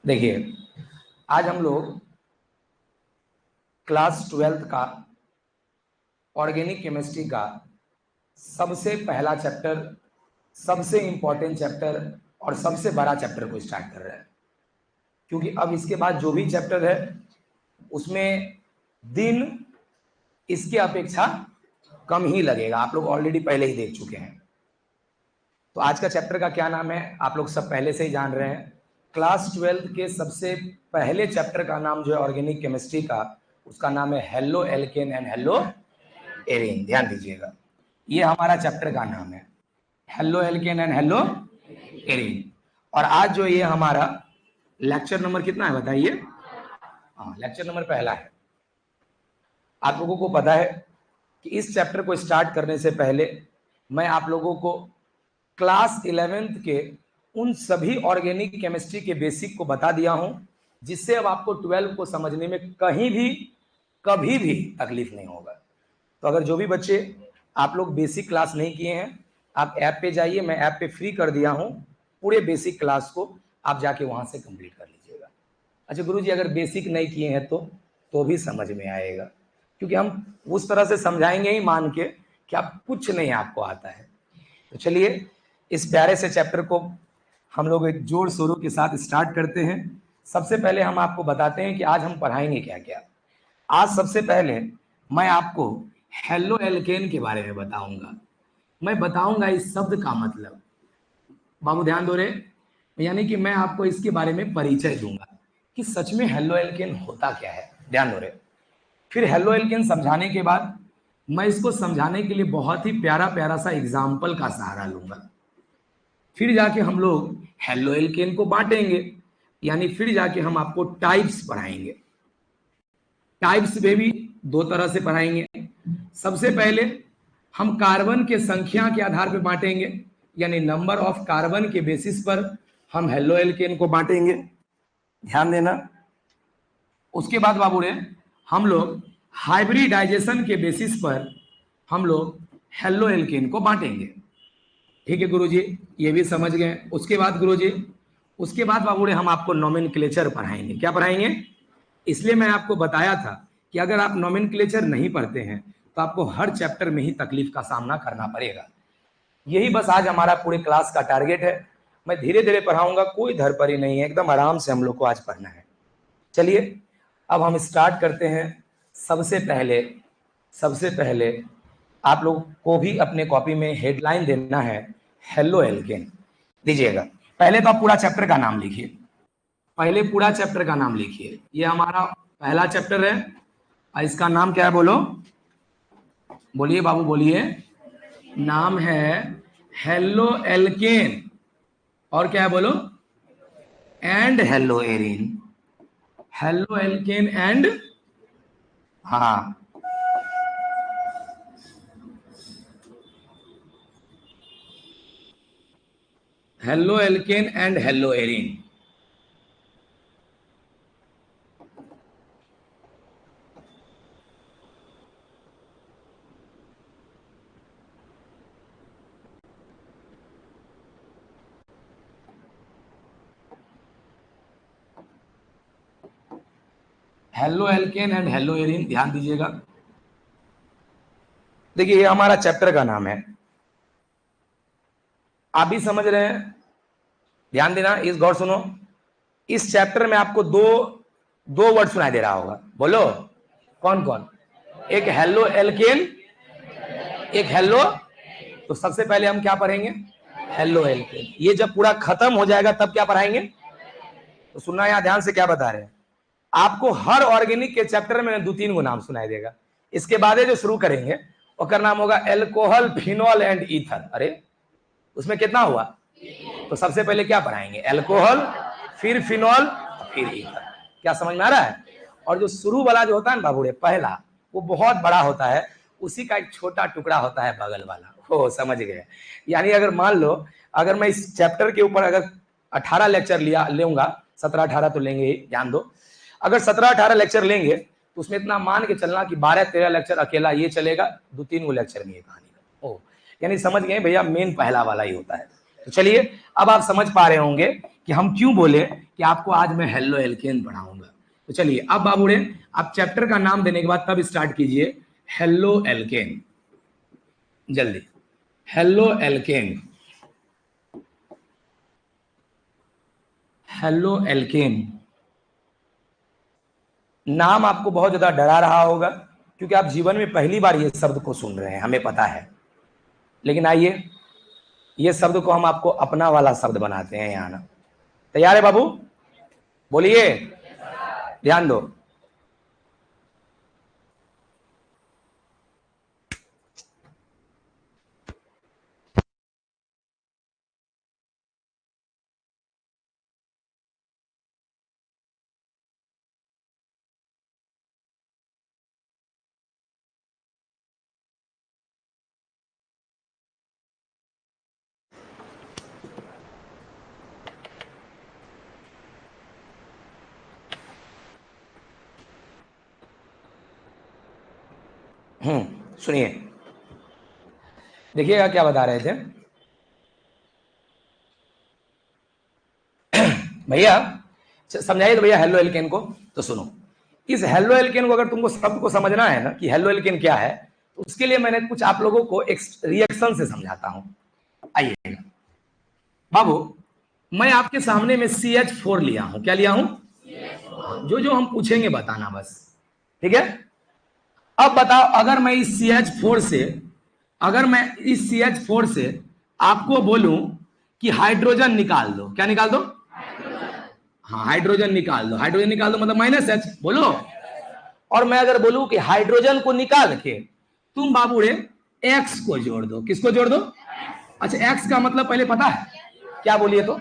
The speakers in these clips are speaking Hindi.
देखिए, आज हम लोग क्लास 12th का ऑर्गेनिक केमिस्ट्री का सबसे पहला चैप्टर, सबसे इंपॉर्टेंट चैप्टर और सबसे बड़ा चैप्टर को स्टार्ट कर रहे हैं। क्योंकि अब इसके बाद जो भी चैप्टर है उसमें दिन इसके अपेक्षा कम ही लगेगा। आप लोग ऑलरेडी पहले ही देख चुके हैं। तो आज का चैप्टर का क्या नाम है आप लोग सब पहले से ही जान रहे हैं। क्लास 12th के सबसे पहले चैप्टर का नाम जो है ऑर्गेनिक केमिस्ट्री का, उसका नाम है halo alkane and haloarene. ध्यान दीजिएगा, ये हमारा चैप्टर का नाम है, halo alkane and hello arene. और आज जो ये हमारा लेक्चर नंबर कितना है बताइए? हाँ, लेक्चर नंबर पहला है। आप लोगों को पता है कि इस चैप्टर को स्टार्ट करने से पहले मैं आप लोगों को क्लास 11th के उन सभी ऑर्गेनिक केमिस्ट्री के बेसिक को बता दिया हूं, जिससे अब आपको 12 को समझने में कहीं भी कभी भी तकलीफ नहीं होगा। तो अगर जो भी बच्चे आप लोग बेसिक क्लास नहीं किए हैं, आप ऐप पे जाइए, मैं ऐप पे फ्री कर दिया हूं, पूरे बेसिक क्लास को आप जाके वहां से कंप्लीट कर लीजिएगा। अच्छा गुरुजी, अगर बेसिक नहीं किए हैं तो भी समझ में आएगा, क्योंकि हम उस तरह से समझाएंगे ही मान के कि आप कुछ नहीं आपको आता है। तो चलिए इस प्यारे से चैप्टर को हम लोग एक जोर शोरों के साथ स्टार्ट करते हैं। सबसे पहले हम आपको बताते हैं कि आज हम पढ़ाएंगे क्या क्या। आज सबसे पहले मैं आपको हेलो एल्केन के बारे में बताऊंगा। मैं बताऊंगा इस शब्द का मतलब। बाबू ध्यान दो रे, यानी कि मैं आपको इसके बारे में परिचय दूंगा कि सच में हेलो एल्केन होता क्या है। ध्यान दो रे। फिर हेलो एल्केन समझाने के बाद मैं इसको समझाने के लिए बहुत ही प्यारा प्यारा सा एग्जाम्पल का सहारा लूंगा। फिर जाके हम लोग हेलो एल्केन को बांटेंगे, यानी फिर जाके हम आपको टाइप्स पढ़ाएंगे। टाइप्स में भी दो तरह से पढ़ाएंगे। सबसे पहले हम कार्बन के संख्या के आधार पर बांटेंगे, यानी नंबर ऑफ कार्बन के बेसिस पर हम हेलो एल्केन को बांटेंगे। ध्यान देना। उसके बाद बाबू रे हम लोग हाइब्रिडाइजेशन के बेसिस पर हम लोग हेलो एल्केन को बांटेंगे। ठीक है गुरुजी, ये भी समझ गए। उसके बाद गुरुजी, उसके बाद बाबूरे हम आपको नोमेनक्लेचर पढ़ाएंगे। क्या पढ़ाएंगे? इसलिए मैं आपको बताया था कि अगर आप नोमेनक्लेचर नहीं पढ़ते हैं तो आपको हर चैप्टर में ही तकलीफ का सामना करना पड़ेगा। यही बस आज हमारा पूरे क्लास का टारगेट है। मैं धीरे धीरे पढ़ाऊंगा, कोई धरपरी नहीं है, एकदम आराम से हम लोग को आज पढ़ना है। चलिए अब हम स्टार्ट करते हैं। सबसे पहले आप लोग को भी अपने कॉपी में हेडलाइन देना है हेलो एल्केन। दीजिएगा। पहले तो आप पूरा चैप्टर का नाम लिखिए। पहले पूरा चैप्टर का नाम लिखिए। ये हमारा पहला चैप्टर है और इसका नाम क्या है? बोलो बोलिए बाबू बोलिए। नाम है हेलो एल्केन। और क्या है बोलो? And haloarene. Haloalkane and, हाँ, haloalkane and haloarene. Haloalkane and haloarene, ध्यान दीजिएगा। देखिए ये हमारा चैप्टर का नाम है, आप भी समझ रहे हैं। ध्यान देना, इस गौर सुनो। इस चैप्टर में आपको दो वर्ड सुनाई दे रहा होगा। बोलो कौन कौन? एक हेलो एल्केन, एक हेलो। तो सबसे पहले हम क्या पढ़ेंगे? Halo alkane. ये जब पूरा खत्म हो जाएगा तब क्या पढ़ाएंगे? तो सुनना यहाँ ध्यान से, क्या बता रहे हैं आपको। हर ऑर्गेनिक के चैप्टर में 2-3 गो नाम सुनाई देगा। इसके बाद जो शुरू करेंगे उसका नाम होगा एल्कोहल, फिनॉल एंड ईथर। अरे उसमें कितना हुआ? तो सबसे पहले क्या पढ़ाएंगे? एल्कोहल, फिर फिनॉल, फिर ईथर। क्या समझ में आ रहा है? और जो शुरू वाला जो होता है ना बाबूरे, पहला, वो बहुत बड़ा होता है, उसी का एक छोटा टुकड़ा होता है बगल वाला। हो समझ गए? यानी अगर मान लो, अगर मैं इस चैप्टर के ऊपर अगर 18 लेक्चर लूंगा, 17-18 तो लेंगे ही, ध्यान दो। अगर 17-18 लेक्चर लेंगे तो उसमें इतना मान के चलना कि 12-13 लेक्चर अकेला ये चलेगा, 2-3 गो लेक्चर में ये कहानी। ओ यानी समझ गए भैया, मेन पहला वाला ही होता है। तो चलिए अब आप समझ पा रहे होंगे कि हम क्यों बोले कि आपको आज मैं हेलो एल्केन पढ़ाऊंगा। तो चलिए अब बाबूड़े आप चैप्टर का नाम देने के बाद तब स्टार्ट कीजिए हेलो एल्केन, जल्दी हेलो एल्केन, हेलो एल्केन। नाम आपको बहुत ज्यादा डरा रहा होगा क्योंकि आप जीवन में पहली बार ये शब्द को सुन रहे हैं, हमें पता है, लेकिन आइए ये शब्द को हम आपको अपना वाला शब्द बनाते हैं यहाँ ना। तैयार है बाबू? बोलिए, ध्यान दो। सुनिए, देखिएगा क्या बता रहे थे भैया, समझाइए तो भैया हेलो एल्केन को। तो सुनो, इस हेलो एल्केन को अगर तुमको शब्द को समझना है ना कि हेलो एल्केन क्या है, तो उसके लिए मैंने कुछ आप लोगों को एक रिएक्शन से समझाता हूं। आइए बाबू, मैं आपके सामने में CH4 लिया हूं। क्या लिया हूं? जो जो हम पूछेंगे बताना बस, ठीक है? अब बताओ, अगर मैं इस CH4 से, अगर मैं इस CH4 से आपको बोलूं कि हाइड्रोजन निकाल दो, क्या निकाल दो? हाँ, हाइड्रोजन निकाल दो। हाइड्रोजन निकाल दो मतलब -H, बोलो। और मैं अगर बोलूं कि हाइड्रोजन को निकाल के तुम बाबू रे X को जोड़ दो, किसको जोड़ दो? अच्छा, X का मतलब पहले पता है क्या? बोलिए तो।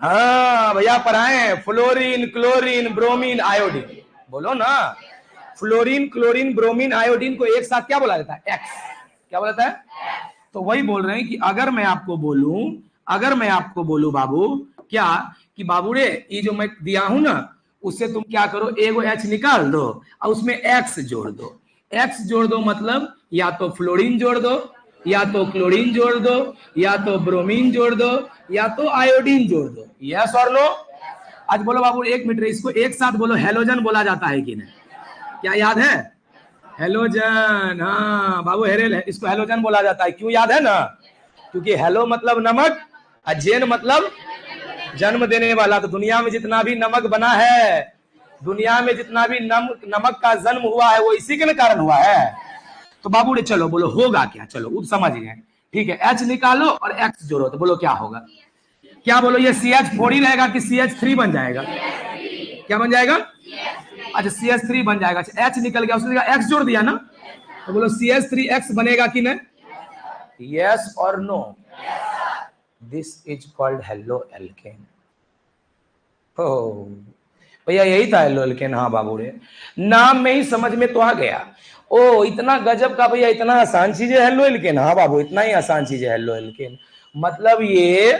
हाँ भैया पढ़ाए, फ्लोरीन, क्लोरीन, ब्रोमीन, आयोडीन, बोलो ना। फ्लोरीन, क्लोरीन, ब्रोमीन, आयोडीन को एक साथ क्या बोला जाता है? एक्स। क्या बोला जाता है? तो वही बोल रहे हैं कि अगर मैं आपको बोलूं, अगर मैं आपको बोलूं बाबू क्या कि बाबू रे ये जो मैं दिया हूं ना, उससे तुम क्या करो, एगो H निकाल दो और उसमें X जोड़ दो। X जोड़ दो मतलब या तो फ्लोरीन जोड़ दो, या तो क्लोरीन जोड़ दो, या तो ब्रोमीन जोड़ दो, या तो आयोडीन जोड़ दो। यस और नो? आज बोलो बाबू, एक मिनट, इसको एक साथ बोलो, हेलोजन बोला जाता है कि नहीं? क्या याद है? हेलोजन। हाँ बाबू, हेरेल, इसको हेलोजन बोला जाता है। क्यों याद है ना? क्योंकि हेलो मतलब नमक और जेन मतलब जन्म देने वाला। तो दुनिया में जितना भी नमक बना है, दुनिया में जितना भी नमक का जन्म हुआ है वो इसी के कारण हुआ है। तो बाबू ने चलो बोलो होगा क्या, चलो वो समझ गए, ठीक है? H निकालो और X जोड़ो, तो बोलो क्या होगा? क्या बोलो, ये CH4 ही रहेगा कि CH3 बन जाएगा? क्या बन जाएगा? अच्छा, CH3 बन जाएगा। अच्छा, H निकल गया, उसने X जोड़ दिया ना, तो बोलो CH3X बनेगा कि नहीं? यस और no? This is called haloalkane. भैया यही था हेलो एल्केन। हाँ बाबू रे, नाम में ही समझ में तो आ गया। ओ इतना गजब का भैया, इतना आसान चीज है हेलो एल्केन? हाँ बाबू, इतना ही आसान चीज है हेलो एल्केन। मतलब ये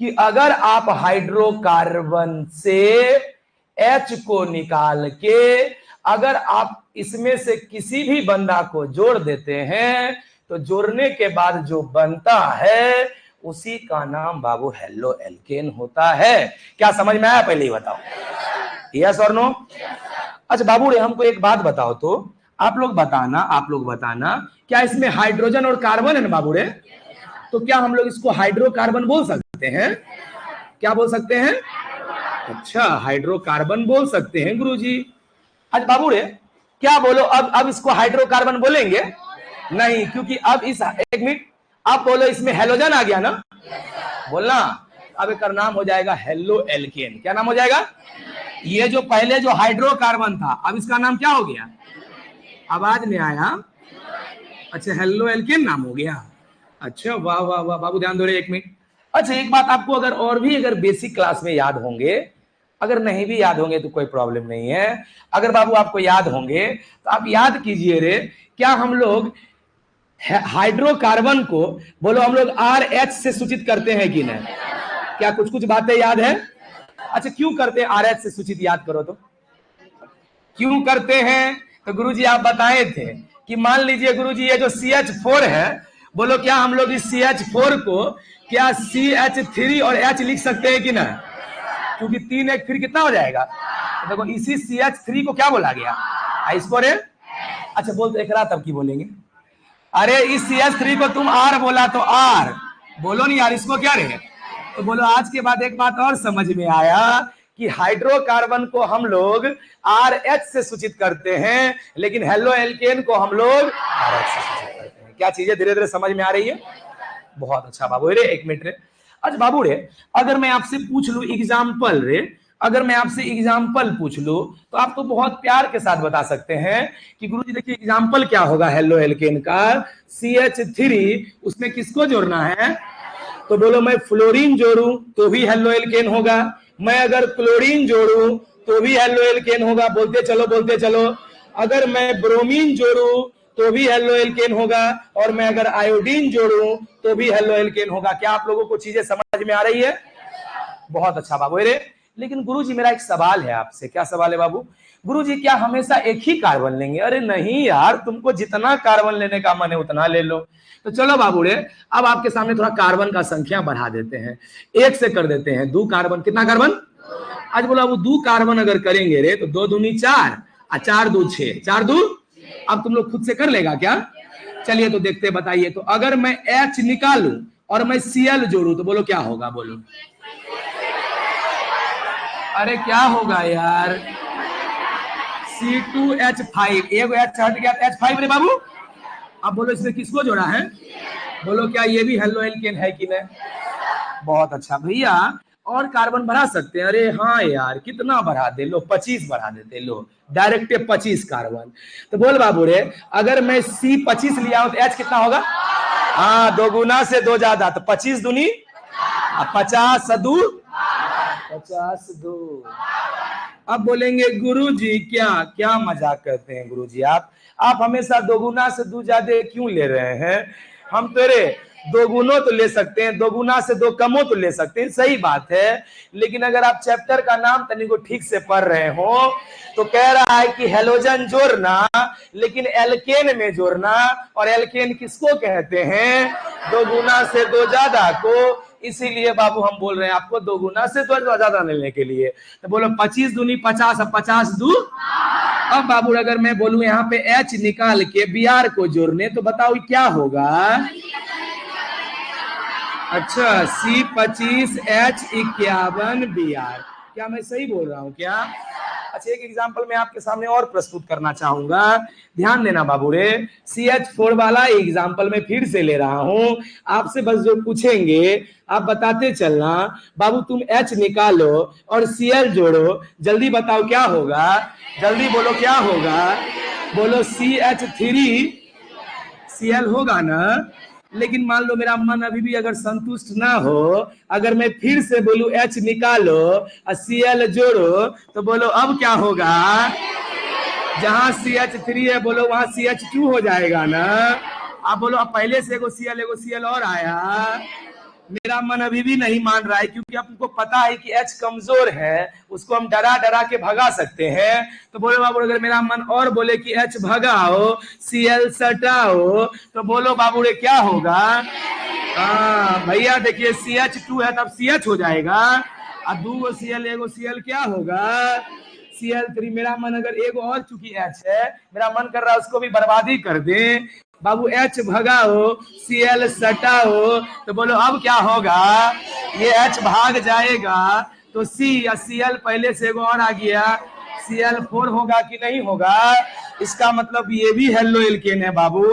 कि अगर आप हाइड्रोकार्बन से H को निकाल के अगर आप इसमें से किसी भी बंदा को जोड़ देते हैं, तो जोड़ने के बाद जो बनता है उसी का नाम बाबू हेलो एल्केन होता है। क्या समझ में आया? पहले ही बताओ, यस और नो? अच्छा बाबू रे, हमको एक बात बताओ तो, आप लोग बताना, आप लोग बताना, क्या इसमें हाइड्रोजन और कार्बन है ना बाबू रे? तो क्या हम लोग इसको हाइड्रोकार्बन बोल सकते हैं? क्या बोल सकते हैं? अच्छा, हाइड्रोकार्बन बोल सकते हैं गुरुजी। आज बाबू रे क्या बोलो, अब इसको हाइड्रोकार्बन बोलेंगे नहीं, क्योंकि अब इस, एक मिनट, आप बोलो इसमें हेलोजन आ गया ना, बोलना। अब इसका नाम हो जाएगा हेलो एल्केन। क्या नाम हो जाएगा? ये जो पहले जो हाइड्रोकार्बन था, अब इसका नाम क्या हो गया? आवाज नहीं आया? अच्छा, हेलो एल्केन नाम हो गया। अच्छा, वाह वाह वाह बाबू, ध्यान दो रे, एक मिनट। अच्छा, एक बात आपको अगर और भी अगर बेसिक क्लास में याद होंगे, अगर नहीं भी याद होंगे तो कोई प्रॉब्लम नहीं है। अगर बाबू आपको याद होंगे तो आप याद कीजिए रे, क्या हम लोग हाइड्रोकार्बन को बोलो हम लोग RH से सूचित करते हैं कि नहीं? क्या कुछ कुछ बातें याद है? अच्छा, क्यों करते हैं RH से सूचित? याद करो तो क्यों करते हैं? तो गुरुजी आप बताए थे कि मान लीजिए गुरुजी ये जो CH4 है बोलो क्या हम लोग इस CH4 को क्या CH3 और H लिख सकते हैं कि ना? क्योंकि 3 एक फिर कितना हो जाएगा? तो देखो इसी CH3 को क्या बोला गया? इसको रे अच्छा बोलते एक रात अब की बोलेंगे। अरे इस CH3 को तुम R बोला तो R बोलो नहीं यार, इसको क्या रहे? तो बोलो आज के बाद एक बात और समझ में आया कि हाइड्रोकार्बन को हम लोग RH से सूचित करते हैं, लेकिन हेलो एल्केन को हम लोग RH से सूचित करते हैं। क्या चीजें धीरे धीरे समझ में आ रही है? बहुत अच्छा बाबू रे, एक मिनट रे। अच्छा बाबू रे, अगर मैं आपसे पूछ लू एग्जाम्पल रे, अगर मैं आपसे एग्जाम्पल पूछ लू तो आप तो बहुत प्यार के साथ बता सकते हैं कि गुरुजी देखिए एग्जाम्पल क्या होगा हेलो एल्केन का? CH3, उसमें किसको जोड़ना है? तो बोलो मैं फ्लोरीन जोड़ूं तो भी हेलो एल्केन होगा, मैं अगर क्लोरीन जोड़ूं तो भी हेलो एल्केन होगा। बोलते चलो बोलते चलो। अगर मैं ब्रोमीन जोड़ूं तो भी हेलो एल्केन होगा, और मैं अगर आयोडीन जोड़ूं तो भी हेलो एल्केन होगा। क्या आप लोगों को चीजें समझ में आ रही है? बहुत अच्छा बाबू रे। लेकिन गुरुजी मेरा एक सवाल है आपसे। क्या सवाल है बाबू? गुरुजी क्या हमेशा एक ही कार्बन लेंगे? अरे नहीं यार, तुमको जितना कार्बन लेने का मन है उतना ले लो। तो चलो बाबू रे, अब आपके सामने थोड़ा कार्बन का संख्या बढ़ा देते हैं, 1 से कर देते हैं। 2 कार्बन, कितना कार्बन? आज बोला वो 2 कार्बन अगर करेंगे रे तो 2 दूनी 4 और 4 2 6, 4 2। अब तुम लोग खुद से कर लेगा क्या? चलिए तो देखते बताइए। तो अगर मैं H निकालूं और मैं Cl जोड़ू तो बोलो क्या होगा? बोलो अरे क्या होगा यार? C2H5, एक H हट गया H5 रे बाबू। अब बोलो इसमें किसको जोड़ा है? बोलो क्या ये भी हेलो एल्केन है कि नहीं? बहुत अच्छा भैया, और कार्बन बढ़ा सकते हैं? अरे हाँ यार, कितना बढ़ा दे? लो 25 बढ़ा देते, लो डायरेक्ट 25 कार्बन। तो बोल बाबू रे, अगर मैं C25 लिया हूं तो H कितना होगा? हाँ, 2 गुना से 2 ज्यादा, तो 25 दूनी 50 2 50 2। अब बोलेंगे गुरुजी क्या क्या मजाक करते हैं गुरुजी आप हमेशा 2 गुना से 2 ज्यादा क्यों ले रहे हैं? हम तेरे 2 गुना तो ले सकते हैं, 2 गुना से 2 कमो तो ले सकते हैं, सही बात है। लेकिन अगर आप चैप्टर का नाम तनी को ठीक से पढ़ रहे हो तो कह रहा है कि हेलोजन जोड़ना, लेकिन एल्केन में जोड़ना। और एल्केन किसको कहते हैं? 2 गुना से 2 ज्यादा को। इसीलिए बाबू हम बोल रहे हैं आपको 2 गुना से 2 ज्यादा लेने के लिए। तो बोलो 25 दूनी 50, अब 50 2। अब बाबू अगर मैं बोलूं यहाँ पे H निकाल के Br को जोड़ने तो बताओ क्या होगा? अच्छा C25 H51 Br। क्या मैं सही बोल रहा हूँ क्या? अच्छा एक एग्जांपल मैं आपके सामने और प्रस्तुत करना चाहूंगा, ध्यान देना बाबू रे। CH4 वाला एग्जांपल मैं फिर से ले रहा हूं। आपसे बस जो पूछेंगे आप बताते चलना। बाबू तुम H निकालो और Cl जोड़ो, जल्दी बताओ क्या होगा? जल्दी बोलो क्या होगा? बोलो CH3 Cl होगा ना? लेकिन मान लो मेरा मन अभी भी अगर संतुष्ट ना हो, अगर मैं फिर से बोलूं H निकालो और Cl जोड़ो तो बोलो अब क्या होगा? जहां CH3 है बोलो वहां CH2 हो जाएगा ना? आप बोलो अब पहले से एगो Cl और आया। मेरा मन अभी भी नहीं मान रहा है, क्योंकि आपको पता है कि H कमजोर है, उसको हम डरा डरा के भगा सकते हैं। तो बोलो बाबू अगर मेरा मन और बोले कि H भगाओ Cl सटाओ तो बोलो बाबू रे क्या होगा? भैया देखिए CH2 है तब CH हो जाएगा, और 2 Cl एगो Cl क्या होगा? Cl3। मेरा मन अगर एगो और चूंकि H है, मेरा मन कर रहा है उसको भी बर्बादी कर दे। बाबू H भगाओ Cl सटाओ तो बोलो अब क्या होगा? ये H भाग जाएगा तो C या Cl पहले से एगो और आ गया, Cl4 होगा कि नहीं होगा? इसका मतलब ये भी हेलो एल्केन है बाबू,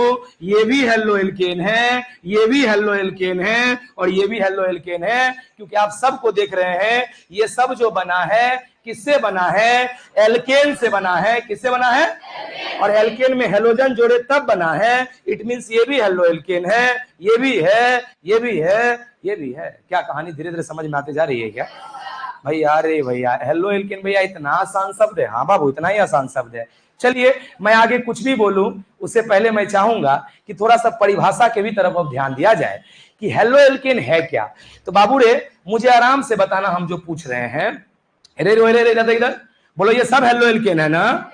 ये भी हेलो एल्केन है, ये भी हेलो एल्केन है, और ये भी हेलो एल्केन है। क्योंकि आप सबको देख रहे हैं ये सब जो बना है किससे बना है? एल्केन से बना है। किससे बना है? और एल्केन में हेलोजन जोड़े तब बना है। इट मींस ये भी हेलो एल्केन है, ये भी है, ये भी है, ये भी है। क्या कहानी धीरे धीरे समझ में आते जा रही है क्या भैया? अरे भैया हेलो एल्केन भैया इतना आसान शब्द है? हाँ बाबू इतना ही आसान शब्द है। चलिए मैं आगे कुछ भी बोलूं उससे पहले मैं चाहूंगा कि थोड़ा सा परिभाषा के भी तरफ अब ध्यान दिया जाए कि हेलो एल्केन है क्या। तो बाबू रे मुझे आराम से बताना हम जो पूछ रहे हैं। रे रे रे इधर बोलो ये सब हेलो एल्केन है ना?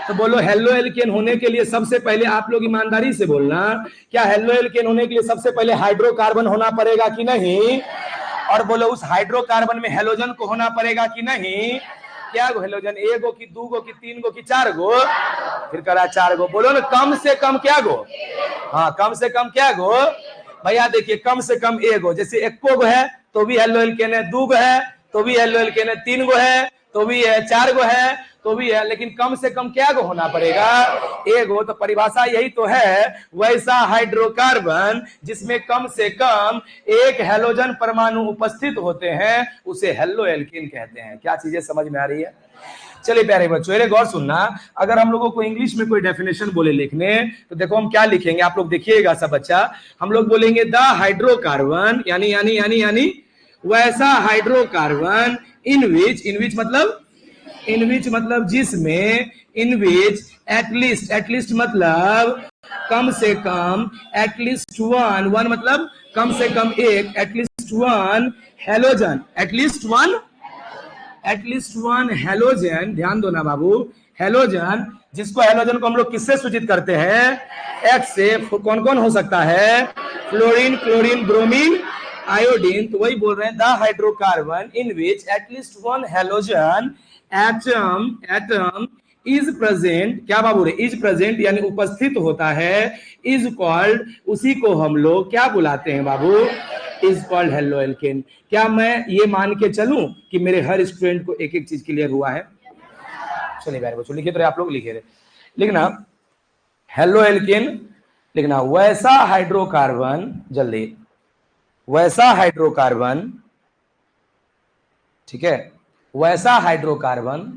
तो बोलो हेलो एल्केन होने के लिए सबसे पहले आप लोग ईमानदारी से बोलना, क्या हेलो एल्केन होने के लिए सबसे पहले हाइड्रोकार्बन होना पड़ेगा कि नहीं? और बोलो उस हाइड्रोकार्बन में हेलोजन को होना पड़ेगा कि नहीं? क्या गो हेलोजन? एक गो की, दो गो की, तीन गो की, चार गो? फिर करा चार गो। बोलो ना कम से कम क्या गो? हाँ कम से कम क्या गो? भैया देखिए कम से कम एक गो, जैसे एक गो है तो भी हेलो एल्केन है, दो गो है तो भी हेलो एल्केन है, तीन गो है तो भी है, चार गो है तो भी है, लेकिन कम से कम क्या गो होना पड़ेगा? एक गो। तो परिभाषा यही तो है, वैसा हाइड्रोकार्बन जिसमें कम से कम एक हेलोजन परमाणु उपस्थित होते हैं उसे हेलो एल्केन कहते हैं। क्या चीजें समझ में आ रही है? चलिए प्यारे बच्चों मेरे गौर सुनना, अगर हम लोगों को इंग्लिश में कोई डेफिनेशन बोले लिखने तो देखो हम क्या लिखेंगे, आप लोग देखिएगा सब बच्चा। हम लोग बोलेंगे द हाइड्रोकार्बन यानी यानी यानी यानी वैसा हाइड्रोकार्बन इन विच मतलब जिसमें, इन विच एटलीस्ट मतलब कम से कम, एटलीस्ट वन मतलब कम से कम एक, at least one halogen, at least one halogen, ध्यान दो ना बाबू, हेलोजन, जिसको हेलोजन को हम लोग किससे सूचित करते हैं? एक्स से। कौन कौन हो सकता है? Fluorine, chlorine, bromine, iodine. तो वही बोल रहे हैं the hydrocarbon in which at least one halogen atom is present. क्या बाबू रे? इज प्रेजेंट यानी उपस्थित होता है, इज कॉल्ड, उसी को हम लोग क्या बुलाते हैं बाबू? Is called haloalkane. क्या मैं ये मान के चलूं कि मेरे हर स्टूडेंट को एक एक चीज क्लियर हुआ है? चलिए प्यारे बच्चों लिखे तो आप लोग लिखे रहे, लिखना हेलो एल्केन, लिखना वैसा हाइड्रोकार्बन, जल्दी, वैसा हाइड्रोकार्बन, ठीक है, वैसा हाइड्रोकार्बन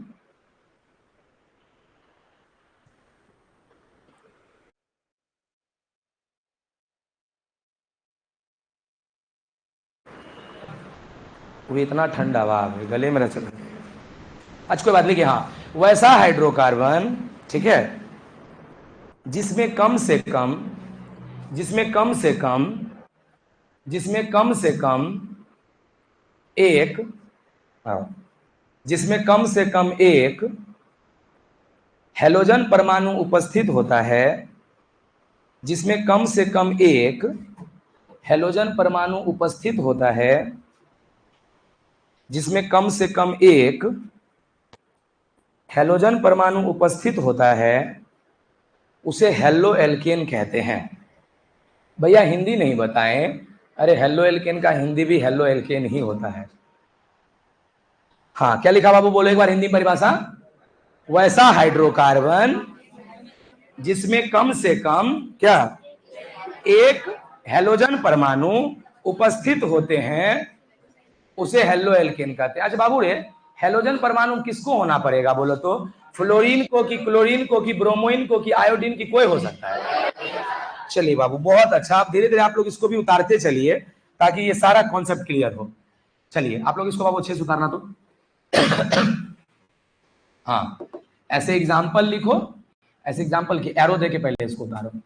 वो इतना ठंडा हवा गले में रच, अच्छा कोई बात नहीं कि हाँ वैसा हाइड्रोकार्बन, ठीक है, जिसमें कम से कम, जिसमें कम से कम, जिसमें कम से कम एक, जिसमें कम से कम एक हेलोजन परमाणु उपस्थित होता है, जिसमें कम से कम एक हेलोजन परमाणु उपस्थित होता है, जिसमें कम से कम एक हेलोजन परमाणु उपस्थित होता है उसे हेलो एल्केन कहते हैं। भैया हिंदी नहीं बताएं, अरे हेलो एल्केन का हिंदी भी हेलो एल्केन ही होता है। हाँ क्या लिखा बाबू? बोलो एक बार हिंदी परिभाषा। वैसा हाइड्रोकार्बन जिसमें कम से कम क्या, एक हेलोजन परमाणु उपस्थित होते हैं उसे हेलो एल्केन कहते हैं। अच्छा बाबू रे हेलोजन परमाणु किसको होना पड़ेगा बोलो तो? फ्लोरीन को कि, क्लोरीन को कि, ब्रोमोइन को कि, आयोडीन की, कोई हो सकता है? चलिए बाबू बहुत अच्छा, आप धीरे धीरे आप लोग इसको भी उतारते चलिए ताकि ये सारा कॉन्सेप्ट क्लियर हो। चलिए आप लोग इसको बाबू अच्छे से उतारना तो हाँ ऐसे एग्जाम्पल लिखो, ऐसे एग्जाम्पल की एरो दे के पहले इसको उतारो।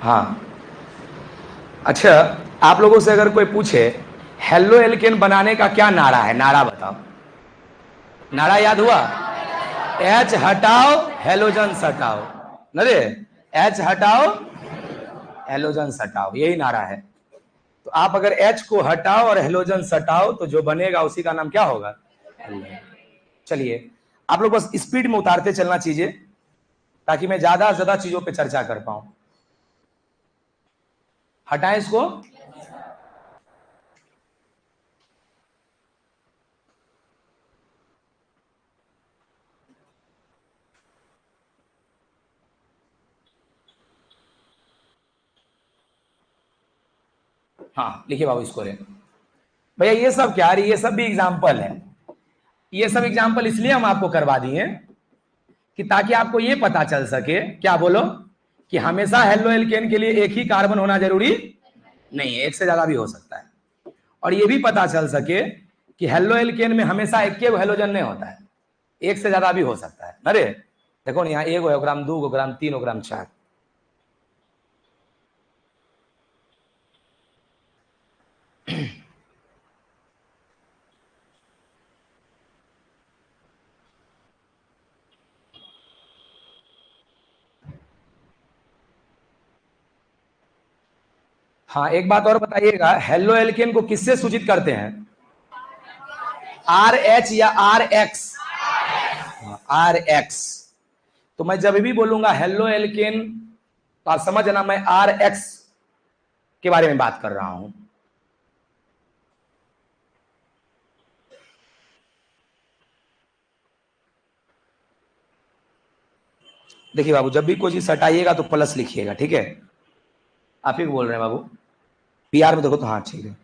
हाँ अच्छा आप लोगों से अगर कोई पूछे हेलो एल्केन बनाने का क्या नारा है, नारा बताओ। नारा याद हुआ? एच हटाओ हेलोजन हटाओ, न रे, एच हटाओ हेलोजन हटाओ, यही नारा है। तो आप अगर H को हटाओ और हेलोजन सटाओ तो जो बनेगा उसी का नाम क्या होगा? चलिए आप लोग बस स्पीड में उतारते चलना चीजें, ताकि मैं ज्यादा से ज्यादा चीजों पे चर्चा कर पाऊं। हटाएं इसको। हाँ लिखिए बाबू इसको रे। भैया ये सब क्या है? ये सब भी एग्जाम्पल है। ये सब एग्जाम्पल इसलिए हम आपको करवा दिए कि ताकि आपको ये पता चल सके, क्या बोलो, कि हमेशा हेलो एल्केन के लिए एक ही कार्बन होना जरूरी नहीं है, एक से ज्यादा भी हो सकता है। और ये भी पता चल सके कि हेलो एल्केन में हमेशा एक हेलोजन नहीं होता है, एक से ज्यादा भी हो सकता है। अरे देखो ना, यहाँ 1 ग्राम 2 ग्राम 3 ग्राम 4। हाँ एक बात और बताइएगा, हेलो एल्केन को किससे सूचित करते हैं? RH या RX? RX। तो मैं जब भी बोलूंगा हेलो एल्केन तो आप समझना मैं RX के बारे में बात कर रहा हूं। देखिए बाबू, जब भी कोई चीज हटाइएगा तो प्लस लिखिएगा, ठीक है? आप ही बोल रहे हैं बाबू, PR में देखो तो। हाँ ठीक है,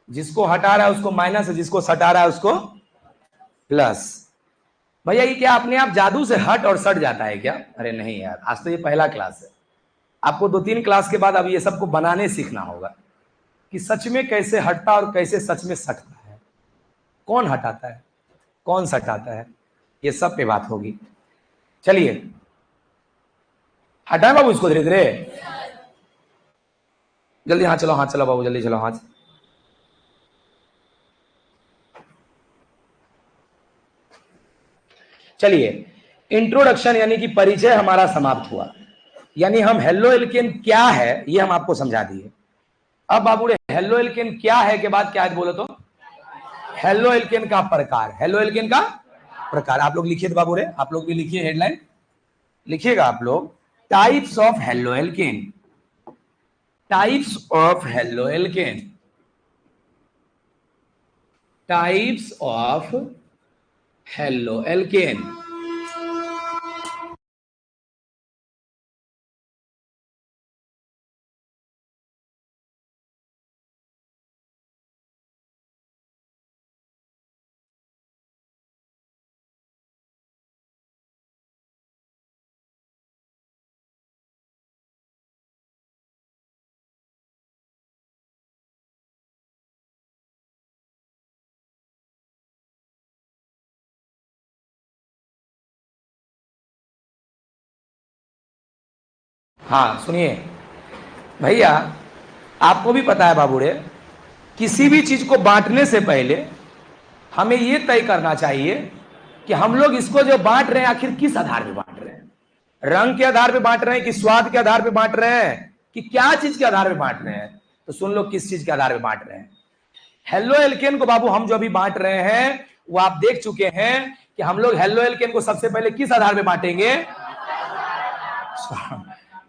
जिसको हटा रहा है उसको माइनस है, जिसको सटा रहा है उसको प्लस। भैया ये क्या अपने आप जादू से हट और सट जाता है क्या? अरे नहीं यार, आज तो ये पहला क्लास है। आपको 2-3 क्लास के बाद अब ये सबको बनाने सीखना होगा कि सच में कैसे हटता और कैसे सच में सटता है, कौन हटाता है कौन सटाता है, ये सब पे बात होगी। चलिए हटाए बाबू इसको धीरे धीरे, जल्दी। हाँ चलो, हाँ चलो बाबू, जल्दी चलो। हाँ चलिए, इंट्रोडक्शन यानी कि परिचय हमारा समाप्त हुआ, यानी हम हेलो एल्केन क्या है ये हम आपको समझा दिए। अब बाबू रे, हेलो एल्केन क्या है के बाद क्या है बोलो तो? हेलो एल्केन का प्रकार। हेलो एल्केन का प्रकार आप लोग लिखिए तो बाबू रे, आप लोग भी लिखिए, हेडलाइन लिखिएगा आप लोग। Types of halo alkane, types of halo alkane, types of halo alkane. हाँ सुनिए भैया, आपको भी पता है बाबूरे, किसी भी चीज को बांटने से पहले हमें यह तय करना चाहिए कि हम लोग इसको जो बांट रहे हैं आखिर किस आधार पे बांट रहे हैं। रंग के आधार पे बांट रहे हैं कि स्वाद के आधार पे बांट रहे हैं कि क्या चीज के आधार पे बांट रहे हैं? तो सुन लो किस चीज के आधार पे बांट रहे हैं। हेलो एल्केन को बाबू हम जो अभी बांट रहे हैं वो आप देख चुके हैं कि हम लोग हेलो एल्केन को सबसे पहले किस आधार पे बांटेंगे?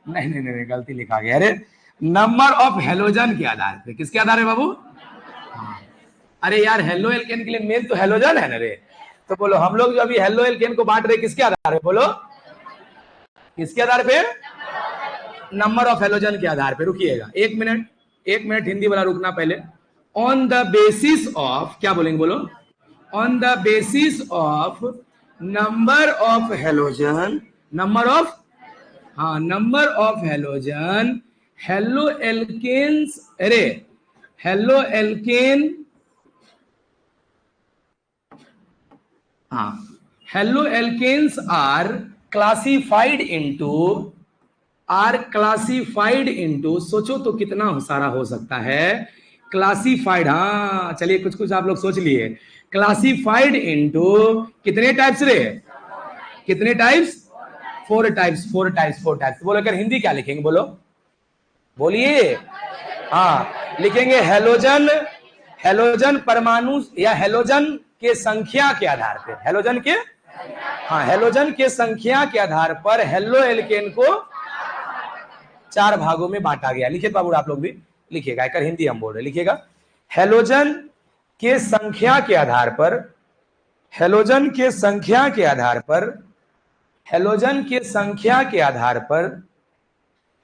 नहीं नहीं नहीं, गलती लिखा गया। अरे नंबर ऑफ हेलोजन के आधार पे। किसके आधार पे बाबू? अरे यार, हेलो एल्केन के लिए मेन तो हेलोजन है ना रे। तो बोलो हम लोग जो अभी हेलो एल्केन को बांट रहे किसके आधार पे? बोलो किसके आधार पे? नंबर ऑफ हेलोजन के आधार पे। रुकिएगा 1 मिनट, 1 मिनट हिंदी वाला रुकना पहले। ऑन द बेसिस ऑफ, क्या बोलेंगे बोलो? On the basis of number of halogen, number of, हाँ number of halogen, haloalkanes, अरे हेलो एल्केन, हाँ haloalkanes are classified into, are classified into, सोचो तो कितना सारा हो सकता है क्लासिफाइड। हाँ चलिए कुछ कुछ आप लोग सोच लिए। क्लासिफाइड इनटू कितने टाइप्स रे? कितने टाइप्स? 4 types, 4 types, 4 types. बोलो अगर हिंदी क्या लिखेंगे बोलो? बोलिए। हाँ, लिखेंगे हेलोजन, हेलोजन परमाणु या हेलोजन के संख्या के आधार पर, हेलोजन के, हाँ, हेलोजन के संख्या के आधार पर हेलो एल्केन को 4 भागों में बांटा गया। लिखिए बाबू, आप लोग भी लिखिएगा, एक हिंदी हम बोल रहे, लिखिएगा। हेलोजन के संख्या के आधार पर, हेलोजन के संख्या के आधार पर, हेलोजन के संख्या के आधार पर,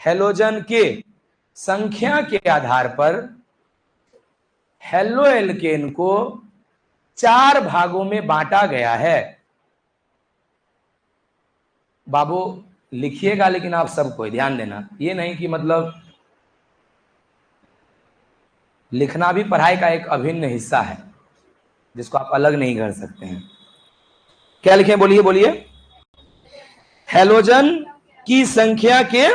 हेलोजन के संख्या के आधार पर हेलो एल्केन को 4 भागों में बांटा गया है। बाबू लिखिएगा, लेकिन आप सबको ध्यान देना, ये नहीं कि मतलब लिखना भी पढ़ाई का एक अभिन्न हिस्सा है जिसको आप अलग नहीं कर सकते हैं। क्या लिखें, बोलिए बोलिए। हेलोजन की संख्या के,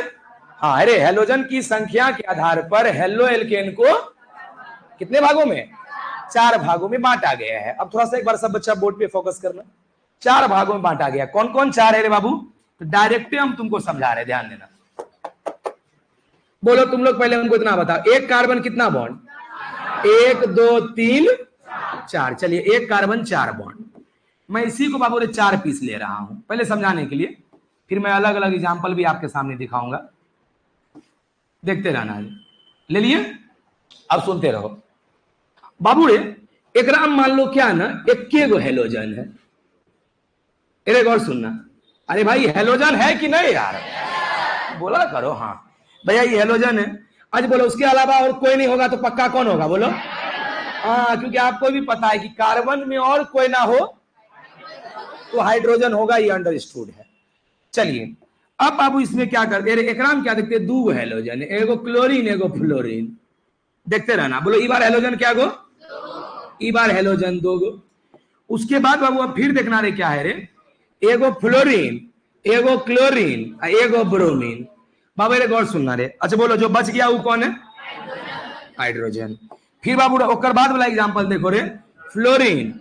हाँ, अरे हेलोजन की संख्या के आधार पर हेलो एल्केन को कितने भागों में, 4 भागों में बांटा गया है। अब थोड़ा सा एक बार सब बच्चा बोर्ड पे फोकस करना। 4 भागों में बांटा गया, कौन कौन 4 है रे बाबू? तो डायरेक्ट हम तुमको समझा रहे, ध्यान देना। बोलो तुम लोग पहले हमको इतना बताओ, एक कार्बन कितना बॉन्ड? 1 2 3 4। चलिए, एक कार्बन 4 बॉन्ड। मैं इसी को बाबू रे 4 पीस ले रहा हूं पहले समझाने के लिए, फिर मैं अलग अलग एग्जाम्पल भी आपके सामने दिखाऊंगा, देखते रहना। ले लिए, अब सुनते रहो बाबू रे। एक राम मान लो क्या ना, इक्के गो हेलोजन है। एक और सुनना, अरे भाई हेलोजन है कि नहीं यार, बोला करो। हाँ भैया ये हेलोजन है। आज बोलो उसके अलावा और कोई नहीं होगा तो पक्का कौन होगा, बोलो। हाँ, क्योंकि आपको भी पता है कि कार्बन में और कोई ना हो तो हाइड्रोजन होगा, ये अंडरस्टूड है। चलिए, अब बाबू इसमें क्या करते हैं, एक राम क्या देखते हैं, 2 हेलोजन है, एगो क्लोरीन एगो फ्लोरीन। देखते रहना, बोलो ई बार हेलोजन क्या गो, ई बार हेलोजन 2 गो। उसके बाद बाबू अब फिर देखना रे क्या है रे, एगो फ्लोरीन एगो क्लोरीन एगो ब्रोमीन। बाबू रे गौर सुनना रे। अच्छा बोलो, जो बच गया वो कौन है, हाइड्रोजन। फिर बाबू ओकर बाद वाला एग्जांपल देखो रे, फ्लोरीन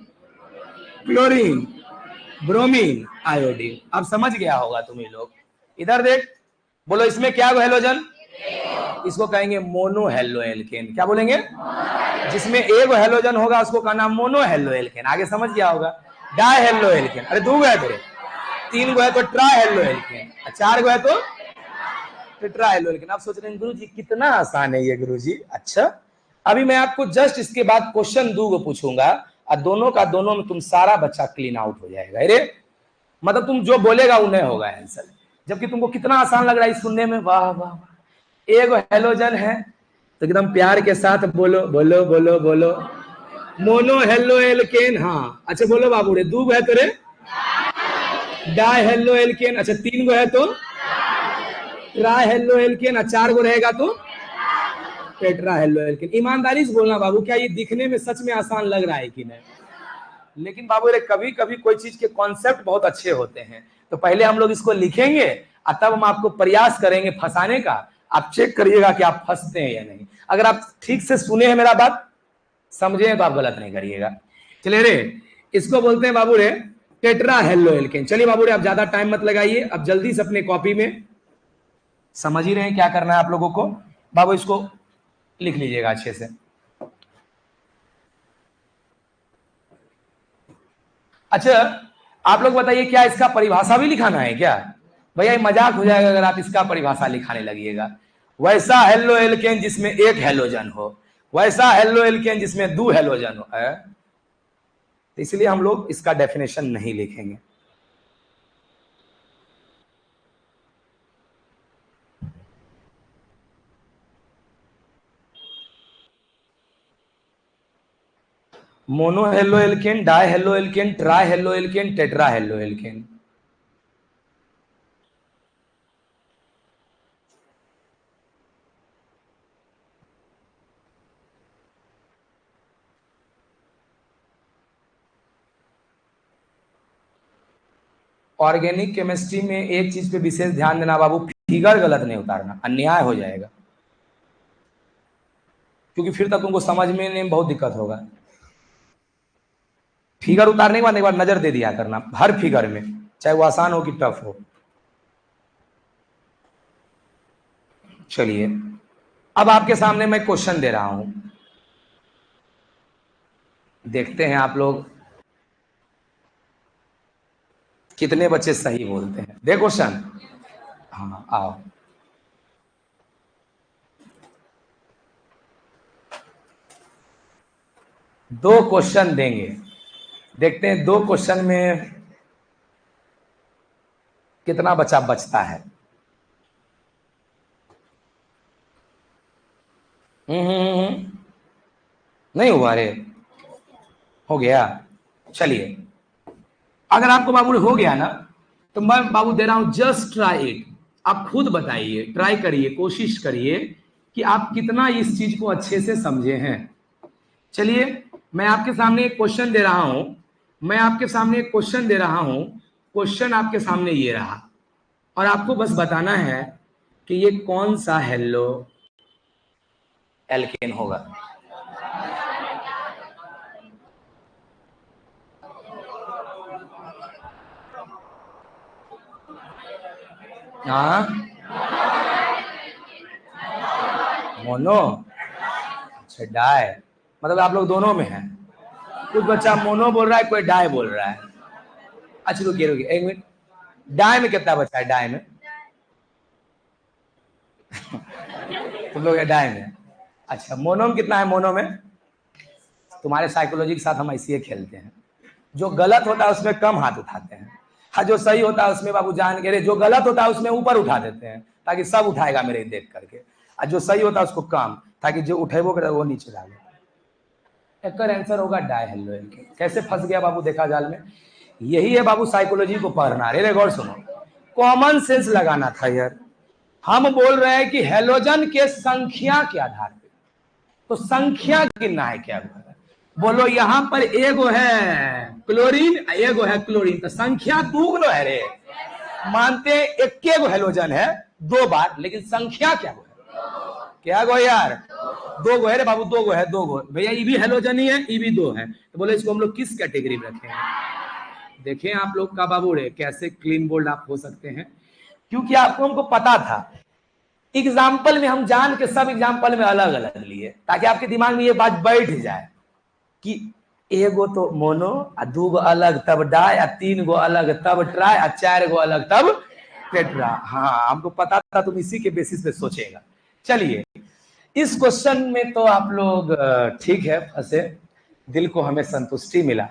क्लोरीन ब्रोमीन आयोडीन। अब समझ गया होगा तुम्हें लोग। इधर देख, बोलो इसमें क्या हेलोजन, इसको कहेंगे मोनो हेलो एल्केन। क्या बोलेंगे, जिसमें एक हेलोजन होगा उसको का नाम मोनो हेलो एल्केन। आगे समझ गया होगा। डाई हेलो एल्केन, अरे 2 गो है तेरे, 3 गो है तो ट्राई हेलो एल्केन, 4 गो है तो टेट्रा हेलो एल्केन। आप सोच रहे हैं गुरुजी कितना आसान है ये गुरुजी। अच्छा, अभी मैं आपको जस्ट इसके बाद क्वेश्चन 2 गो पूछूंगा और दोनों का दोनों में तुम सारा बच्चा क्लीन आउट हो जाएगा। अरे मतलब तुम जो बोलेगा वो नहीं होगा आंसर, जबकि तुमको कितना आसान लग रहा है सुनने में। वाह वाह, एक हेलोजन है तो एकदम प्यार के साथ बोलो बोलो बोलो बोलो, मोनो हेलो एल्केन। हाँ अच्छा बोलो बाबू रे, 2 गो है तो रे डाई हेलो एल्केन। अच्छा 3 गो है तो ट्राई हेलो एल्केन, 4 गो रहेगा तो टेट्रा हेलो एल्केन। ईमानदारी से बोलना बाबू, क्या ये दिखने में सच में आसान लग रहा है कि नहीं? लेकिन बाबू रे कभी कभी कोई चीज के कॉन्सेप्ट बहुत अच्छे होते हैं, तो पहले हम लोग इसको लिखेंगे और तब हम आपको प्रयास करेंगे फंसाने का। आप चेक करिएगा कि आप फंसते हैं या नहीं। अगर आप ठीक से सुने हैं मेरा बात, समझे हैं, तो आप गलत नहीं करिएगा। चलिए रे, इसको बोलते हैं बाबू रे टेट्रा हेलो एल्केन। चलिए बाबू रे, आप ज्यादा टाइम मत लगाइए, अब जल्दी से अपने कॉपी में, समझ ही रहे हैं क्या करना है आप लोगों को। बाबू इसको लिख लीजिएगा अच्छे से। अच्छा आप लोग बताइए, क्या इसका परिभाषा भी लिखाना है क्या? भैया मजाक हो जाएगा अगर आप इसका परिभाषा लिखाने लगिएगा। वैसा हेलो एल्केन जिसमें एक हेलोजन हो, वैसा हेलो एल्केन जिसमें 2 हेलोजन हो, तो इसलिए हम लोग इसका डेफिनेशन नहीं लिखेंगे। Mono halo alkane, die halo alkane, try halo alkane, tetra halo alkane. Organic chemistry में एक चीज पे विशेष ध्यान देना बाबू, फिगर गलत नहीं उतारना, अन्याय हो जाएगा, क्योंकि फिर तक तुमको समझने में बहुत दिक्कत होगा। फिगर उतारने के बाद एक बार नजर दे दिया करना हर फिगर में, चाहे वो आसान हो कि टफ हो। चलिए अब आपके सामने मैं क्वेश्चन दे रहा हूं, देखते हैं आप लोग कितने बच्चे सही बोलते हैं। देखो क्वेश्चन, हाँ आओ। दो क्वेश्चन देंगे, देखते हैं दो क्वेश्चन में कितना बच्चा बचता है। नहीं हुआ रे, हो गया। चलिए, अगर आपको बाबू हो गया ना, तो मैं बाबू दे रहा हूं जस्ट ट्राई इट। आप खुद बताइए, ट्राई करिए, कोशिश करिए कि आप कितना इस चीज को अच्छे से समझे हैं। चलिए, मैं आपके सामने एक क्वेश्चन दे रहा हूं, मैं आपके सामने एक क्वेश्चन दे रहा हूं। क्वेश्चन आपके सामने ये रहा, और आपको बस बताना है कि ये कौन सा हेलो एल्केन होगा। हाँ, मोनो, अच्छा डाई, मतलब आप लोग दोनों में हैं। कुछ बच्चा मोनो बोल रहा है, कोई डाई बोल रहा है। अच्छा रुकिए रुकिए एक मिनट, डाई में कितना बचा है? डाई में तुम लोग डाई में, अच्छा मोनो में कितना है? मोनो में तुम्हारे साइकोलॉजी के साथ हम ऐसे ही खेलते हैं, जो गलत होता है उसमें कम हाथ उठाते हैं, हाँ जो सही होता है उसमें बाबू जान के, जो गलत होता है उसमें ऊपर उठा देते हैं ताकि सब उठाएगा मेरे देख करके, और जो सही होता है उसको कम, ताकि जो उठेबो करे वो नीचे डाले। एक आंसर होगा डाई हेलो एल्केन। कैसे फंस गया बाबू देखा जाल में? यही है बाबू साइकोलॉजी को पढ़ना। अरे गौर सुनो, कॉमन सेंस लगाना था यार। हम बोल रहे हैं कि हेलोजन के संख्या के आधार पे, तो संख्या गिनना है क्या? बोलो यहाँ पर एगो है क्लोरीन, एगो है क्लोरीन, तो संख्या दूगुनो है रे। मानते हैं एक गो हेलोजन है दो बार, लेकिन संख्या क्या गो है? क्या गो यार? दो गो है रे बाबू, दो गो है, दो गो भैया। ई भी हेलोजन ही है, ई भी दो है, तो बोले इसको हम लोग किस कैटेगरी में रखेंगे? देखें आप लोग का बाबू रे कैसे क्लीन बोल्ड आप हो सकते हैं, क्योंकि आपको हमको पता था। एग्जाम्पल में हम जान के सब एग्जाम्पल में अलग अलग लिए, ताकि आपके दिमाग में ये बात बैठ जाए कि एगो तो मोनो, आ दू गो अलग तब डाई, आ तीन गो अलग तब ट्राई, आ चार गो अलग तब टेट्रा। हाँ, हमको पता था तुम इसी के बेसिस पे सोचेगा। चलिए, इस क्वेश्चन में तो आप लोग ठीक है फंसे, दिल को हमें संतुष्टि मिला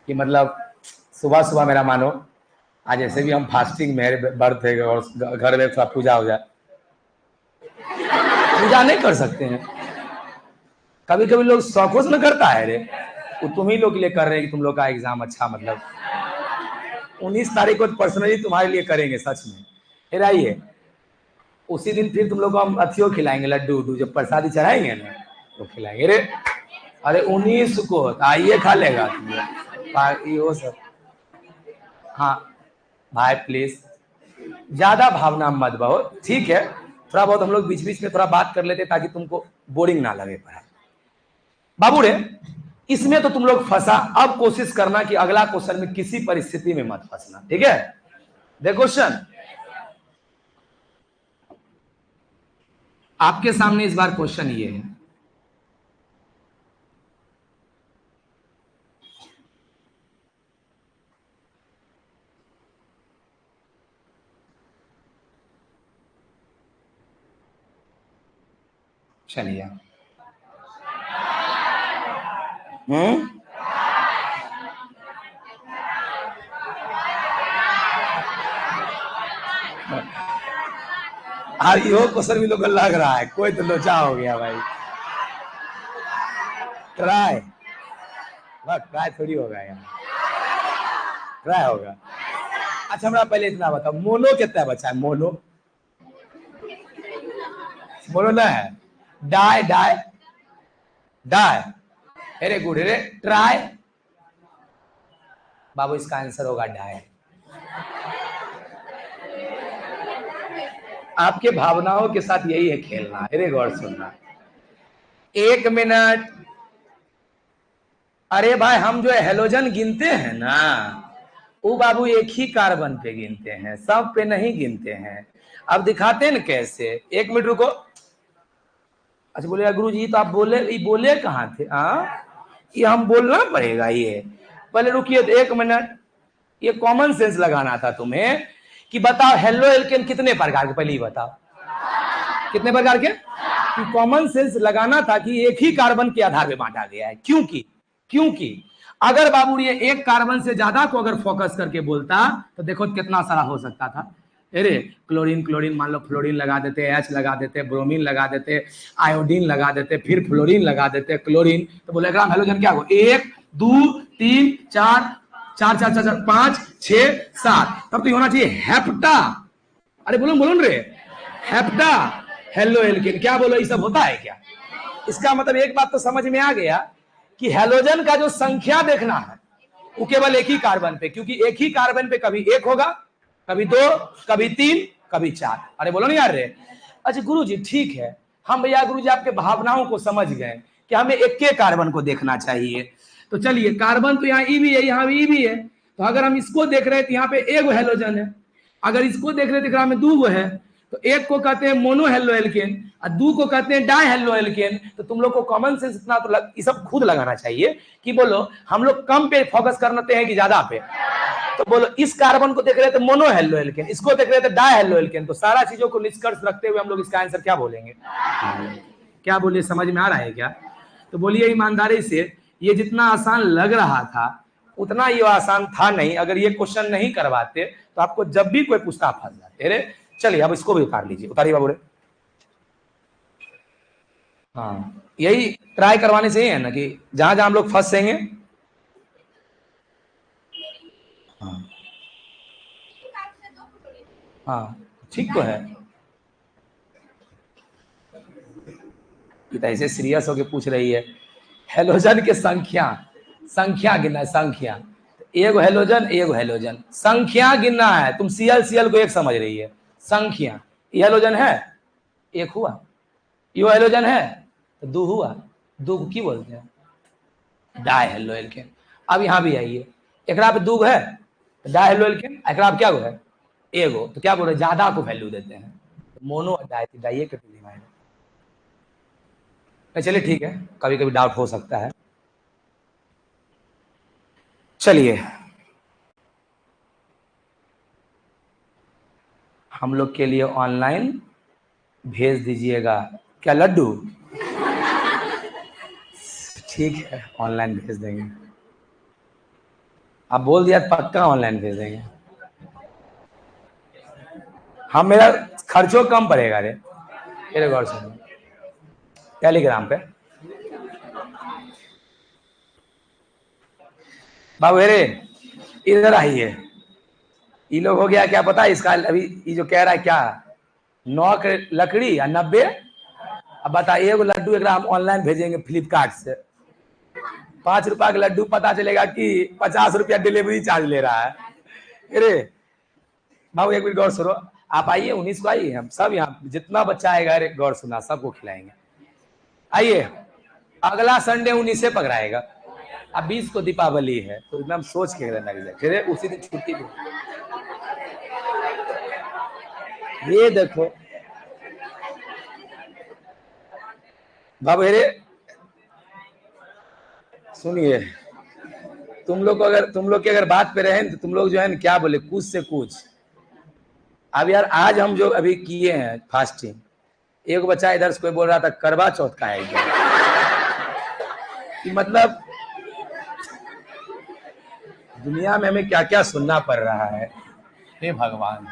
कि मतलब सुबह सुबह मेरा मानो आज ऐसे भी हम फास्टिंग, मेरे बर्थ है और घर में थोड़ा पूजा हो जाए, पूजा नहीं कर सकते हैं? कभी कभी लोग शौकों से न करता है रे, वो तुम ही लोग के लिए कर रहे हैं कि तुम लोग का एग्जाम अच्छा, मतलब 19 तारीख को पर्सनली तुम्हारे लिए करेंगे सच में। फिर आइए उसी दिन फिर तुम लोग को हम अथियो खिलाएंगे, लड्डू उड्डू जब प्रसादी चढ़ाएंगे ना तो खिलाएंगे रे। अरे 19 को आइए खा लेगा तुम लोग वो सब। हाँ भाई प्लीज ज्यादा भावना मत बहो, ठीक है? थोड़ा बहुत हम लोग बीच बीच में थोड़ा बात कर लेते ताकि तुमको बोरिंग ना लगे पढ़ाई। बाबू रे, इसमें तो तुम लोग फंसा, अब कोशिश करना कि अगला क्वेश्चन में किसी परिस्थिति में मत फंसना, ठीक है? देखो क्वेश्चन आपके सामने इस बार क्वेश्चन ये है, चलिए यो क्वेश्चन भी लोग को लग रहा है, कोई तो लोचा हो गया भाई। ट्राई, ट्राई थोड़ी होगा यार, ट्राई होगा। अच्छा हमरा पहले इतना बताओ, मोनो कितना बचा है? मोनो, मोनो ना है, di di di, very good रे। ट्राई, बाबू इसका आंसर होगा डाई। आपके भावनाओं के साथ यही है खेलना। अरे गौर सुनना, एक मिनट। अरे भाई हम जो हेलोजन गिनते हैं ना, वो बाबू एक ही कार्बन पे गिनते हैं, सब पे नहीं गिनते हैं। अब दिखाते हैं ना कैसे, एक मिनट रुको। अच्छा बोले गुरु जी तो आप बोले कहाँ थे? ये हम बोलना पड़ेगा ये। पहले रुकिए 1 मिनट, ये कॉमन सेंस लगाना था तुम्हें कि बताओ हेलो एल्केन कितने प्रकार के, पहले ही बताओ कितने प्रकार के। कॉमन सेंस लगाना था कि एक ही कार्बन के आधार पे बांटा गया है। क्योंकि अगर बाबू ये एक कार्बन से ज्यादा को अगर फोकस करके बोलता तो देखो कितना सारा हो सकता था। अरे क्लोरीन क्लोरीन मान लो फ्लोरीन लगा देते, एच लगा देते, ब्रोमीन लगा देते, आयोडीन लगा देते, फिर फ्लोरीन लगा देते, क्लोरीन, तो बोलेगा हेलोजन क्या हो? 1 2 3 4 4 4 4 5 6 7, तब तो होना चाहिए हेप्टा। अरे बोलो बोलो रे, हेप्टा हेलो एल्केन। क्या बोलो, ये सब होता है क्या? इसका मतलब एक बात तो समझ में आ गया कि हेलोजन का जो संख्या देखना है वो केवल एक ही कार्बन पे, क्योंकि एक ही कार्बन पे कभी 1 होगा, कभी 2, कभी 3, कभी 4। अरे बोलो नहीं यार रे। अच्छा गुरुजी ठीक है, हम भैया गुरुजी आपके भावनाओं को समझ गए कि हमें एक के कार्बन को देखना चाहिए। तो चलिए कार्बन तो यहाँ ई भी है, यहाँ भी ई भी है, तो अगर हम इसको देख रहे हैं तो यहाँ पे 1 हेलोजन है, अगर इसको देख रहे थे ग्राम में 2 है, तो 1 को कहते हैं मोनो हेलो एल्केन और 2 को कहते हैं डाई हेलो एल्केन। तो तुम लोग को कॉमन सेंस इतना तो ये सब खुद लगाना चाहिए कि बोलो हम लोग कम पे फोकस करते हैं कि ज्यादा पे। तो बोलो इस कार्बन को देख रहे थे मोनो हेलो एल्केन, इसको देख रहे थे डाई हेलो एल्केन, तो सारा चीजों को निष्कर्ष रखते हुए हम लोग इसका आंसर क्या बोलेंगे? क्या बोलिए, समझ में आ रहा है क्या? तो बोलिए ईमानदारी से, ये जितना आसान लग रहा था उतना ये आसान था नहीं। अगर ये क्वेश्चन नहीं करवाते तो आपको जब भी कोई पूछता फंस जाते। अरे चलिए अब इसको भी उतार लीजिए, उतारिए बाबू रे। हाँ यही ट्राई करवाने से ही है ना कि जहां जहां हम लोग फंसेंगे। हाँ हाँ ठीक तो है, ऐसे सीरियस होके पूछ रही है। हेलोजन के संख्या गिनना है, संख्या। एगो हेलोजन संख्या गिनना है। तुम सीएल को 1 समझ रही है, संख्या। ये हेलोजन है 1 हुआ, यो हेलोजन है तो 2 हुआ, 2 को की बोलते हैं? Die halo alkane. अब यहाँ भी आइए, एकरा पे 2 है तो डाई हेलो एल्केन, एकरा पे क्या है? एगो, तो क्या बोल रहे ज्यादा को वैल्यू देते हैं, मोनो और डाई थी, डाई के डिवाइड। चलिए ठीक है, कभी कभी डाउट हो सकता है। चलिए हम लोग के लिए ऑनलाइन भेज दीजिएगा क्या लड्डू? ठीक है ऑनलाइन भेज देंगे। आप बोल दिया पक्का ऑनलाइन भेज देंगे। हम मेरा खर्चों कम पड़ेगा रे, मेरे गौर से टेलीग्राम पे। बाबू रे इधर आइए, ये लोग हो गया क्या पता है इसका? अभी ये जो कह रहा है क्या 9 के लकड़ी या 90। अब बता, एगो लड्डू एक हम ऑनलाइन भेजेंगे फ्लिपकार्ट से, 5 रुपया का लड्डू, पता चलेगा कि 50 रुपया डिलीवरी चार्ज ले रहा है। अरे बाबू एक मिनट गौर सुनो, आप आइए 19 को आइए, हम सब यहाँ जितना बच्चा आएगा अरे गौर सुना सबको खिलाएंगे। आइए अगला संडे 19 से पकड़ाएगा, अब 20 को दीपावली है तो एकदम सोच के लग जाए, फिर उसी दिन छुट्टी भी। ये देखो बाबू रे सुनिए, तुम लोग की अगर बात पे रहे तो तुम लोग जो है ना क्या बोले कुछ से कुछ। अब यार आज हम जो अभी किए हैं फास्टिंग, एक बच्चा इधर से कोई बोल रहा था करवा चौथ का है कि मतलब दुनिया में हमें क्या क्या सुनना पड़ रहा है, हे भगवान।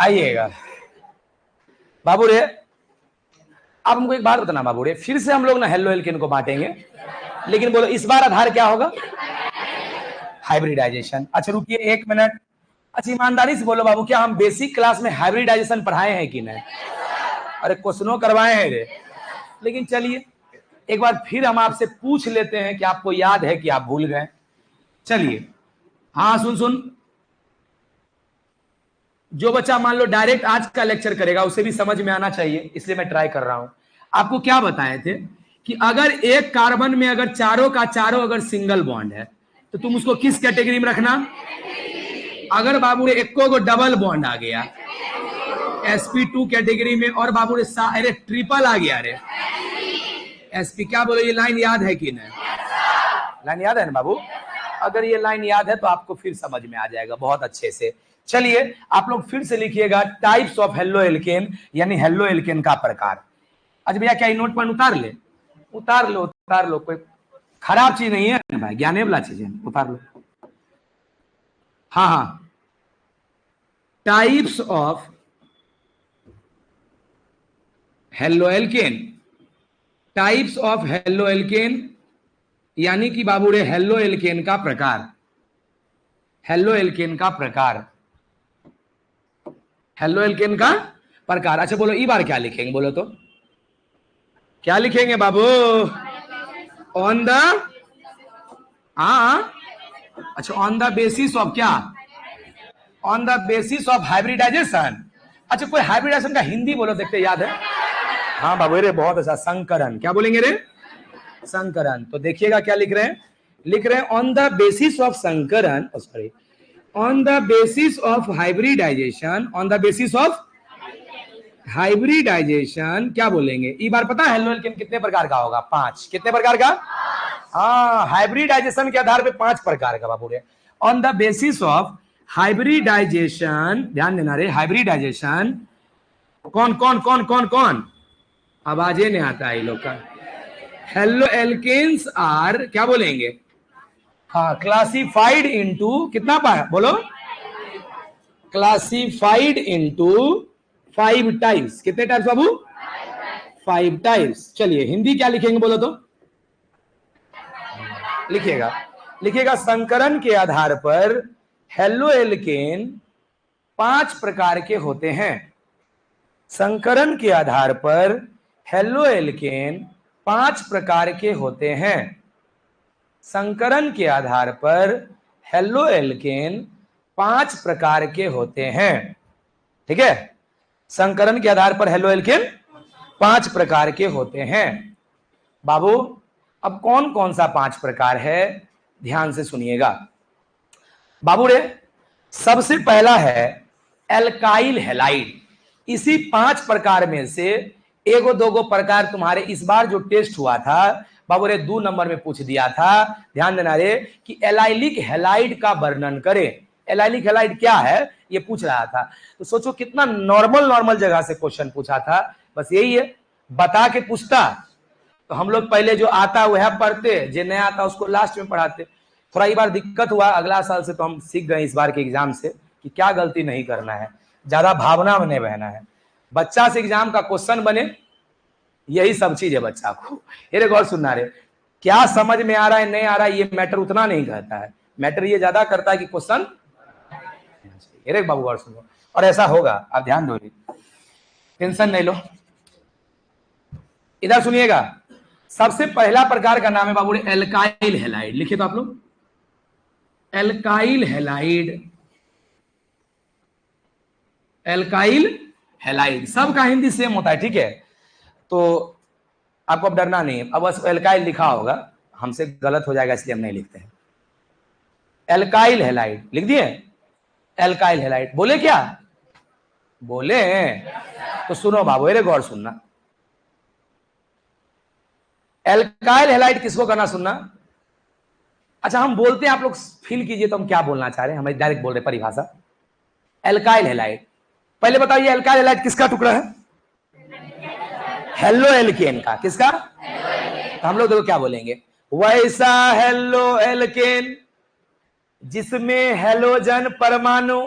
आइएगा बाबू रे, अब हमको एक बात बताना बाबू रे, फिर से हम लोग ना हेलो एल्केन को बांटेंगे, लेकिन बोलो इस बार आधार क्या होगा? हाइब्रिडाइजेशन। अच्छा रुकिए 1 मिनट, अच्छा ईमानदारी से बोलो बाबू, क्या हम बेसिक क्लास में हाइब्रिडाइजेशन पढ़ाए हैं कि नहीं? अरे क्वेश्चनों करवाए हैं रे। लेकिन चलिए एक बार फिर हम आपसे पूछ लेते हैं कि आपको याद है कि आप भूल गए। चलिए हाँ सुन, जो बच्चा मान लो डायरेक्ट आज का लेक्चर करेगा उसे भी समझ में आना चाहिए, इसलिए मैं ट्राई कर रहा हूं। आपको क्या बताए थे कि अगर एक कार्बन में अगर चारों का चारों अगर सिंगल बॉन्ड है तो तुम उसको किस कैटेगरी में रखना? अगर बाबू रे एक को डबल बॉन्ड आ गया sp2 कैटेगरी में। और बाबू रे अरे ट्रिपल आ गया रे sp। क्या बोलो, ये लाइन याद है कि नहीं? लाइन याद है ना बाबू? अगर ये लाइन याद है तो आपको फिर समझ में आ जाएगा बहुत अच्छे से। चलिए आप लोग फिर से लिखिएगा टाइप्स ऑफ हेलो एल्केन, यानी हेलो एल्केन का प्रकार। अच्छा भैया क्या नोट पर उतार ले? उतार लो उतार लो, कोई खराब चीज नहीं है भाई, ज्ञाने वाला चीज है, उतार लो। हाँ हाँ, types of halo alkane, types of halo alkane यानी कि बाबू रे हेलो एल्केन का प्रकार, हेलो एल्केन का प्रकार, हेलो एल्केन का प्रकार। अच्छा बोलो ई बार क्या लिखेंगे, बोलो तो क्या लिखेंगे बाबू? ऑन द, हाँ अच्छा, ऑन द बेसिस ऑफ क्या? On the basis of hybridization. अच्छा कोई हाइब्रिडाइजेशन का हिंदी बोलो देखते, याद है? हाँ बाबू रे बहुत अच्छा, संकरण। क्या बोलेंगे रे? संकरण। तो देखिएगा क्या लिख रहे हैं, लिख रहे हैं ऑन द बेसिस ऑफ संकरण, sorry on the basis of hybridization, on the basis of hybridization. क्या बोलेंगे ई बार? पता है हेलो एल्केन कितने प्रकार का होगा? 5। कितने प्रकार का? हाँ, हाइब्रिडाइजेशन के आधार पे 5 प्रकार का बाबू रे। On the basis of hybridization, ध्यान देना रे, हाइब्रिडाइजेशन कौन कौन कौन कौन कौन, आवाजे नहीं आता है लोग का। हेलो एल्केन्स आर, क्या बोलेंगे? हाँ, क्लासिफाइड इनटू कितना पाया बोलो? Classified into 5 types. कितने टाइप्स बाबू? 5 टाइप्स। चलिए हिंदी क्या लिखेंगे बोलो तो? लिखिएगा, लिखिएगा संकरण के आधार पर हेलो एल्केन 5 प्रकार के होते हैं। संकरण के आधार पर हेलो एल्केन 5 प्रकार के होते हैं। संकरण के आधार पर हेलो एल्केन 5 प्रकार के होते हैं। ठीक है, संकरण के आधार पर हेलो एल्केन 5 प्रकार के होते हैं। बाबू अब कौन कौन सा 5 प्रकार है, ध्यान से सुनिएगा बाबू रे। सबसे पहला है एल्काइल हैलाइड। इसी 5 प्रकार में से एगो दोगो प्रकार तुम्हारे इस बार जो टेस्ट हुआ था बाबू रे 2 नंबर में पूछ दिया था। ध्यान देना रे कि एलाइलिक हैलाइड का वर्णन करे। एलाइलिक हैलाइड क्या है ये पूछ रहा था, तो सोचो कितना नॉर्मल नॉर्मल जगह से क्वेश्चन पूछा था। बस यही है, बता के पूछता तो हम लोग पहले जो आता वह पढ़ते, जो नहीं आता उसको लास्ट में पढ़ाते। थोड़ा एक बार दिक्कत हुआ, अगला साल से तो हम सीख गए इस बार के एग्जाम से कि क्या गलती नहीं करना है, ज्यादा भावना में नहीं बहना है। बच्चा से एग्जाम का क्वेश्चन बने, यही सब चीज है बच्चा को। ये गौर सुनना रे, क्या समझ में आ रहा है नहीं आ रहा है ये मैटर उतना नहीं कहता है, मैटर ये ज्यादा करता है कि क्वेश्चन। ये बाबू गौर सुनो, और ऐसा होगा, आप ध्यान दो, टेंशन नहीं लो। इधर सुनिएगा, सबसे पहला प्रकार का नाम है बाबू एल्काइल हैलाइड। लिखिए तो आप लोग, एल्काइल हैलाइड, एल्काइल हैलाइड। सबका हिंदी सेम होता है, ठीक है, तो आपको अब डरना नहीं है। अब बस एल्काइल लिखा होगा, हमसे गलत हो जाएगा इसलिए हम नहीं लिखते हैं। एल्काइल हैलाइड लिख दिए, एल्काइल हैलाइड। बोले क्या? बोले तो सुनो बाबू, अरे गौर सुनना। एल्काइल हैलाइड किसको करना सुनना। अच्छा हम बोलते हैं, आप लोग फील कीजिए तो हम क्या बोलना चाह रहे हैं, हम डायरेक्ट बोल रहे परिभाषा। एल्काइल हैलाइड, पहले बताइए एल्काइल हैलाइड किसका टुकड़ा है? हेलो एल्केन का। किसका? तो हम लोग देखो क्या बोलेंगे, वैसा हेलो एल्केन जिसमें हेलोजन परमाणु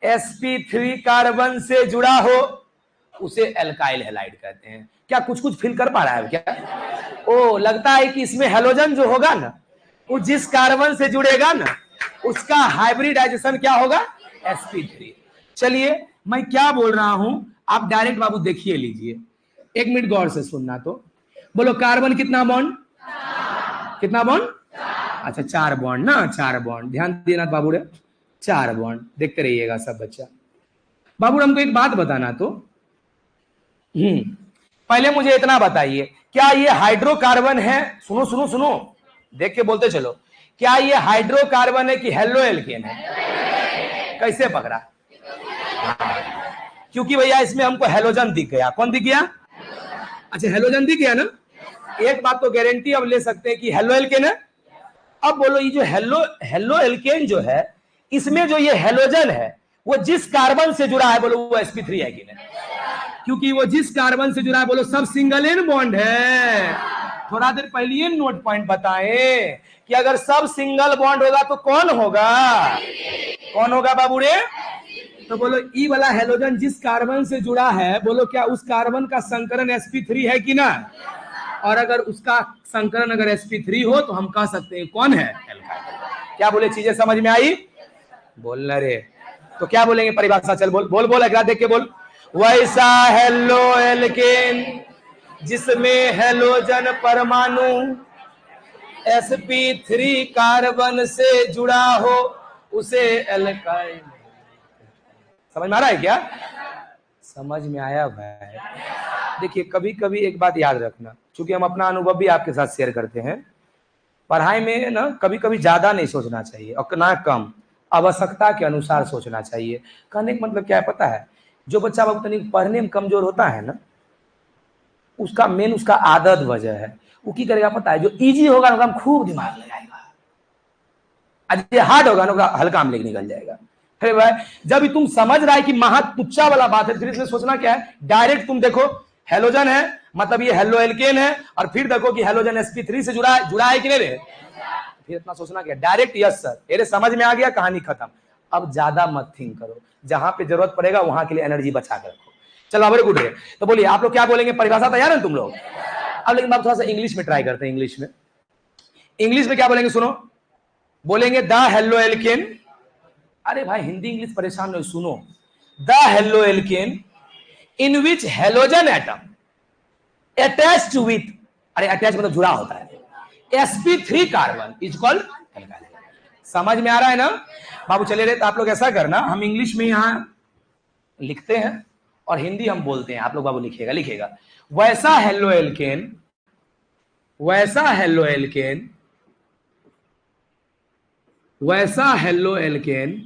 sp3 कार्बन से जुड़ा हो उसे एल्काइल हैलाइड कहते हैं। क्या कुछ कुछ फील कर पा रहा है क्या? ओ लगता है कि इसमें हेलोजन जो होगा ना, वो जिस कार्बन से जुड़ेगा ना उसका हाइब्रिडाइजेशन क्या होगा? sp3। चलिए मैं क्या बोल रहा हूं आप डायरेक्ट बाबू देखिए लीजिए, 1 मिनट गौर से सुनना। तो बोलो कार्बन कितना बॉन्ड? कितना बॉन्ड? अच्छा 4 बॉन्ड ना, 4 बॉन्ड। ध्यान देना बाबू रे, 4 बॉन्ड, देखते रहिएगा सब बच्चा। बाबू हमको एक बात बताना तो, पहले मुझे इतना बताइए, क्या ये हाइड्रोकार्बन है? सुनो सुनो सुनो, देख के बोलते चलो, क्या ये हाइड्रोकार्बन है कि हेलो एल्केन है? कैसे पकड़ा? क्योंकि भैया इसमें हमको हेलोजन दिख गया। कौन दिख गया? अच्छा हेलोजन दिख गया ना। एक बात तो गारंटी अब ले सकते हैं कि हेलो एल्केन है। अब बोलो ये जो हेलो एल्केन जो है, इसमें जो ये हेलोजन है वो जिस कार्बन से जुड़ा है बोलो वो sp3 है कि नहीं? क्योंकि वो जिस कार्बन से जुड़ा है बोलो सब सिंगल एन बॉन्ड है। थोड़ा देर पहले ये नोट पॉइंट बताए कि अगर सब सिंगल बॉन्ड होगा तो कौन होगा? कौन होगा बाबू रे? तो बोलो ई वाला हेलोजन जिस कार्बन से जुड़ा है बोलो क्या उस कार्बन का संकरण sp3 है कि ना? और अगर उसका संकरण अगर sp3 हो तो हम कह सकते हैं कौन है? एल्काइल। क्या बोले? चीजें समझ में आई? बोलना रे। तो क्या बोलेंगे परिभाषा? चल बोल बोल बोल, अगला देख के बोल। वैसा हेलो एल्केन जिसमें हेलोजन परमाणु sp3 कार्बन से जुड़ा हो उसे एल्काइल। समझ में आ रहा है क्या? समझ में आया भाई? देखिए कभी कभी एक बात याद रखना, क्योंकि हम अपना अनुभव भी आपके साथ शेयर करते हैं। पढ़ाई में ना कभी कभी ज्यादा नहीं सोचना चाहिए और ना कम, आवश्यकता के अनुसार सोचना चाहिए। कहने का मतलब क्या है पता है? जो बच्चा पढ़ने में कमजोर होता है ना, उसका मेन उसका आदत वजह है। वो की करेगा पता है? जो इजी होगा ना खूब दिमाग लगाएगा, जो हार्ड होगा ना हल्का में लेके निकल जाएगा। अरे भाई जब तुम समझ रहा है कि महातुच्चा वाला बात है, फिर इसमें सोचना क्या है? डायरेक्ट तुम देखो हेलोजन है मतलब ये हेलो एल्केन है, और फिर देखो कि हेलोजन sp3 से जुड़ा है कि नहीं रे? फिर इतना सोचना क्या? डायरेक्ट यस सर, अरे समझ में आ गया, कहानी खत्म। अब ज्यादा मत थिंक करो, जहां पे जरूरत पड़ेगा वहां के लिए एनर्जी बचा कर रखो। चलो वेरी गुड रे। तो बोलिए आप लोग क्या बोलेंगे? परिभाषा तैयार है तुम लोग? अब लेकिन आप थोड़ा सा इंग्लिश में ट्राई करते हैं। इंग्लिश में क्या बोलेंगे? सुनो, बोलेंगे द हेलो एल्केन। अरे भाई हिंदी इंग्लिश परेशान नहीं, सुनो। The haloalkane in which halogen atom attached with, अरे अटैच मतलब जुड़ा होता है, sp3 carbon is called alkyl. समझ में आ रहा है ना बाबू? चले रे। तो आप लोग ऐसा करना, हम इंग्लिश में यहां लिखते हैं और हिंदी हम बोलते हैं। आप लोग बाबू लिखेगा वैसा हेलो एल्केन, वैसा हेलो एल्केन, वैसा हेलो एल्केन,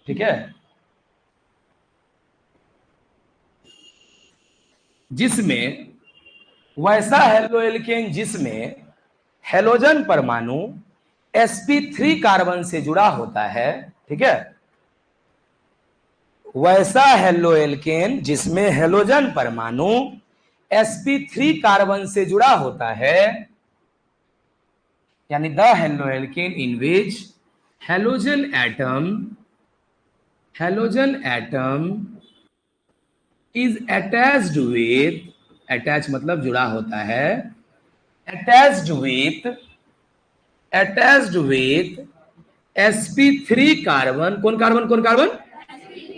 ठीक है, जिसमें वैसा हेलो एल्केन जिसमें हेलोजन परमाणु sp3 कार्बन से जुड़ा होता है, ठीक है। वैसा हेलो एल्केन जिसमें हेलोजन परमाणु sp3 कार्बन से जुड़ा होता है, यानी the haloalkane in which halogen atom is attached with, attach मतलब जुड़ा होता है, अटैच्ड विथ sp3 कार्बन। कौन carbon?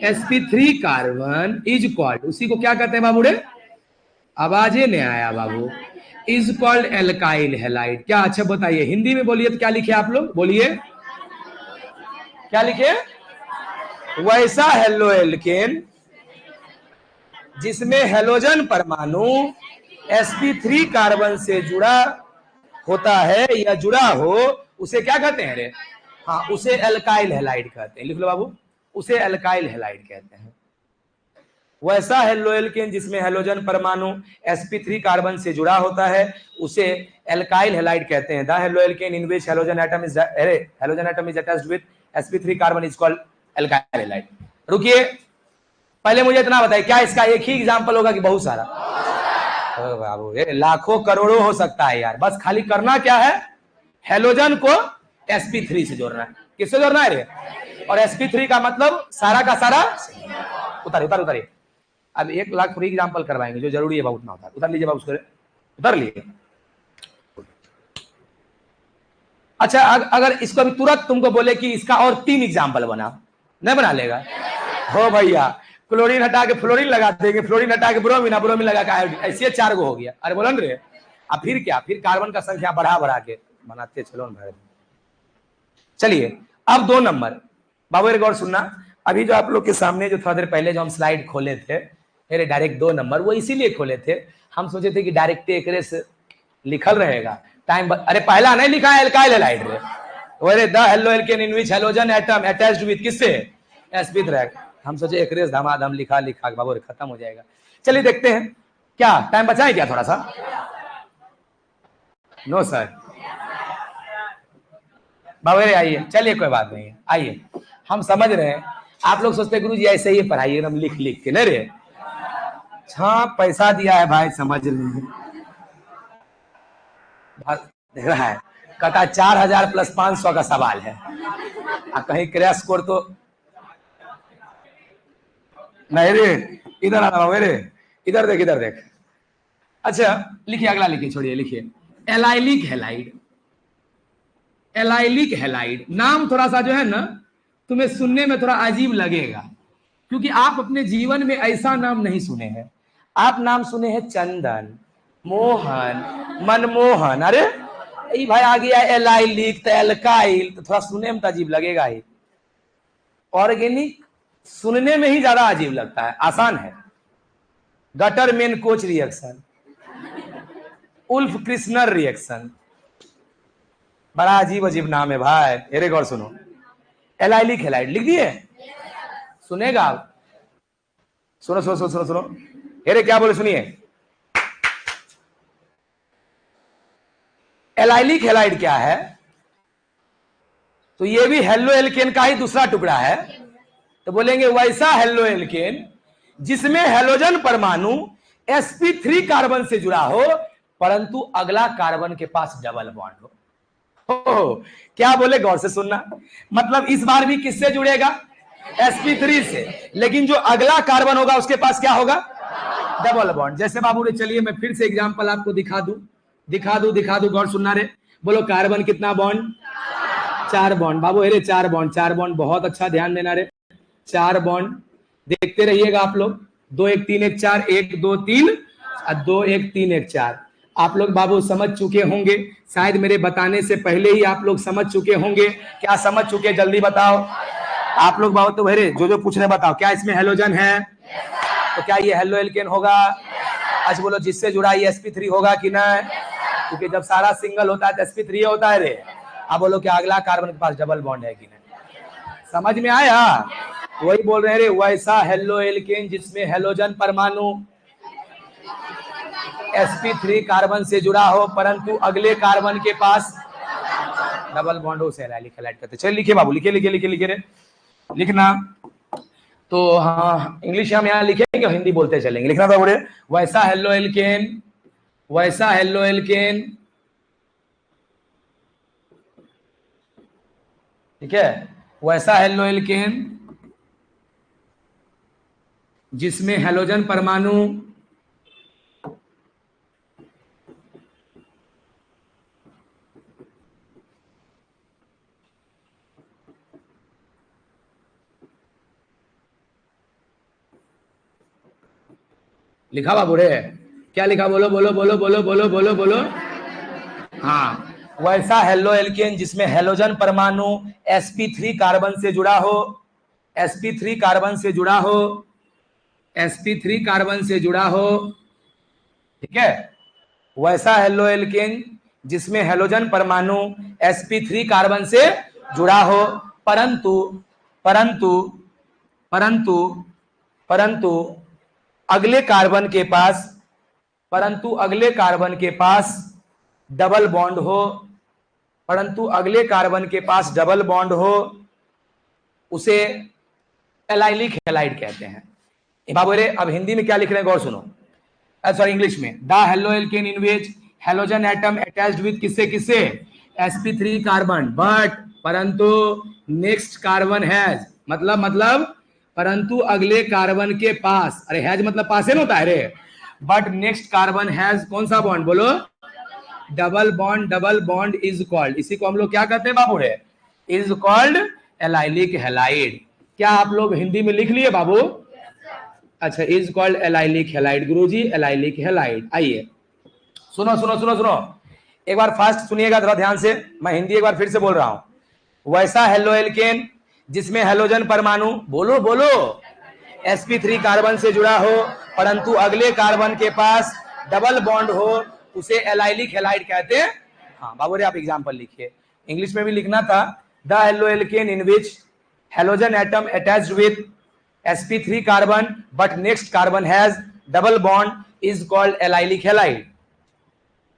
sp3 carbon is called, उसी को क्या कहते हैं बाबू रे? आवाजे नहीं आया बाबू। Is called alkyl halide. क्या? अच्छा बताइए हिंदी में बोलिए तो क्या लिखे आप लोग? बोलिए क्या लिखे? वैसा हेलो एल्केन जिसमें हेलोजन परमाणु sp3 कार्बन से जुड़ा होता है या जुड़ा हो उसे क्या कहते हैं रे? हाँ उसे एल्काइल हैलाइड कहते हैं। लिख लो बाबू, उसे एल्काइल हैलाइड कहते हैं। वैसा हेलो एल्केन जिसमें हेलोजन परमाणु sp3 कार्बन से जुड़ा होता है उसे एल्काइल हैलाइड कहते हैं। The haloalkane in which halogen atom is attached with sp3 carbon is called alkyl halide. रुकिए, पहले मुझे इतना बताइए, क्या इसका एक ही एग्जांपल होगा कि बहुत सारा? बाबू ये लाखों करोड़ों हो सकता है यार, बस खाली करना क्या है? हेलोजन को sp3 से जोड़ना है। किससे जोड़ना है रे? और sp3 का मतलब सारा का सारा। उतारिए। अब 1 लाख फ्री एग्जांपल करवाएंगे, जो जरूरी है बहुत ना होता है। उतार लीजिए बाबू उसको, उतार लीजिए। अच्छा अगर इसको अभी तुरंत तुमको बोले कि इसका और 3 एग्जांपल बना, नहीं बना लेगा? हो भैया, क्लोरीन हटा के फ्लोरीन लगा देंगे, फ्लोरीन हटा के ब्रोमीन, ब्रोमीन लगा के आयोडीन, ऐसे 4 गो हो गया। अरे बोलन रे। अब फिर क्या? फिर कार्बन का संख्या बढ़ा के बनाते चलो ना। चलिए अब 2 नंबर बाबू एक और सुनना। अभी जो आप लोग के सामने जो थोड़ा देर पहले जो हम स्लाइड खोले थे, अरे डायरेक्ट 2 नंबर, वो इसीलिए खोले थे, हम सोचे थे कि डायरेक्ट एक से लिखल रहेगा टाइम। अरे पहला नहीं लिखा है एल्काइल हैलाइड रे। अरे the haloalkane in which halogen atom attached with किससे? sp3। हम सोचे एक रेस धमाधम लिखा लिखा बाबू रे खत्म हो जाएगा। चलिए देखते हैं, क्या टाइम बचा है क्या थोड़ा सा? नो सर, बाबू रे आइए, चलिए कोई बात नहीं, आइए। हम समझ रहे हैं, आप लोग सोचते गुरु जी ऐसे ही पढ़ाइए एकदम लिख लिख के, नहीं रे। हाँ पैसा दिया है भाई, समझ रहे देख रहा है, कहता 4000 प्लस 500 का सवाल है, और कहीं क्रैश स्कोर तो नहीं रे। इधर आना बाबू रे, इधर देख इधर देख। अच्छा लिखिए, अगला लिखिए, छोड़िए लिखिए। एलाइलिक हैलाइड, एलाइलिक हैलाइड नाम थोड़ा सा जो है ना तुम्हें सुनने में थोड़ा अजीब लगेगा, क्योंकि आप अपने जीवन में ऐसा नाम नहीं सुने हैं। आप नाम सुने हैं चंदन, मोहन, मनमोहन। अरे ये भाई आ गया एलाइलिक तो एल्काइल, तो थोड़ा सुनने में तो अजीब लगेगा ही। ऑर्गेनिक सुनने में ही ज्यादा अजीब लगता है, आसान है। Gattermann Koch reaction, Wolff Kishner reaction, बड़ा अजीब अजीब नाम है भाई। मेरे गौर सुनो, एलाइलिक हैलाइड लिख दिए, सुनेगा आप? सुनो सुनो सुनो सुनो सुनो, हेरे क्या बोले सुनिए। एलाइलिक हैलाइड क्या है? तो ये भी हेलो एल्केन का ही दूसरा टुकड़ा है। तो बोलेंगे वैसा हेलो एल्केन जिसमें हेलोजन परमाणु sp3 कार्बन से जुड़ा हो, परंतु अगला कार्बन के पास डबल बॉन्ड हो। क्या बोले, गौर से सुनना। मतलब इस बार भी किससे जुड़ेगा? sp3 से, लेकिन जो अगला कार्बन होगा उसके पास क्या होगा? Double bond. जैसे बाबू रे, चलिए मैं फिर से एग्जांपल आपको दिखा दूं, गौर सुनना रे। बोलो कार्बन कितना बॉन्ड? 4 बॉन्ड। बाबू अरे 4 बॉन्ड, 4 बॉन्ड, बहुत अच्छा, ध्यान देना रे। 4 बॉन्ड देखते रहिएगा आप लोग। 2 1 3 1 4, 1 2 3 और 2 1 3 1 4। आप लोग बाबू समझ चुके होंगे, शायद मेरे बताने से पहले ही आप लोग समझ चुके होंगे। क्या समझ चुके, जल्दी बताओ आप लोग। बाबू तो भरे जो पूछ रहे बताओ, क्या इसमें हेलोजन है? तो क्या ये हेलो एल्केन होगा? अच्छा बोलो, जिससे जुड़ा ये sp3 होगा कि नहीं? क्योंकि जब सारा सिंगल होता है तो sp3 होता है रे। अब बोलो कि अगला कार्बन के पास डबल बॉन्ड है कि नहीं? समझ में आया? वही बोल रहे हैं रे, वैसा हेलो एल्केन जिसमें हेलोजन परमाणु sp3 कार्बन से जुड़ा हो, परंतु अगले कार्बन के पास डबल बॉन्ड हो, से एलाइलिक हैलाइड कहते हैं। चलिए लिखिए बाबू, लिखिए लिखिए लिखिए लिखिए रे, लिखना। तो हाँ, इंग्लिश हम यहाँ लिखेंगे, हिंदी बोलते चलेंगे। लिखना था बोले, वैसा हेलो एल्केन, वैसा हेलो एल्केन, ठीक है, वैसा हेलो एल्केन जिसमें हेलोजन परमाणु लिखा बाबू रे, क्या लिखा? बोलो बोलो बोलो बोलो बोलो बोलो बोलो। हाँ, वैसा हेलो एल्केन जिसमें हेलोजन परमाणु sp3 कार्बन से जुड़ा हो, sp3 कार्बन से जुड़ा हो, sp3 कार्बन से जुड़ा हो, ठीक है। वैसा हेलो एल्केन जिसमें हेलोजन परमाणु sp3 कार्बन से जुड़ा हो, परंतु परंतु परंतु परंतु अगले कार्बन के पास, परंतु अगले कार्बन के पास डबल बॉन्ड हो, परंतु अगले कार्बन के पास डबल बॉन्ड हो, उसे एलाइलिक हैलाइड कहते हैं। बाबू रे अब हिंदी में क्या लिख रहे हैं, गौर सुनो। सॉरी इंग्लिश में, the haloalkane in which halogen atom attached with किससे किससे? sp3 कार्बन, बट परंतु नेक्स्ट कार्बन हैज, मतलब परंतु अगले कार्बन के पास, अरे हैज मतलब पास है ना होता है रे। बट नेक्स्ट कार्बन हैज कौन सा बॉन्ड? बोलो double bond. Double bond is called, इसी को हम लोग क्या कहते हैं बाबू रे? Is called allylic halide. क्या आप लोग हिंदी में लिख लिए बाबू? अच्छा, is called allylic halide Guruji, allylic halide. आइए सुनो सुनो सुनो सुनो, एक बार फास्ट सुनिएगा थोड़ा ध्यान से, मैं हिंदी एक बार फिर से बोल रहा हूं। वैसा हेलो एल्केन जिसमें हेलोजन परमाणु, बोलो बोलो, sp3 कार्बन से जुड़ा हो, परंतु अगले कार्बन के पास डबल बॉन्ड हो, उसे एलाइलिक हैलाइड कहते हैं। हाँ बाबू रे आप एग्जांपल लिखिए, इंग्लिश में भी लिखना था, the haloalkane in which halogen atom attached with sp3 carbon but next carbon has double bond is called allylic halide.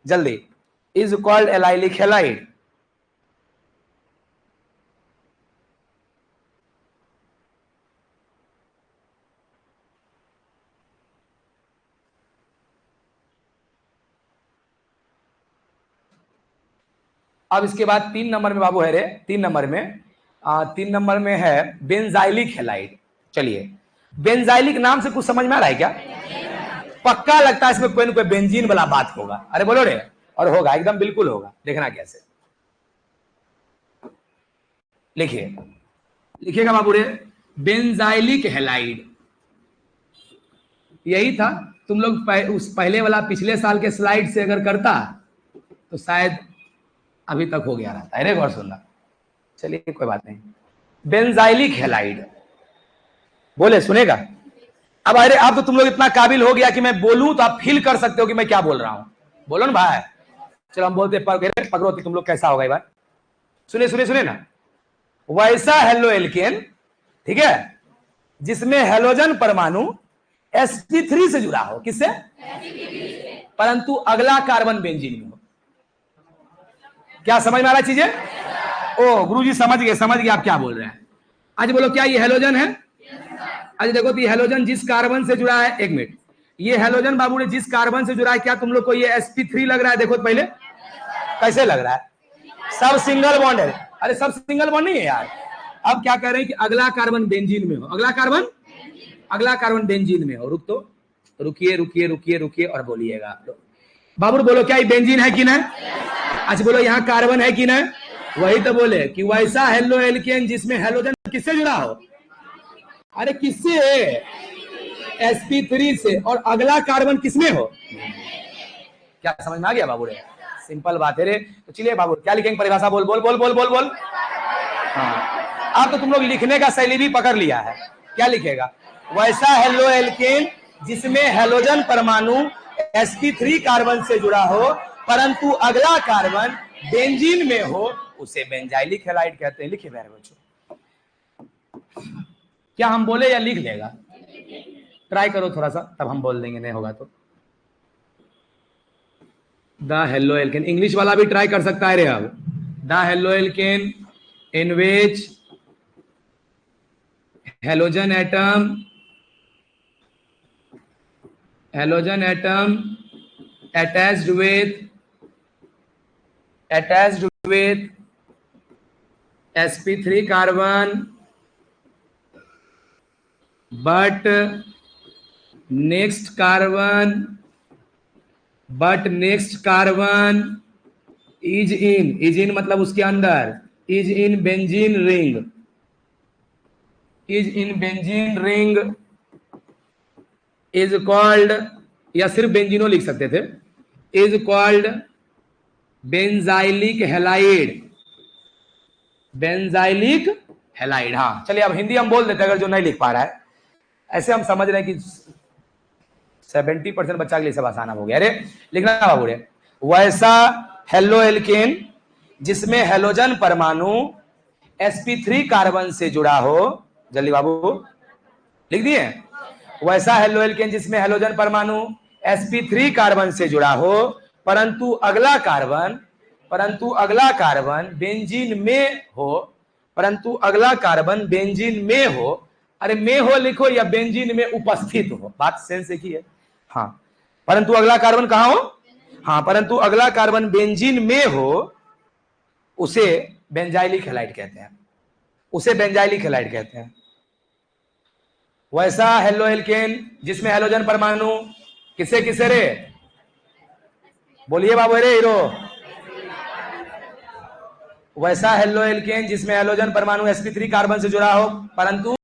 जल्दी, is called allylic halide. अब इसके बाद 3 नंबर में बाबू है रे, 3 नंबर में है बेंजाइलिक हैलाइड. चलिए, बेंजाइलिक नाम से कुछ समझ में आ रहा है क्या? पक्का लगता है इसमें कोई ना कोई बेंजीन वाला बात होगा. अरे बोलो रे. और होगा, एकदम बिल्कुल होगा. देखना कैसे. लिखिएगा बाबू रे, बेंजाइलिक हैलाइड. यही था. तुम लोग उस पहले वाला पिछले साल के स्लाइड से अगर करता तो शायद अभी तक हो गया रहता है. अरे गौर सुनना. चलिए कोई बात नहीं. बेंजाइलिक हैलाइड बोले, सुनेगा. अब अरे अब तो तुम लोग इतना काबिल हो गया कि मैं बोलूं तो आप फील कर सकते हो कि मैं क्या बोल रहा हूं. बोलो ना भाई. चलो हम बोलते पकड़ो तुम लोग कैसा होगा. एक बार सुने ना. वैसा हेलो एल्केन, ठीक है, जिसमें हेलोजन परमाणु sp3 से जुड़ा हो. किससे? परंतु अगला कार्बन बेंजीन में हो. क्या समझ में आ रहा चीजें? ओ गुरुजी समझ गए आप क्या बोल रहे हैं. आज बोलो, क्या ये हेलोजन है? आज देखो तो ये हेलोजन जिस कार्बन से जुड़ा है, एक मिनट, ये हेलोजन बाबू ने जिस कार्बन से जुड़ा है, क्या तुम लोग को ये sp3 लग रहा है? देखो तो पहले कैसे लग रहा है. सब सिंगल बॉन्ड है. अरे सब सिंगल बॉन्ड नहीं है यार. अब क्या कह रहे हैं कि अगला कार्बन बेंजीन में हो. अगला कार्बन बेंजीन में हो. रुकिए और बोलिएगा. बाबू बोलो, क्या ये बेंजीन है कि नहीं? अच्छा बोलो, यहाँ कार्बन है कि नहीं? वही तो बोले कि वैसा हेलो एल्केन जिसमें हेलोजन किससे जुड़ा हो. अरे किससे? sp3 से. और अगला कार्बन किसमें हो? क्या समझ में आ गया बाबू रे? सिंपल बात है रे. तो चलिए बाबू, क्या लिखेंगे परिभाषा? बोल. हाँ, अब तो तुम लोग लिखने का शैली भी पकड़ लिया है. क्या लिखेगा? वैसा हेलो एल्केन जिसमें हेलोजन परमाणु sp3 कार्बन से जुड़ा हो परंतु अगला कार्बन बेंजीन में हो, उसे बेंजाइलिक हैलाइड कहते हैं. लिखिए मेरे बच्चों. क्या हम बोले या लिख लेगा? ट्राई करो थोड़ा सा, तब हम बोल देंगे. नहीं होगा तो द हेलो एल्केन. इंग्लिश वाला भी ट्राई कर सकता है रे. अब the haloalkane in which halogen atom attached with sp3 carbon but next carbon is in मतलब उसके अंदर is in benzene ring is called, या सिर्फ बेंजीनो लिख सकते थे, is called बेंजाइलिक हैलाइड. हाँ चलिए, अब हिंदी हम बोल देते हैं अगर जो नहीं लिख पा रहा है. ऐसे हम समझ रहे हैं कि 70% बच्चा के लिए सब आसान हो गया. अरे लिखना बाबू रे, वैसा हेलो एल्केन जिसमें हेलोजन परमाणु sp3 कार्बन से जुड़ा हो. जल्दी बाबू लिख दिए. वैसा हेलो एल्केन जिसमें हेलोजन परमाणु sp3 कार्बन से जुड़ा हो परंतु अगला कार्बन बेंजीन में हो. अरे में हो लिखो या बेंजीन में उपस्थित हो, बात सेंस एक ही है. हाँ, परंतु अगला कार्बन कहां हो? हाँ, परंतु अगला कार्बन बेंजीन में हो, उसे बेंजाइलिक हैलाइड कहते हैं. वैसा हेलो एल्केन जिसमें हेलोजन परमाणु किसे रे? बोलिए बाबू रे हीरो. वैसा हेलो एल्केन जिसमें हेलोजन परमाणु sp3 कार्बन से जुड़ा हो परंतु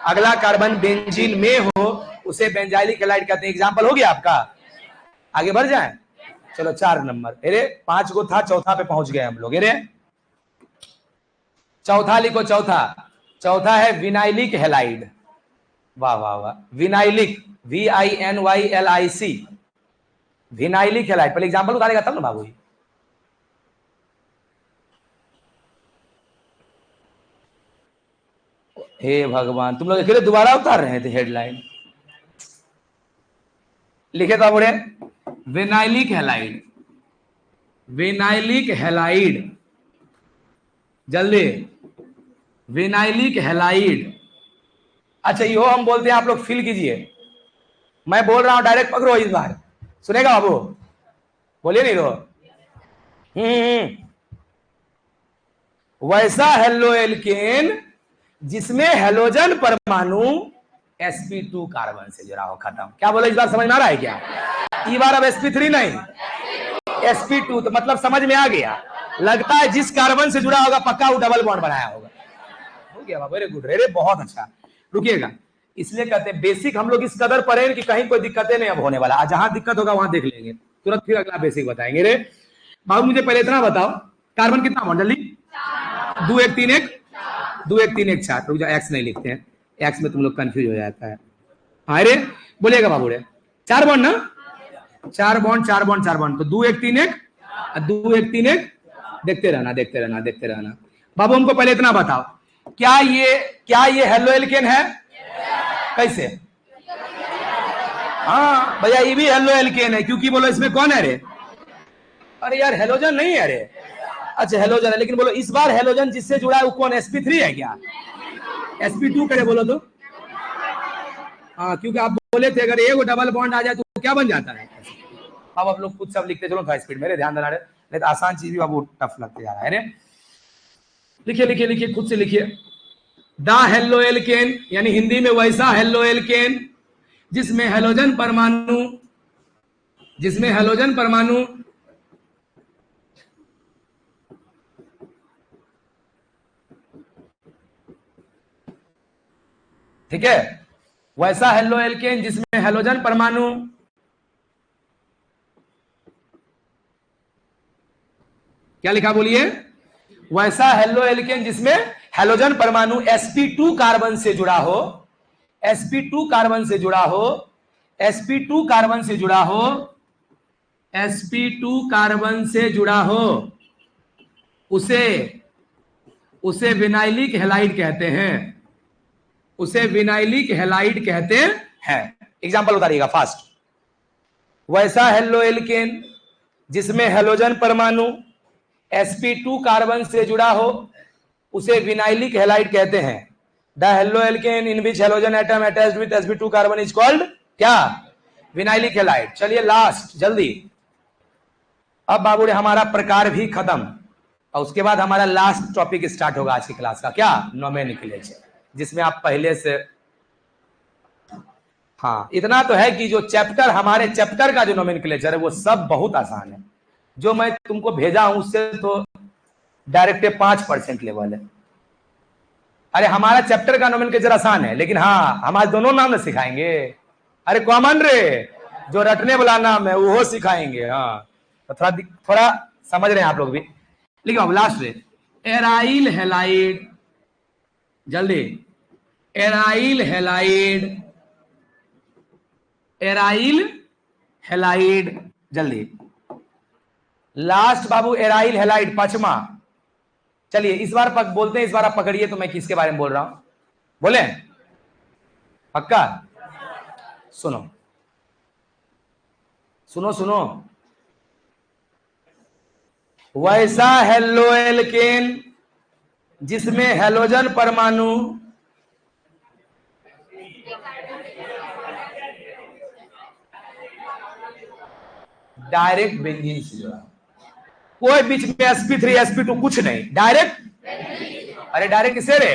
अगला कार्बन बेंजीन में हो, उसे बेंजाइलिक हैलाइड कहते हैं. एग्जांपल हो गया आपका. आगे बढ़ जाएं. चलो 4 नंबर. अरे 5 को था, चौथा पे पहुंच गए हम लोग. अरे चौथा लिखो. चौथा है विनाइलिक हैलाइड. वाह. Vinylic, VINYLIC, vinylic halide. पहले एग्जांपल उतारेगा तब ना बाबू. हे भगवान, तुम लोग अकेले दोबारा उतार रहे थे हेडलाइन। लिखे था बुढ़े, विनाइलिक हैलाइड, विनाइलिक हैलाइड, जल्दी, विनाइलिक हैलाइड। अच्छा यो हम बोलते हैं, आप लोग फील कीजिए, मैं बोल रहा हूं डायरेक्ट पकड़ो इस बार, सुनेगा बाबू, बोलिए नहीं तो। वैसा हेलो एल्केन जिसमें हेलोजन परमाणु sp2 कार्बन से जुड़ा हो, खत्म। क्या बोलो, इस बार समझ में आ रहा है क्या? इस बार अब sp3 नहीं, sp2, तो मतलब समझ में आ गया। लगता है जिस कार्बन से जुड़ा होगा पक्का वो डबल बॉन्ड बनाया होगा। हो गया, वेरी गुड, रे बहुत अच्छा। रुकिएगा, इसलिए कहते हैं बेसिक हम लोग इस कदर पढ़े कि कहीं कोई दिक्कतें नहीं अब होने वाला। जहां दिक्कत होगा वहां देख लेंगे, तुरंत फिर अगला बेसिक बताएंगे। रे बाबू मुझे पहले इतना बताओ, कार्बन कितना बॉन्ड, जल्दी। 2 1 3 1, 2 1 3 1 4। रुक जाओ, एक्स नहीं लिखते हैं, एक्स में तुम लोग कंफ्यूज हो जाता है। अरे बोलिएगा बाबू रे, 4 बॉन्ड ना, 4 बॉन्ड 4 बॉन्ड 4 बॉन्ड, तो 2 1 3 1, 2 1 3 1, देखते रहना देखते रहना देखते रहना। बाबू हमको पहले इतना बताओ, क्या ये हेलो एल्केन है? कैसे? हाँ भैया, ये भी हेलो एल्केन है, क्योंकि बोलो इसमें कौन है रे? अरे यार हेलोजन नहीं है रे। अच्छा हेलोजन है, लेकिन बोलो इस बार हेलोजन जिससे जुड़ा है वो कौन? sp3 है क्या? sp2 करे बोलो तो। हाँ, क्योंकि आप बोले थे अगर एक डबल बॉन्ड आ जाए तो क्या बन जाता है। अब आप लोग खुद सब लिखते चलो थोड़ा स्पीड, मेरे ध्यान देना रे, नहीं तो आसान चीज भी अब टफ लगते जा रहा है रे। लिखिए लिखिए लिखिए, खुद से लिखिए। द हेलो एल्केन, यानी हिंदी में वैसा हेलो एल्केन जिसमें हेलोजन परमाणु, जिसमें हेलोजन परमाणु ठीक है, वैसा हेलो एल्केन जिसमें हेलोजन परमाणु क्या लिखा बोलिए? वैसा हेलो एल्केन जिसमें हेलोजन परमाणु sp2 कार्बन से जुड़ा हो, sp2 कार्बन से जुड़ा हो, sp2 कार्बन से जुड़ा हो, sp2 कार्बन से जुड़ा हो, उसे विनाइलिक हैलाइड कहते हैं, उसे विनाइलिक हैलाइड कहते हैं। एग्जांपल उतारिएगा फास्ट। वैसा हेलो एल्केन जिसमें हेलोजन परमाणु sp2 कार्बन से जुड़ा हो उसे विनाइलिक हैलाइड कहते हैं। The haloalkane in which halogen atom attached with sp2 carbon is called क्या? Vinylic halide. चलिए लास्ट जल्दी। अब बाबू रे हमारा प्रकार भी खत्म, और उसके बाद हमारा लास्ट टॉपिक स्टार्ट होगा आज की क्लास का, क्या? नोमेनक्लेचर, जिसमें आप पहले से, हाँ इतना तो है कि जो चैप्टर, हमारे चैप्टर का जो नोमेनक्लेचर है वो सब बहुत आसान है। जो मैं तुमको भेजा हूं उससे तो डायरेक्ट 5% लेवल है। अरे हमारा चैप्टर का नोमेनक्लेचर आसान है, लेकिन हाँ हमारे दोनों नाम न सिखाएंगे। अरे कॉमन रे, जो रटने वाला नाम है वो सिखाएंगे। हाँ तो थोड़ा समझ रहे हैं आप लोग भी। लिखो अब लास्ट रे, एराइल हैलाइड, जल्दी, एराइल हैलाइड, एराइल हैलाइड, जल्दी लास्ट बाबू, एराइल हैलाइड पांचवा। चलिए इस बार बोलते हैं, इस बार आप पकड़िए तो मैं किसके बारे में बोल रहा हूं, बोले पक्का? सुनो सुनो सुनो, वैसा हेलो एल्केन जिसमें हेलोजन परमाणु डायरेक्ट बेंजीन से जुड़ा, कोई बीच में sp3 sp2 कुछ नहीं, डायरेक्ट। अरे डायरेक्ट किसे रे?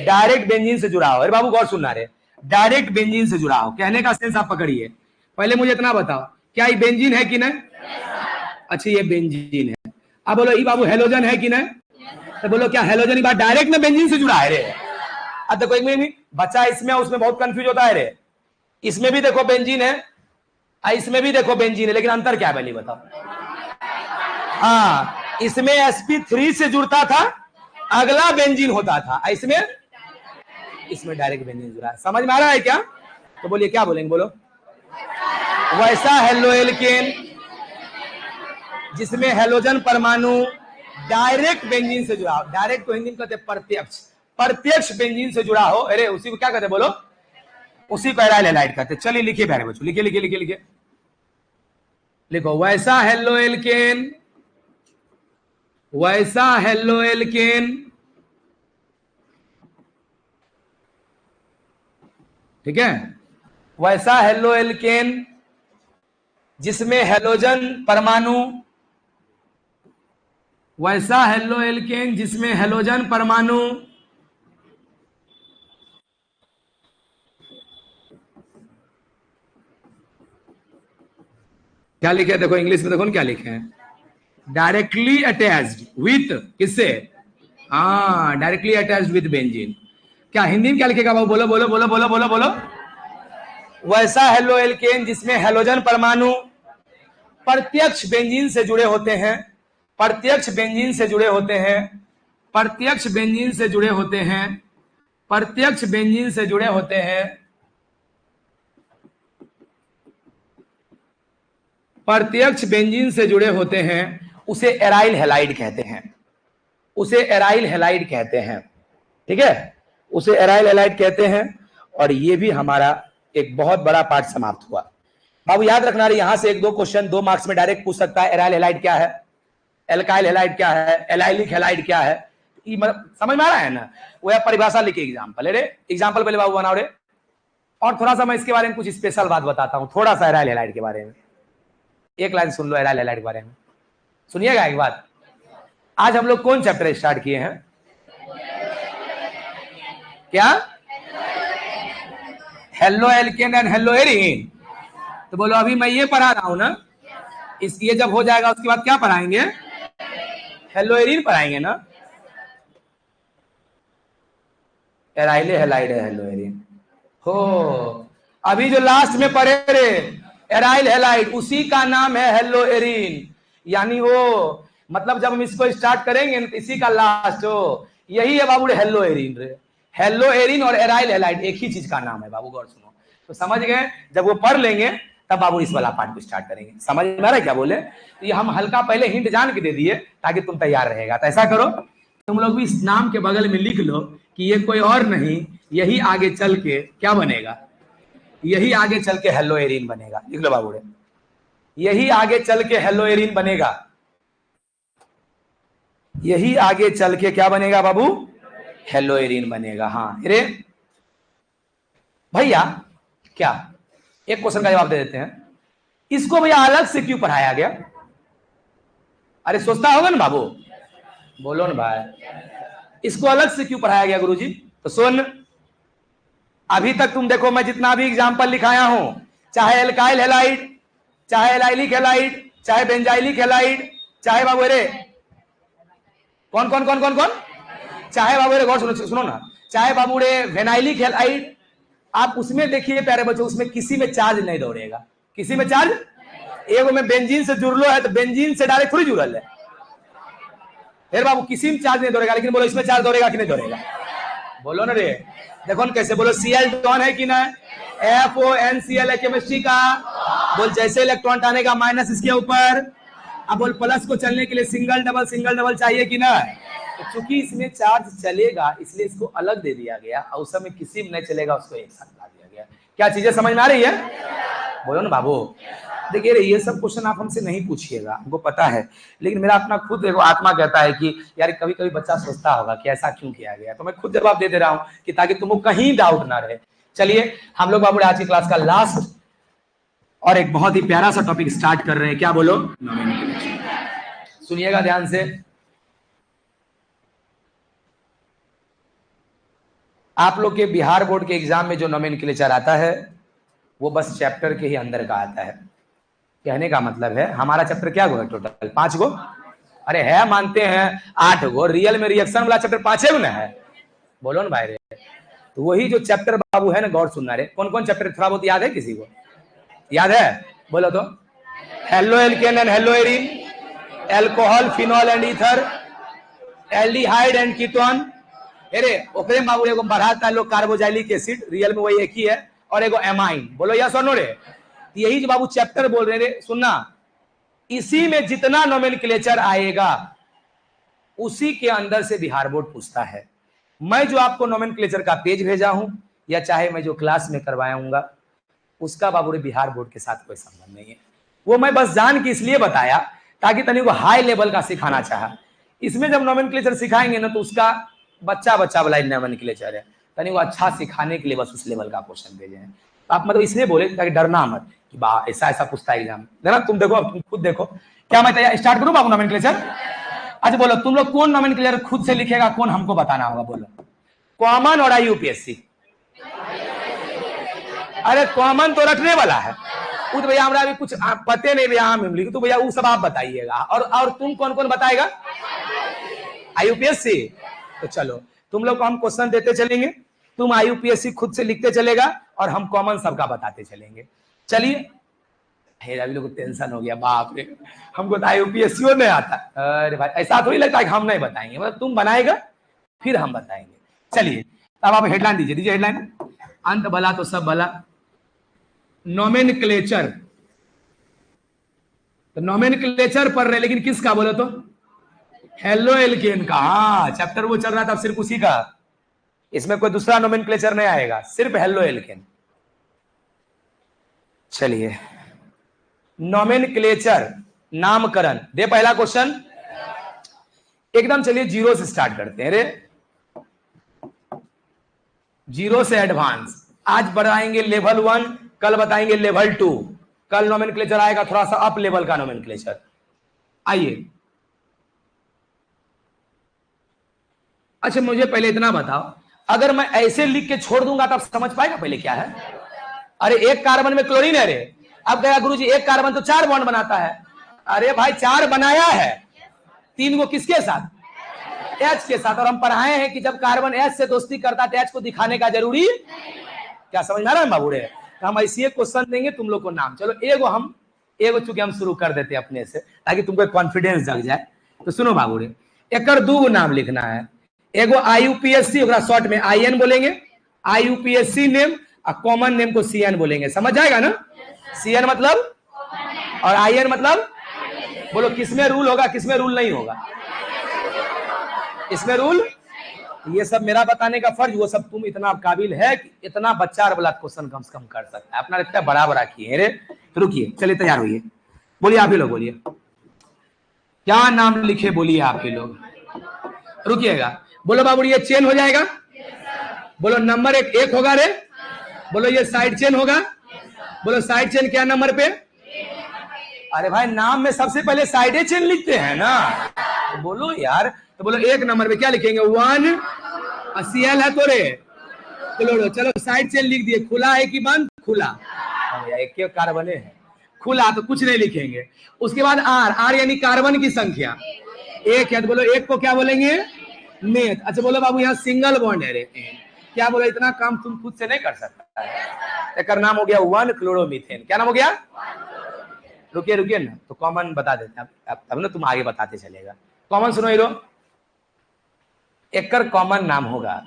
डायरेक्ट बेंजीन से जुड़ा हो। अरे बाबू गौर सुनना रे, डायरेक्ट बेंजीन से जुड़ा हो, कहने का सेंस आप पकड़िए। पहले मुझे इतना बताओ, क्या ये बेंजीन है कि नहीं? अच्छा ये बेंजीन है। अब बोलो ये बाबू हेलोजन है कि नहीं? तो बोलो क्या हेलोजन की बात डायरेक्ट में बेंजीन से जुड़ा है रे? अब देखो एक में बच्चा इसमें उसमें बहुत कंफ्यूज होता है रे। इसमें भी देखो बेंजीन है, इसमें भी देखो बेंजीन है, लेकिन अंतर क्या है पहले बताओ? हाँ, इसमें sp3 से जुड़ता था, अगला बेंजीन होता था, इसमें डायरेक्ट बेंजीन जुड़ा है। समझ में आ रहा है क्या? तो बोलिए क्या बोलेंगे, बोलो। वैसा हेलो एल्केन जिसमें हेलोजन परमाणु डायरेक्ट बेंजीन से जुड़ा, डायरेक्ट को हिंदी में कहते हैं प्रत्यक्ष, प्रत्यक्ष बेंजीन से जुड़ा हो, अरे उसी को क्या कहते बोलो, उसी को एराइल हैलाइड कहते। चलिए लिखिए प्यारे बच्चों, लिखिए लिखिए लिखिए लिखिए, लिखो वैसा हेलो एल्केन, वैसा हेलो एल्केन, ठीक है, वैसा हेलो एल्केन जिसमें हेलोजन परमाणु, वैसा हेलो एल्केन जिसमें हेलोजन परमाणु क्या लिखे, देखो इंग्लिश में देखो ना क्या लिखे हैं, डायरेक्टली अटैच्ड विथ, किससे, हाँ डायरेक्टली अटैच्ड विथ बेंजीन। क्या हिंदी में क्या लिखेगा बाबू, बोलो बोलो बोलो बोलो बोलो बोलो। वैसा हेलो एल्केन जिसमें हेलोजन परमाणु प्रत्यक्ष बेंजीन से जुड़े होते हैं, प्रत्यक्ष बेंजीन से जुड़े होते हैं, प्रत्यक्ष बेंजीन से जुड़े होते हैं, प्रत्यक्ष बेंजीन से जुड़े होते हैं, प्रत्यक्ष बेंजीन से जुड़े होते हैं, उसे एराइल हैलाइड कहते हैं, उसे एराइल हैलाइड कहते हैं, ठीक है, उसे एराइल हैलाइड कहते हैं। और ये भी हमारा एक बहुत बड़ा पार्ट समाप्त हुआ। बाबू याद रखना, यहां से 1-2 क्वेश्चन 2 मार्क्स में डायरेक्ट पूछ सकता है, एराइल हैलाइड क्या है, एल्काइल हैलाइड क्या है, एलाइलिक हैलाइड क्या है, समझ में आ रहा है ना, वो परिभाषा लिखे एग्जाम्पल, अरे एग्जाम्पल पहले बाबू बनाओ रे। और थोड़ा सा मैं इसके बारे में कुछ स्पेशल बात बताता हूं, थोड़ा सा एराइल हैलाइड के बारे में, एक लाइन सुन लो एराइल हैलाइड के बारे में, सुनिएगा एक बात। आज हम लोग कौन चैप्टर स्टार्ट किए हैं, क्या, halo alkane and hello arene. तो बोलो अभी मैं ये पढ़ा रहा हूं ना, इस ये जब हो जाएगा उसके बाद क्या पढ़ाएंगे, हेलो एरीन पढ़ाएंगे ना, एराइल हैलाइड है हेलो एरीन हो। अभी जो लास्ट में पढ़े रे एराइल हैलाइड, उसी का नाम है हेलो एरीन, यानी वो मतलब जब हम इसको स्टार्ट करेंगे तो इसी का लास्ट हो, यही है बाबू हेलो एरीन रे। हेलो एरीन और एराइल हैलाइड एक ही चीज का नाम है बाबू, गौर सुनो। तो समझ गए, जब वो पढ़ लेंगे तब बाबू इस वाला पार्ट को स्टार्ट करेंगे। समझ में आ रहा है क्या बोले, तो ये हम हल्का पहले हिंट जान के दे दिए ताकि तुम तैयार रहेगा। तो ऐसा करो तुम लोग भी इस नाम के बगल में लिख लो कि ये कोई और नहीं, यही आगे चल के क्या बनेगा, यही आगे चल के हेलो एरीन बनेगा। लिख लो बाबू रे, यही आगे चल के हेलो एरीन बनेगा, यही आगे चल के क्या बनेगा बाबू, हेलो एरीन बनेगा। हाँ अरे भैया क्या, एक क्वेश्चन का जवाब दे देते हैं, इसको भैया अलग से क्यों पढ़ाया गया, अरे सोचता होगा ना बाबू, बोलो ना भाई, इसको अलग से क्यों पढ़ाया गया गुरुजी। तो सुन, अभी तक तुम देखो मैं जितना भी एग्जाम्पल लिखाया हूं, चाहे एल्काइल हैलाइड, चाहे एलाइलिक हैलाइड, चाहे बेंजाइलिक हैलाइड, चाहे बाबू रे कौन कौन कौन कौन कौन, चाहे बाबू रे गौर सुनो ना, चाहे बाबू रे वेनाइलिक हैलाइड, आप उसमें देखिए प्यारे बच्चों, उसमें किसी में चार्ज नहीं दौड़ेगा, किसी में चार्ज, एगो में बेंजीन से जुड़लो है तो बेंजीन से डायरेक्ट थोड़ी जुड़ल है, फिर बाबू किसी में चार्ज नहीं दौड़ेगा, लेकिन बोलो इसमें चार्ज दौड़ेगा कि नहीं दौड़ेगा, बोलो ना रे, देखो ना कैसे, बोलो Cl डॉन है कि ना, FONCl है केमिस्ट्री का, बोल जैसे इलेक्ट्रॉन आने का माइनस इसके ऊपर, अब बोल प्लस को चलने के लिए सिंगल डबल चाहिए कि ना, तो चूंकि इसमें चार्ज चलेगा इसलिए इसको अलग दे दिया गया, और उस समय किसी में नहीं चलेगा उसको एक साथ ला दिया गया। क्या चीजें समझ में आ रही है, बोलो ना बाबू। देखिए ये सब क्वेश्चन आप हमसे नहीं पूछिएगा, हमको पता है, लेकिन मेरा अपना खुद देखो आत्मा कहता है कि यार कभी कभी बच्चा सोचता होगा कि ऐसा क्यों किया गया, तो मैं खुद जवाब दे रहा हूं कि ताकि तुमको कहीं डाउट ना रहे। चलिए हम लोग बाबू आज की क्लास का लास्ट और एक बहुत ही प्यारा सा टॉपिक स्टार्ट कर रहे हैं, क्या बोलो, सुनिएगा ध्यान से। आप लोग के बिहार बोर्ड के एग्जाम में जो नोमेनक्लेचर आता है वो बस चैप्टर के ही अंदर का आता है। कहने का मतलब है हमारा चैप्टर क्या होगा, टोटल 5 गो, अरे है मानते हैं 8 गो, रियल में रिएक्शन वाला चैप्टर 5 गो ना है, बोलो ना भाई रे। तो वही जो चैप्टर बाबू है ना, गौर सुनना रे, कौन कौन चैप्टर थोड़ा बहुत याद है, किसी को याद है, बोलो तो, halo alkane and hello arene, alcohol phenol and ether, aldehyde and ketone, अरे ओकरे बाबू एगो बढ़ाता लोग कार्बोजाइलिक एसिड, रियल में वही एक ही है, और एगो एमाइन, बोलो या सुनो रे, यही जो बाबू चैप्टर बोल रहे रे, सुनना, इसी में जितना नोमेनक्लेचर आएगा उसी के अंदर से बिहार बोर्ड पूछता है। मैं जो आपको नोमेनक्लेचर का पेज भेजा हूं या चाहे मैं जो क्लास में करवाऊंगा, उसका बाबू रे बिहार बोर्ड के साथ कोई संबंध नहीं है। वो मैं बस जान के इसलिए बताया ताकि तनी को हाई लेवल का सिखाना चाहा। इसमें जब नोमेनक्लेचर सिखाएंगे ना तो उसका बच्चा बच्चा वाला नोमेनक्लेचर है, तनी वो अच्छा सिखाने के लिए बस उस लेवल का क्वेश्चन भेजे हैं। तो आप मतलब इसलिए बोले ताकि डरना मत कि बा ऐसा ऐसा पूछता है एग्जाम, देना तुम देखो, अब तुम खुद देखो। क्या मैं तैयार स्टार्ट करूं बाबू नोमेनक्लेचर? अच्छा बोलो तुम लोग कौन नोमेनक्लेचर खुद से लिखेगा, कौन हमको बताना होगा? बोलो कॉमन और यूपीएससी। अरे कॉमन तो रखने वाला है, वो तो भैया हमारा अभी कुछ पते नहीं भैया, हम लिखो तो भैया वो सब आप बताइएगा। और तुम कौन कौन बताएगा? आईयूपीएससी। तो चलो तुम लोग को हम क्वेश्चन देते चलेंगे, तुम आईयूपीएससी खुद से लिखते चलेगा और हम कॉमन सबका बताते चलेंगे। चलिए अभी लोग को टेंशन हो गया, बाप रे हमको तो आईयूपीएससी नहीं आता। अरे भाई ऐसा थोड़ी लगता है कि हम नहीं बताएंगे, मतलब तुम बनाएगा फिर हम बताएंगे। चलिए अब आप हेडलाइन दीजिए, दीजिए हेडलाइन। अंत भला तो सब भला। नोमेनक्लेचर, तो नोमेनक्लेचर पढ़ रहे लेकिन किसका बोलो तो? हेलो एल्केन का। हाँ चैप्टर वो चल रहा था सिर्फ उसी का, इसमें कोई दूसरा नोमेनक्लेचर नहीं आएगा, सिर्फ हेलो एल्केन। चलिए नोमेनक्लेचर नामकरण दे पहला क्वेश्चन एकदम। चलिए जीरो से स्टार्ट करते हैं। रे जीरो से एडवांस, आज बढ़ाएंगे लेवल 1, कल बताएंगे लेवल 2, कल नोमेनक्लेचर आएगा थोड़ा सा अप लेवल का नोमेनक्लेचर। आइए अच्छा मुझे पहले इतना बताओ, अगर मैं ऐसे लिख के छोड़ दूंगा तो आप समझ पाएगा पहले क्या है? अरे एक कार्बन में क्लोरीन है रे, अब गया गुरुजी एक कार्बन तो 4 बॉन्ड बनाता है। अरे भाई 4 बनाया है, 3 को किसके साथ? H के साथ। और हम पढ़ाए हैं कि जब कार्बन H से दोस्ती करता है तो H को दिखाने का जरूरी क्या? समझ में आ रहा है बाबू रे? तो हम ऐसे क्वेश्चन देंगे तुम लोग को नाम। चलो एगो चूंकि हम शुरू कर देते हैं अपने से ताकि तुमको कॉन्फिडेंस जग जाए। तो सुनो बाबू रे, एक 2 नाम लिखना है। एगो आईयूपीएससी, शॉर्ट में आईएन बोलेंगे, आईयूपीएससी नेम, और कॉमन नेम को सीएन बोलेंगे। समझ जाएगा ना? सीएन मतलब और आईएन मतलब। बोलो किसमें रूल होगा किसमें रूल नहीं होगा? इसमें रूल। ये सब मेरा बताने का फर्ज, वो सब तुम इतना काबिल है कि इतना बच्चा वाला क्वेश्चन कम से कम कर सकता है। अपना इतना बड़ा बड़ा किए रे। तो रुकिए, चलिए तैयार होइए, बोलिए आप ही लोग बोलिए क्या नाम लिखे, बोलिए आप ही लोग। रुकिएगा, बोलो बाबू ये चेन हो जाएगा। बोलो नंबर एक होगा रे। बोलो ये साइड चेन होगा। बोलो साइड चेन क्या नंबर पे? अरे भाई नाम में सबसे पहले साइड चेन लिखते हैं ना, तो बोलो यार। तो बोलो 1 नंबर पे क्या लिखेंगे? 1 CL है तो रे क्लोरो। चलो साइड चेन लिख दिए, खुला है कि बंद? खुला। एक कार्बन है, खुला तो कुछ नहीं लिखेंगे। उसके बाद R यानी कार्बन की संख्या 1 है, तो बोलो 1 को क्या बोलेंगे? नेट। अच्छा बोलो बाबू यहाँ सिंगल बॉन्ड है रे। क्या बोलो इतना काम तुम खुद से नहीं कर सकता है। एक नाम हो गया 1 क्लोरोमीथेन। क्या नाम हो गया? रुकिए रुकिए ना, तो कॉमन बता देते हैं तब ना तुम आगे बताते चलेगा। कॉमन सुनो हीरो, एक कॉमन नाम होगा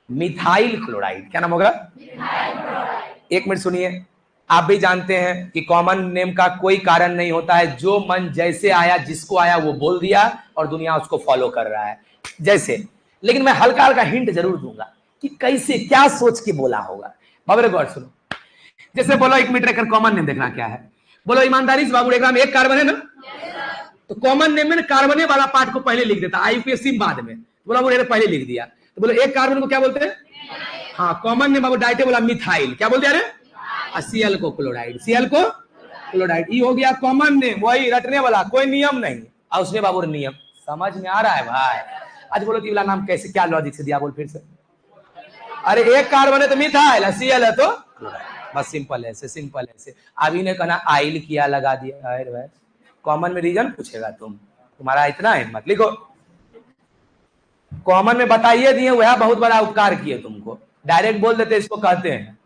मिथाइल क्लोराइड। क्या नाम होगा? 1 मिनट सुनिए, आप भी जानते हैं कि कॉमन नेम का कोई कारण नहीं होता है, जो मन जैसे आया जिसको आया वो बोल दिया और दुनिया उसको फॉलो कर रहा है जैसे। लेकिन मैं हल्का हल्का हिंट जरूर दूंगा कि कैसे क्या सोच के बोला होगा। बाबू गौर सुनो, जैसे बोलो 1 मीटर का कॉमन नेम देखना क्या है। बोलो ईमानदारी से बाबू में 1 कार्बन है ना, तो कॉमन नेम में कार्बन वाला पार्ट को पहले लिख देता, आईयूपीएससी बाद में। बोला वो पहले लिख दिया, तो बोलो 1 कार्बन को क्या बोलते हैं? हाँ कॉमन नेम बाबू डाइटे बोला मिथाइल। क्या बोलते हैं? सीएल को क्लोराइड, सीएल को क्लोराइड। ये हो गया कॉमन नेम, वही रटने वाला, कोई नियम नहीं। और उसमें बाबू नियम समझ में आ रहा है भाई? आज बोलो कि वाला नाम कैसे क्या लॉजिक से दिया, बोल फिर से। अरे 1 कार्बन है तो मिथाइल, सीएल है तो क्लोराइड, बस सिंपल ऐसे, सिंपल ऐसे। अभी ने कहना आइल किया लगा दिया। अरे भाई कॉमन में रीजन पूछेगा तुम्हारा इतना हिम्मत। लिखो कॉमन में बताइए दिए, वह बहुत बड़ा उपकार किए तुमको। डायरेक्ट बोल देते इसको कहते हैं।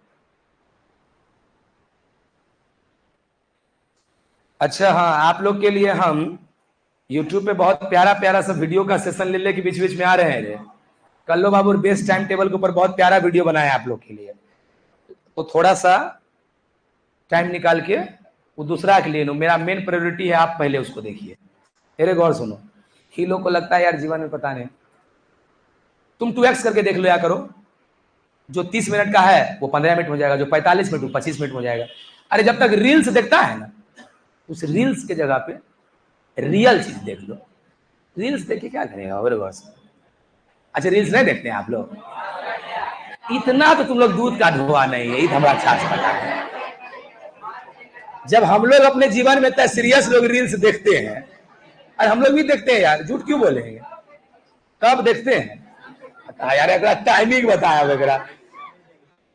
अच्छा हाँ, आप लोग के लिए हम YouTube पे बहुत प्यारा प्यारा सा वीडियो का सेशन ले ले के बीच बीच में आ रहे हैं। कल लो बाबू बेस्ट टाइम टेबल के ऊपर बहुत प्यारा वीडियो बनाया आप लोग के लिए, तो थोड़ा सा टाइम निकाल के वो दूसरा के लिए लो। मेरा मेन प्रायोरिटी है, आप पहले उसको देखिए। मेरे गौर सुनो, ही लोग को लगता है यार जीवन में पता नहीं तुम 2x करके देख लो या करो, जो 30 मिनट का है वो 15 मिनट हो जाएगा, जो 45 मिनट 25 मिनट हो जाएगा। अरे जब तक रील्स देखता है ना, उस रील्स के जगह पे रियल चीज देख लो। रील्स देख के क्या करेगा और बस। अच्छा रील्स नहीं देखते हैं आप लोग? इतना तो तुम लोग दूध का धुआं नहीं है, ये हमारा अच्छा पता है। जब हम लोग अपने जीवन में इतना सीरियस लोग रील्स देखते हैं, और हम लोग भी देखते हैं यार, झूठ क्यों बोलेंगे, कब देखते हैं यार, अगर टाइमिंग बताया वगैरह,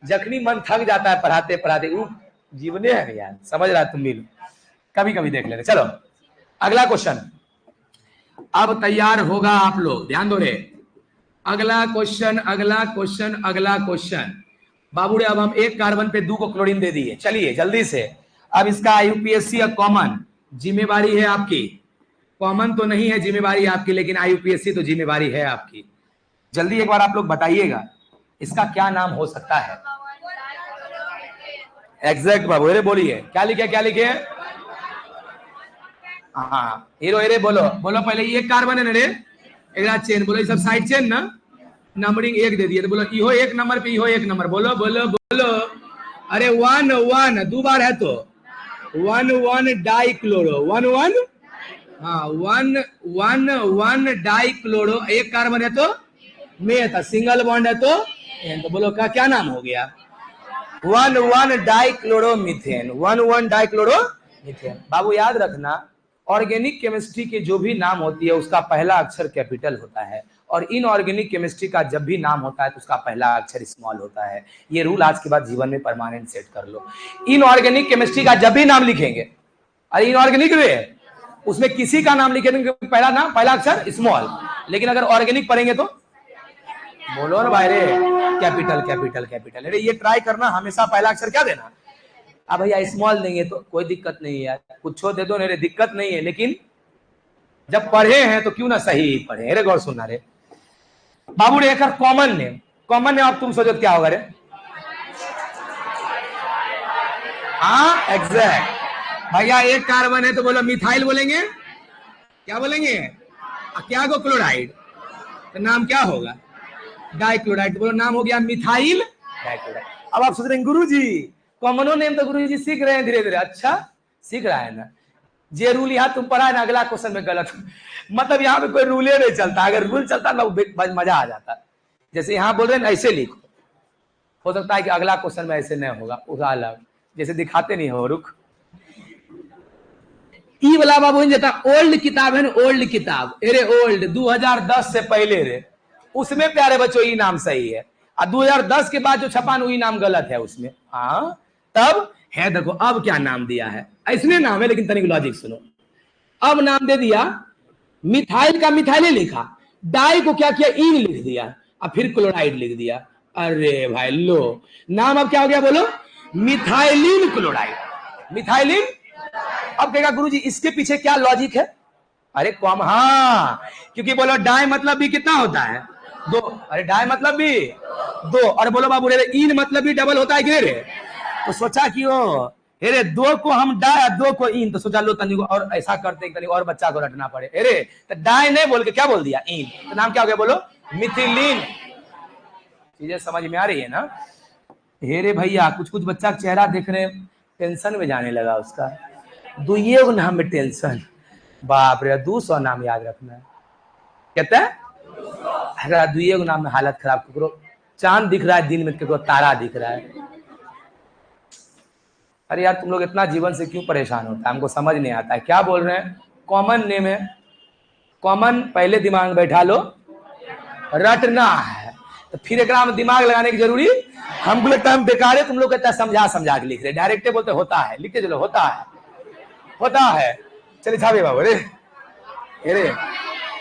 जखनी मन थक जाता है पढ़ाते पढ़ाते, वो जीवने है यार, समझ रहा है तुम भी, कभी कभी देख लेते। चलो अगला क्वेश्चन, अब तैयार होगा आप लोग, ध्यान दो रे। अगला क्वेश्चन, अगला क्वेश्चन, अगला क्वेश्चन। बाबू रे अब हम एक कार्बन पे 2 को क्लोरीन दे दिए, चलिए जल्दी से। अब इसका यूपीएससी कॉमन जिम्मेवारी है आपकी, कॉमन तो नहीं है जिम्मेवारी आपकी, लेकिन आईयूपीएससी तो जिम्मेवारी है आपकी। जल्दी एक बार आप लोग बताइएगा इसका क्या नाम हो सकता है। एग्जैक्ट बाबू, अरे बोलिए क्या लिखे, क्या लिखे? हाँ हीरो, अरे बोलो बोलो पहले, ये कार्बन है ना रे, एक चेन बोलो, ये सब साइड चेन ना, नंबरिंग 1 दे दिए तो बोलो इहो 1 नंबर पे, इहो 1 नंबर, बोलो बोलो बोलो। अरे 1 1 2 बार है तो 1 1 डाइक्लोरो, 1 1, हाँ 1 1 1 डाइक्लोरो, एक कार्बन है तो में था, सिंगल बॉन्ड है तो बोलो का क्या नाम हो गया? 1 1 डाइक्लोरोमीथेन, 1 1 डाइक्लोरोमीथेन। बाबू याद रखना, ऑर्गेनिक केमिस्ट्री के जो भी नाम होती है उसका पहला अक्षर कैपिटल होता है, और इनऑर्गेनिक केमिस्ट्री का जब भी नाम होता है तो उसका पहला अक्षर स्मॉल होता है। ये रूल आज के बाद जीवन में परमानेंट सेट कर लो। इनऑर्गेनिक केमिस्ट्री का जब भी नाम लिखेंगे, अरे इनऑर्गेनिक में उसमें किसी का नाम लिखेंगे पहला नाम, पहला अक्षर स्मॉल, लेकिन अगर ऑर्गेनिक पढ़ेंगे तो बोलो ना भाई रे, कैपिटल कैपिटल कैपिटल। अरे ये ट्राई करना, हमेशा पहला अक्षर क्या देना। अब भैया स्मॉल देंगे तो कोई दिक्कत नहीं है यार, कुछ दे दो नहीं रे, दिक्कत नहीं है, लेकिन जब पढ़े हैं तो क्यों ना सही पढ़े। अरे गौर सुनना रे बाबू रे, एक कॉमन नेम, कॉमन नेम आप तुम सोचो क्या होगा रे? हाँ एग्जैक्ट भैया, एक कार्बन है तो बोलो मिथाइल बोलेंगे, क्या बोलेंगे? क्या को क्लोराइड, तो नाम क्या होगा? डाइक्लोराइड, बोलो नाम हो गया मिथाइल डाइक्लोराइड। अब आप सोच रहे हैं गुरुजी कॉमनो नेम तो गुरुजी सीख रहे हैं धीरे धीरे, अच्छा सीख रहा है ना, जे रूल यहाँ तुम पढ़ा है ना, अगला क्वेश्चन में गलत, मतलब यहाँ पे कोई रूल नहीं चलता, अगर रूल चलता ना मजा आ जाता। जैसे यहाँ बोल रहे हैं ऐसे लिखो, हो सकता है कि अगला क्वेश्चन में ऐसे नहीं होगा, उसका अलग, जैसे दिखाते नहीं हो, रुक ई वाला बाबू जता ओल्ड किताब है ना, ओल्ड किताब, अरे ओल्ड 2010 से पहले रे, उसमें प्यारे बच्चों ई नाम सही है, और 2010 के बाद जो छपा वही नाम गलत है उसमें। हाँ तब है, देखो अब क्या नाम दिया है, ऐसने नाम है लेकिन तनिक लॉजिक सुनो। अब नाम दे दिया मिथाइल का मिथाइल लिखा, डाई को क्या किया, इन लिख दिया, और फिर क्लोराइड लिख दिया। अरे भाई लो, नाम अब क्या हो गया बोलो, मिथाइलिन क्लोराइड, मिथाइलिन। अब कहेगा गुरुजी इसके पीछे क्या लॉजिक है? अरे कॉम, हाँ क्योंकि बोलो डाई मतलब भी कितना होता है, 2, अरे डाई मतलब भी 2, और बोलो बाबू रे इन मतलब भी डबल होता है कि रे, तो सोचा कि ओ अरे 2 को हम डाई, 2 को इन, तो सोचा लो तनी और ऐसा करते तनी और बच्चा को रटना पड़े, अरे तो डाई नहीं बोल के क्या बोल दिया, इन, तो नाम क्या हो गया बोलो, मिथिलीन। चीजें समझ में आ रही है ना? हेरे भैया कुछ कुछ बच्चा का चेहरा देख रहे टेंशन में जाने लगा उसका, 2 नाम में टेंशन, बाप रे 200 नाम याद रखना है, कहता है अरे 2 नाम में हालत खराब, करो चांद दिख रहा है दिन में, करो तारा दिख रहा है। अरे यार तुम लोग इतना जीवन से क्यों परेशान होता है, हमको समझ नहीं आता है। क्या बोल रहे हैं, कॉमन नेम है, कॉमन पहले दिमाग में बैठा लो, रटना है, तो फिर एक में दिमाग लगाने की जरूरी हमको लगता है हम बेकार है, तुम लोग कहता है समझा समझा के लिख रहे, डायरेक्ट बोलते होता है, लिखते चलो होता है, होता है, चलिए छापे बाबू। अरे अरे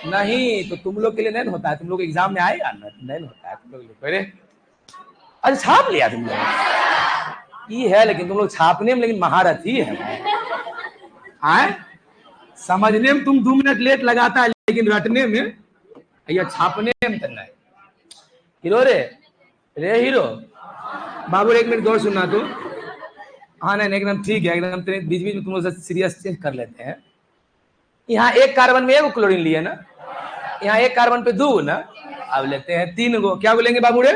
नहीं तो तुम लोग के लिए नहीं होता है, तुम लोग एग्जाम में आएगा ना, नहीं होता है तुम लोग। अरे अरे छाप लिया तुम लोग, ये है लेकिन तुम लोग छापने में लेकिन महारत ही है, आए समझने में तुम 2 मिनट लेट लगाता है, लेकिन रटने में या छापने में तो नहीं। हीरो रे हीरो बाबू, 1 मिनट गौर सुनना तो, हाँ नहीं एकदम ठीक है, एकदम बीच बीच में तुम लोग सीरियस चेक कर लेते हैं। यहाँ एक कार्बन में 1 क्लोरीन लिए ना, यहाँ एक कार्बन पे 2 ना, अब लेते हैं 3 गो। क्या बोलेंगे बाबू रे?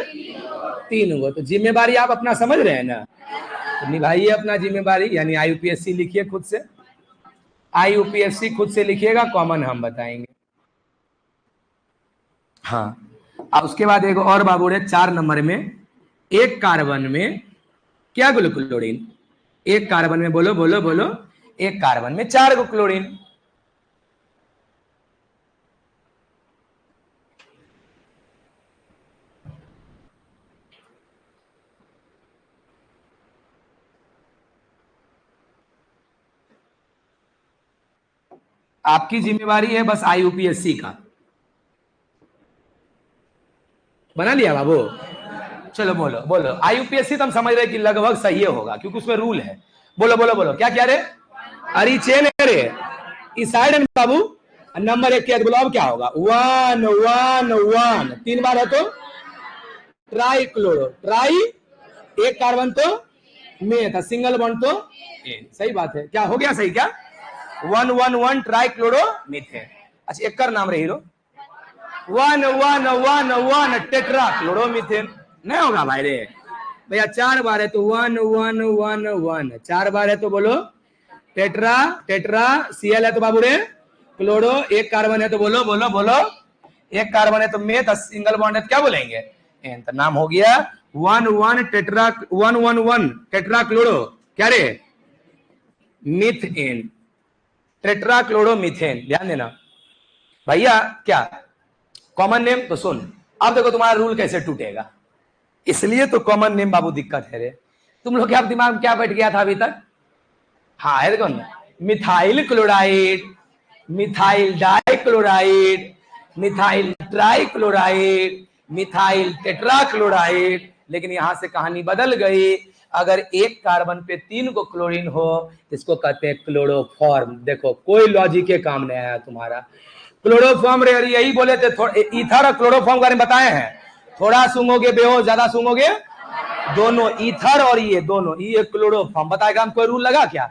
3 गो। तो जिम्मेवारी आप अपना समझ रहे हैं ना, तो निभाइए अपना जिम्मेवारी, यानी IUPSC लिखिए खुद से, IUPSC खुद से लिखिएगा, कॉमन हम बताएंगे। हाँ, अब उसके बाद एक और बाबू रे 4 नंबर में, एक कार्बन में क्या गुल क्लोरीन, एक कार्बन में बोलो बोलो बोलो, एक कार्बन में 4 गो क्लोरीन। आपकी जिम्मेवारी है बस IUPSC का। बना लिया बाबू? चलो बोलो बोलो, IUPSC तो हम समझ रहे कि लगभग सही होगा क्योंकि उसमें रूल है। बोलो बोलो बोलो, क्या क्या रे? अरे चेन रे इस साइड में बाबू, नंबर 1 के बोलो। अब क्या होगा? 1 1 1, 3 बार है तो ट्राई क्लोरो, ट्राई, एक कार्बन तो में था, सिंगल बॉन्ड तो एन। सही बात है, क्या हो गया सही? क्या 1 1 1 ट्राई क्लोरो मीथेन। अच्छा, एक कर नाम रे हीरो, 1 1 1 1 टेट्रा क्लोरो मीथेन। नहीं होगा भाई रे भैया, 4 बार है तो 1 1 1 1, 4 बार है तो बोलो टेट्रा, टेट्रा Cl है तो बाबू रे क्लोरो, एक कार्बन है तो बोलो बोलो बोलो, एक कार्बन है तो मेथ, सिंगल बॉन्ड है तो क्या बोलेंगे? एन। तो नाम हो गया 1 1 टेट्रा, 1 1 1 टेट्रा क्लोरो, क्या रे? Methane, tetra chloro methane. ध्यान देना भैया, क्या कॉमन नेम? तो सुन, अब देखो तुम्हारा रूल कैसे टूटेगा, इसलिए तो कॉमन नेम बाबू दिक्कत है रे। तुम लोग के आप दिमाग में क्या बैठ गया था अभी तक? हाँ है, देखो methyl chloride, methyl dichloride, methyl trichloride, methyl tetrachloride. लेकिन यहां से कहानी बदल गई। अगर एक कार्बन पे 3 को क्लोरीन हो, इसको कहते हैं क्लोरोफॉर्म। देखो कोई लॉजिक के काम नहीं आया तुम्हारा। क्लोरोफॉर्म रे, यही बोले थे, ईथर और क्लोरोफॉर्म बारे में बताए हैं। थोड़ा सूंघोगे बेहोश, ज्यादा सूंघोगे दोनों, ईथर और ये दोनों, ये क्लोरोफॉर्म। बताएगा हम कोई रूल लगा क्या?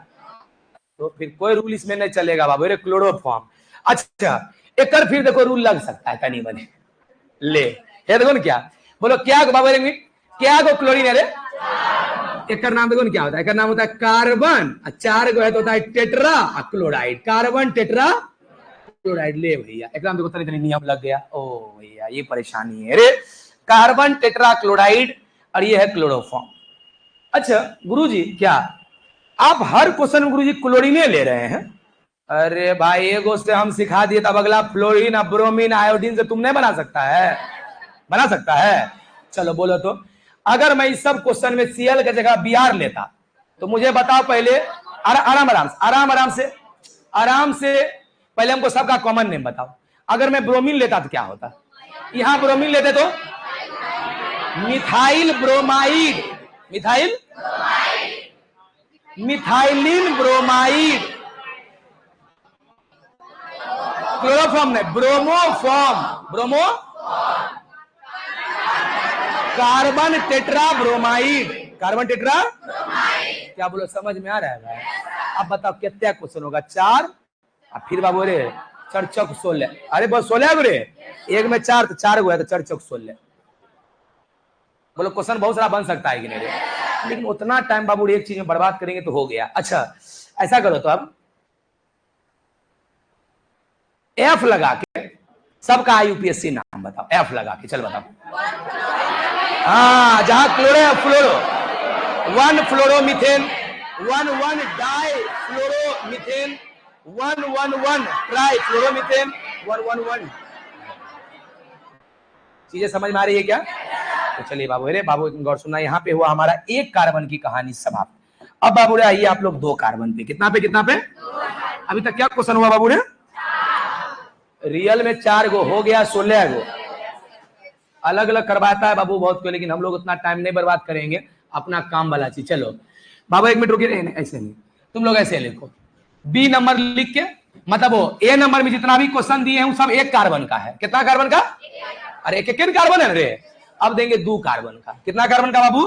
तो फिर कोई रूल इसमें नहीं चलेगा बाबू रे, क्लोरोफॉर्म। अच्छा, एक फिर देखो रूल लग सकता है तनी बने, ले ये देखो ना, क्या बोलो, क्या बाबू रे, क्या गो क्लोरीन है रे? एक नाम देखो ना क्या होता है, एक नाम होता है कार्बन, 4 गो है तो होता है tetra chloride, carbon tetra chloride. ले भैया एक नाम देखो, तनी तनी नियम लग गया। ओ भैया ये परेशानी है रे, कार्बन टेट्रा क्लोराइड और ये है क्लोरोफॉर्म। अच्छा गुरुजी, क्या आप हर क्वेश्चन में गुरुजी क्लोरीने ले रहे हैं? अरे भाई एगो से हम सिखा दिए, तब अगला फ्लोरीन, ब्रोमीन, आयोडीन से तुम नहीं बना सकता है? बना सकता है? चलो बोलो तो, अगर मैं इस सब क्वेश्चन में Cl की जगह Br लेता तो मुझे बताओ पहले, आराम से पहले हमको सबका कॉमन नेम बताओ। अगर मैं ब्रोमीन लेता तो क्या होता? यहां ब्रोमीन लेते तो methyl bromide, methyl methylene bromide, chloroform नहीं, bromoform, bromo, carbon tetra bromide, carbon tetra. क्या बोलो, समझ में आ रहा है भाई? अब बताओ कितना क्वेश्चन होगा? 4, और फिर बाबू रे 4 चौक 16। अरे बस 16 रे, एक में 4 तो 4 गो है तो 4 चौक 16। बोलो क्वेश्चन बहुत सारा बन सकता है कि नहीं रे, लेकिन उतना टाइम बाबू एक चीज में बर्बाद करेंगे तो हो गया। अच्छा ऐसा करो तो अब F लगा के सबका IUPSC नाम बताओ, F लगा के, चल बताओ। हाँ, जहां क्लोरो फ्लोरो, 1 fluoromethane, 1 1 die fluoromethane, 1 1 1 try fluoromethane, 1 1 1। चीजें समझ में आ रही है क्या? तो चलिए बाबू रे, बाबू गौर सुनना, यहाँ पे हुआ हमारा एक कार्बन की कहानी समाप्त। अब बाबू रे आइए आप लोग 2 कार्बन पे, कितना पे कितना पे? अभी तक क्या क्वेश्चन हुआ बाबू रे? रियल में 4 गो हो गया, 16 गो। अलग अलग करवाता है बाबू बहुत को, लेकिन हम लोग उतना टाइम नहीं बर्बाद करेंगे, अपना काम वाला चीज। चलो बाबा 1 मिनट रुकिए, ऐसे नहीं, तुम लोग ऐसे लिखो, B नंबर लिख के, मतलब वो A नंबर में जितना भी क्वेश्चन दिए हैं सब एक कार्बन का है। कितना कार्बन का? अरे एक कार्बन है रे। अब देंगे 2 कार्बन का। कितना कार्बन का बाबू?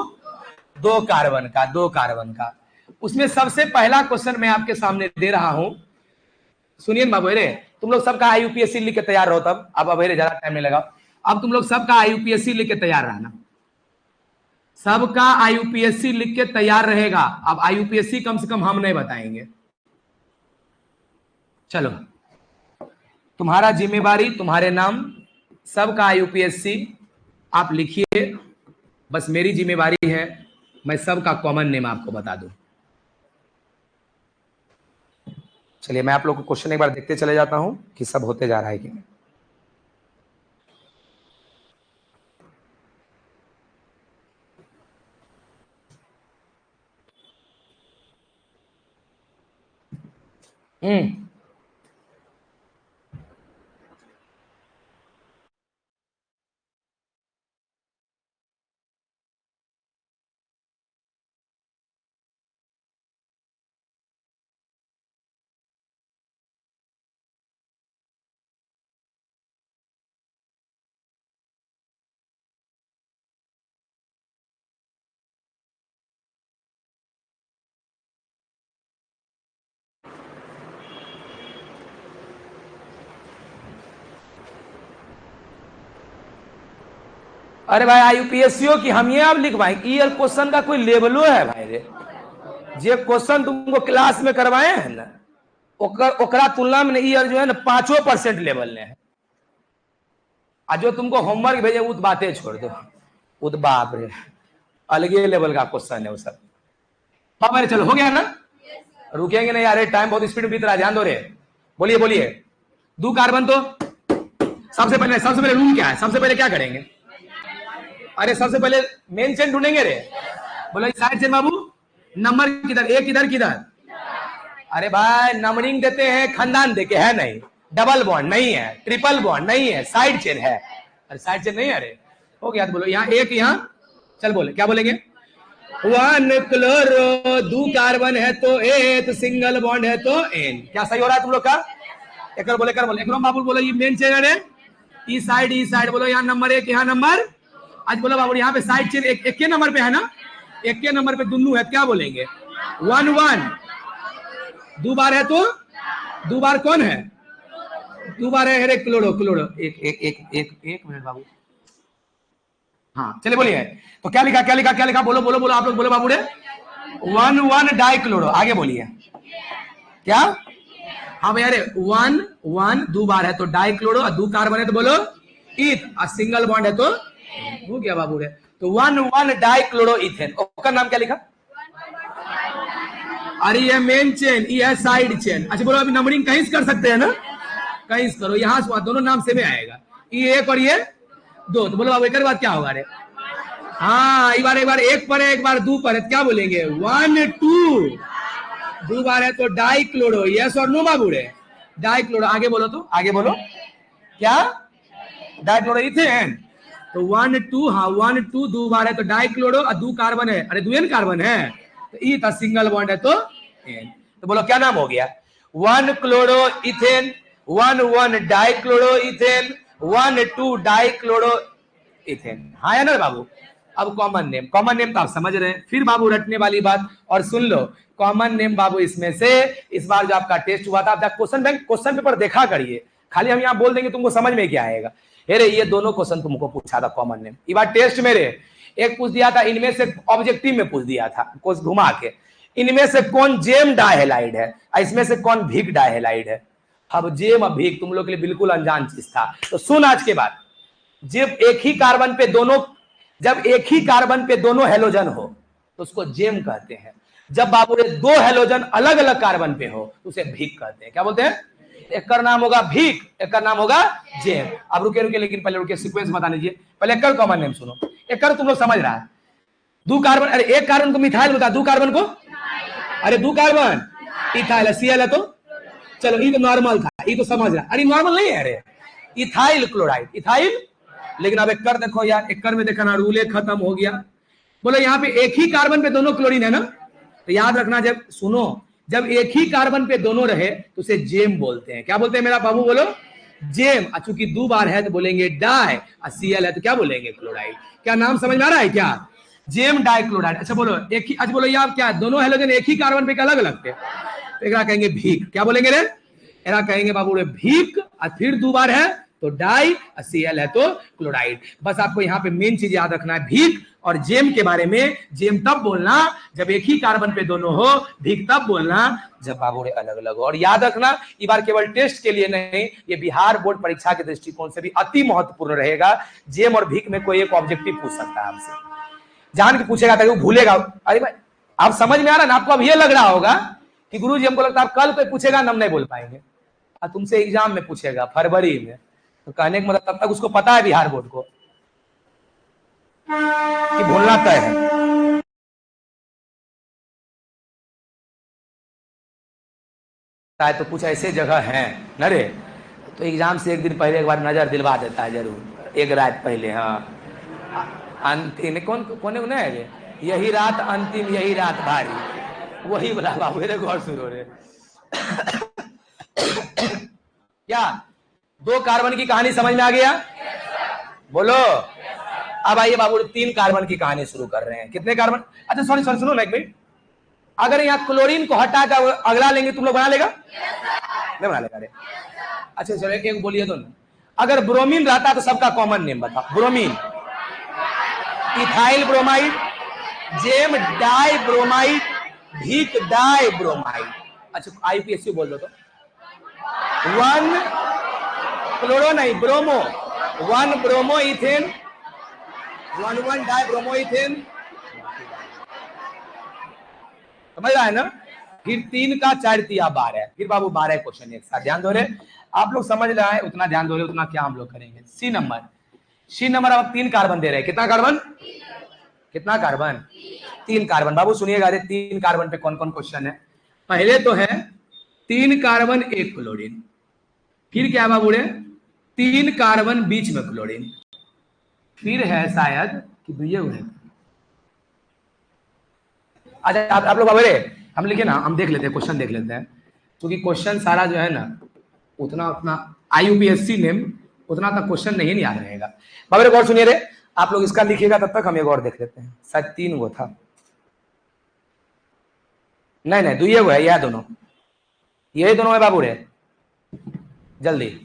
2 कार्बन का, 2 कार्बन का। उसमें सबसे पहला क्वेश्चन मैं आपके सामने दे रहा हूं, सुनिए बाबू रे, तुम लोग सबका IUPSC लिख के तैयार रहो तब। अब अब ज्यादा टाइम नहीं लगा। अब तुम लोग सबका आईयूपीएससी लिख के तैयार रहना, सबका आईयूपीएससी लिख के तैयार रहेगा। अब आईयूपीएससी कम से कम हम नहीं बताएंगे। चलो, तुम्हारा जिम्मेवारी, तुम्हारे नाम, सबका आईयूपीएससी आप लिखिए। बस मेरी जिम्मेवारी है मैं सबका कॉमन नेम आपको बता दूं। चलिए, मैं आप लोग को क्वेश्चन एक बार देखते चले जाता हूं कि सब होते जा रहा है कि नहीं। अरे भाई, आईयूपीएससीओ की हम ये आप लिखवाएं, ईयर क्वेश्चन का कोई लेवलो है भाई रे? जे क्वेश्चन तुमको क्लास में करवाए हैं ना, ओकरा तुलना में ईयर जो है ना 5% लेवल ने है। आज जो तुमको होमवर्क भेजे वो बातें छोड़ दो, वो बाप रे अलगे लेवल का क्वेश्चन है वो सब। पापा चलो, हो गया ना? रुकेंगे नहीं यार, टाइम बहुत स्पीड में बीत रहा है, ध्यान दो रे। बोलिए बोलिए। दो कार्बन तो सबसे पहले रूल क्या है? सबसे पहले क्या करेंगे? अरे सबसे पहले मेन चेन ढूंढेंगे रे। बोलो साइड चेन बाबू, नंबर किधर, एक किधर किधर? अरे भाई नंबरिंग देते हैं खानदान देके, है नहीं? डबल बॉन्ड नहीं है, ट्रिपल बॉन्ड नहीं है, साइड चेन है। अरे साइड चेन नहीं है? अरे हो गया तो बोलो यहाँ एक, यहाँ चल बोले, क्या बोलेंगे? वन क्लोरो, दो कार्बन है तो एथ, सिंगल बॉन्ड है तो एन। क्या सही हो रहा है तुम लोग का? एक बोले, एक बाबू बोलो ये मेन चेन है, ई साइड बोलो, यहाँ नंबर एक, यहाँ नंबर। आज बोलो बाबू यहाँ पे साइड चेन एक के नंबर पे है ना, एक के नंबर पे दोनों है, क्या बोलेंगे? 1 1। दो बार है तो दो बार कौन है? दो बार है, अरे क्लोरो एक मिनट बाबू। हाँ चलिए बोलिए। तो क्या लिखा? बोलो आप लोग बोलो बाबू रे। 1 1 डाइक्लोरो। आगे बोलिए क्या? हाँ भैया, 1 1 दो बार है तो डाइक्लोरो, और दो कार्बन है तो बोलो ईथ, और सिंगल बॉन्ड है तो हो गया बाबू रे। तो 1 1 डाइक्लोरो इथेन, उसका नाम क्या लिखा? अरे ये मेन चेन, ये है साइड चेन। अच्छा बोलो, अभी नंबरिंग कहीं से कर सकते हैं ना? कहीं से करो, यहाँ से दोनों नाम से में आएगा, ये एक और ये दो। तो बोलो बाबू एक बार क्या होगा रे? हाँ एक बार एक पर है, एक बार दो पर है, क्या बोलेंगे? 1 2। दो बार है तो डाइक्लोरो, यस और नो बाबू रे? डाइक्लोरो। आगे बोलो, तो आगे बोलो क्या? Dichloro ethane. तो 1 2, हाँ 1 2 दो बार है तो डाइक्लोरो, और दो कार्बन है, अरे 2 कार्बन है तो ई था, सिंगल बॉन्ड है तो एन। तो बोलो क्या नाम हो गया? 1 chloro ethane, 1 1 dichloro ethane, 1 2 dichloro ethane. हाँ या ना बाबू? अब कॉमन नेम तो आप समझ रहे हैं। फिर बाबू रटने वाली बात, और सुन लो कॉमन नेम बाबू, इसमें से इस बार जो आपका टेस्ट हुआ था, आप क्वेश्चन पेपर देखा करिए, खाली हम यहाँ बोल देंगे तुमको समझ में क्या आएगा। अरे ये दोनों क्वेश्चन तुमको पूछा था कॉमन नेम, ये बार टेस्ट मेरे एक पूछ दिया था, इनमें से ऑब्जेक्टिव में पूछ दिया था कुछ घुमा के, इनमें से कौन जेम डाइहेलाइड है, इसमें से कौन भीक डाइहेलाइड है। अब जेम और भीक तुम लोग के लिए बिल्कुल अनजान चीज था। तो सुन आज के बाद, जब एक ही कार्बन पे दोनों हेलोजन हो तो उसको जेम कहते हैं। जब बाबू रे दो हेलोजन अलग अलग कार्बन पे हो तो उसे भीक कहते हैं। क्या बोलते हैं? एक का नाम होगा भीक, एक का नाम होगा जेम। अब रुके लेकिन पहले रुके, सीक्वेंस बता दीजिए। पहले एक कॉमन नेम सुनो, एक तुम लोग समझ रहा है। दो कार्बन, अरे एक कार्बन को मिथाइल बता, दो कार्बन को, अरे दो कार्बन इथाइल है, सीएल है तो चलो ये तो नॉर्मल था, ये तो समझ रहा। अरे नॉर्मल नहीं है, अरे इथाइल क्लोराइड, इथाइल। लेकिन अब एक कर देखो यार, एक कर में देखा ना, रूले खत्म हो गया। बोलो यहाँ पे एक ही कार्बन पे दोनों क्लोरीन है ना, तो याद रखना, जब सुनो, जब एक ही कार्बन पे दोनों रहे तो उसे जेम बोलते हैं। क्या बोलते हैं मेरा बाबू? बोलो जेम। चूंकि दो बार है तो बोलेंगे डाई, और सीएल है तो क्या बोलेंगे? क्लोराइड। क्या नाम समझ में आ रहा है क्या? Gem dichloride. अच्छा बोलो एक ही, अच्छा बोलो यार क्या दोनों हेलोजन एक ही कार्बन पे अलग अलग थे, तो एक कहेंगे भीक। क्या बोलेंगे रे? एरा कहेंगे बाबू रे भीक, और फिर दो बार है तो डाई, Cl है तो क्लोराइड। बस आपको यहाँ पे मेन चीज याद रखना है, भीख और जेम के बारे में। जेम तब बोलना जब एक ही कार्बन पे दोनों हो, भीख तब बोलना जब बाबू अलग अलग हो। और याद रखना, ये बार केवल टेस्ट के लिए नहीं, ये बिहार बोर्ड परीक्षा के दृष्टिकोण से भी अति महत्वपूर्ण रहेगा। जेम और भीख में कोई एक ऑब्जेक्टिव पूछ सकता है आपसे, जान के पूछेगा ताकि वो भूलेगा। अरे भाई आप समझ में आ रहा ना, आपको अब ये लग रहा होगा कि गुरुजी हमको लगता है आप कल कोई पूछेगा हम नहीं बोल पाएंगे, और तुमसे एग्जाम में पूछेगा फरवरी में, तो कहने का मतलब तब तक उसको पता है बिहार बोर्ड को कि भूलना तय है। तो कुछ ऐसे जगह हैं न रे, तो एग्जाम से एक दिन पहले एक बार नजर दिलवा देता है जरूर, एक रात पहले। हाँ अंतिम कौन कौन है रे, यही रात अंतिम यही रात भारी, वही बोला बाबू रे, गौर सुनो रे। क्या दो कार्बन की कहानी समझ में आ गया? बोलो। अब आइए बाबू 3 कार्बन की कहानी शुरू कर रहे हैं। कितने कार्बन? अच्छा सॉरी सुनो ना एक मिनट, अगर यहाँ क्लोरीन को हटा कर अगला लेंगे तुम लोग बना लेगा? नहीं बना लेगा रे। अच्छा चलो एक बोलिए तो, अगर ब्रोमीन रहता तो सबका कॉमन नेम बता। Bromine, ethyl bromide, gem dibromide, vic dibromide. अच्छा आईपीएससी बोल दो तो, 1 क्लोरो नहीं bromo, 1 bromoethane, 1 dibromoethane, समझ रहा है ना? फिर 3 का 4 तिया 12, फिर बाबू 12 क्वेश्चन एक साथ ध्यान दो रहे। आप लोग समझ रहे हैं, उतना ध्यान दो रहे, उतना क्या हम लोग करेंगे। सी नंबर अब 3 कार्बन दे रहे हैं। कितना कार्बन? कितना कार्बन? 3 कार्बन। बाबू सुनिएगा, 3 कार्बन पे कौन कौन क्वेश्चन है। पहले तो है 3 कार्बन 1 क्लोरीन, फिर क्या बाबू रे 3 कार्बन बीच में क्लोरीन, फिर है शायद कि दुए हुए। अच्छा आप लोग रे हम लिखे ना, हम देख लेते हैं क्वेश्चन देख लेते हैं, क्योंकि क्वेश्चन सारा जो है ना उतना आईयूपीएससी नेम उतना तक क्वेश्चन नहीं याद रहेगा। बाबू गौर सुनिए रे, आप लोग इसका लिखिएगा तब तक हम एक और देख लेते हैं। शायद 3 वो था, नहीं दुए हुआ है, यह दोनों, यही दोनों है बाबू रे, जल्दी।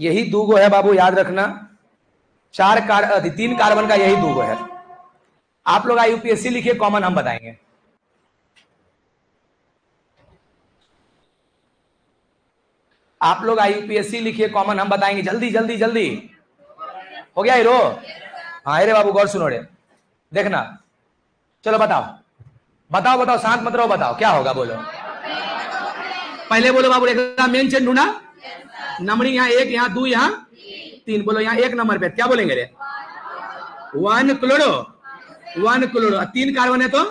यही 2 है बाबू, याद रखना। 3 कार्बन का यही 2 है। आप लोग आईयूपीएससी लिखिए, कॉमन हम बताएंगे। आप लोग आईयूपीएससी लिखिए, कॉमन हम बताएंगे। जल्दी जल्दी जल्दी हो गया हीरो। हाँ अरे बाबू गौर सुनो रे, देखना। चलो बताओ बताओ बताओ, शांत मत रहो, बताओ क्या होगा, बोलो पहले बोलो बाबू। मेन चेन ढूंढा, नंबरिंग यहाँ 1, यहाँ 2, यहाँ 3। बोलो यहाँ 1 नंबर पे क्या बोलेंगे रे? 1 क्लोरो, 1 क्लोरो। 3 कार्बन है तो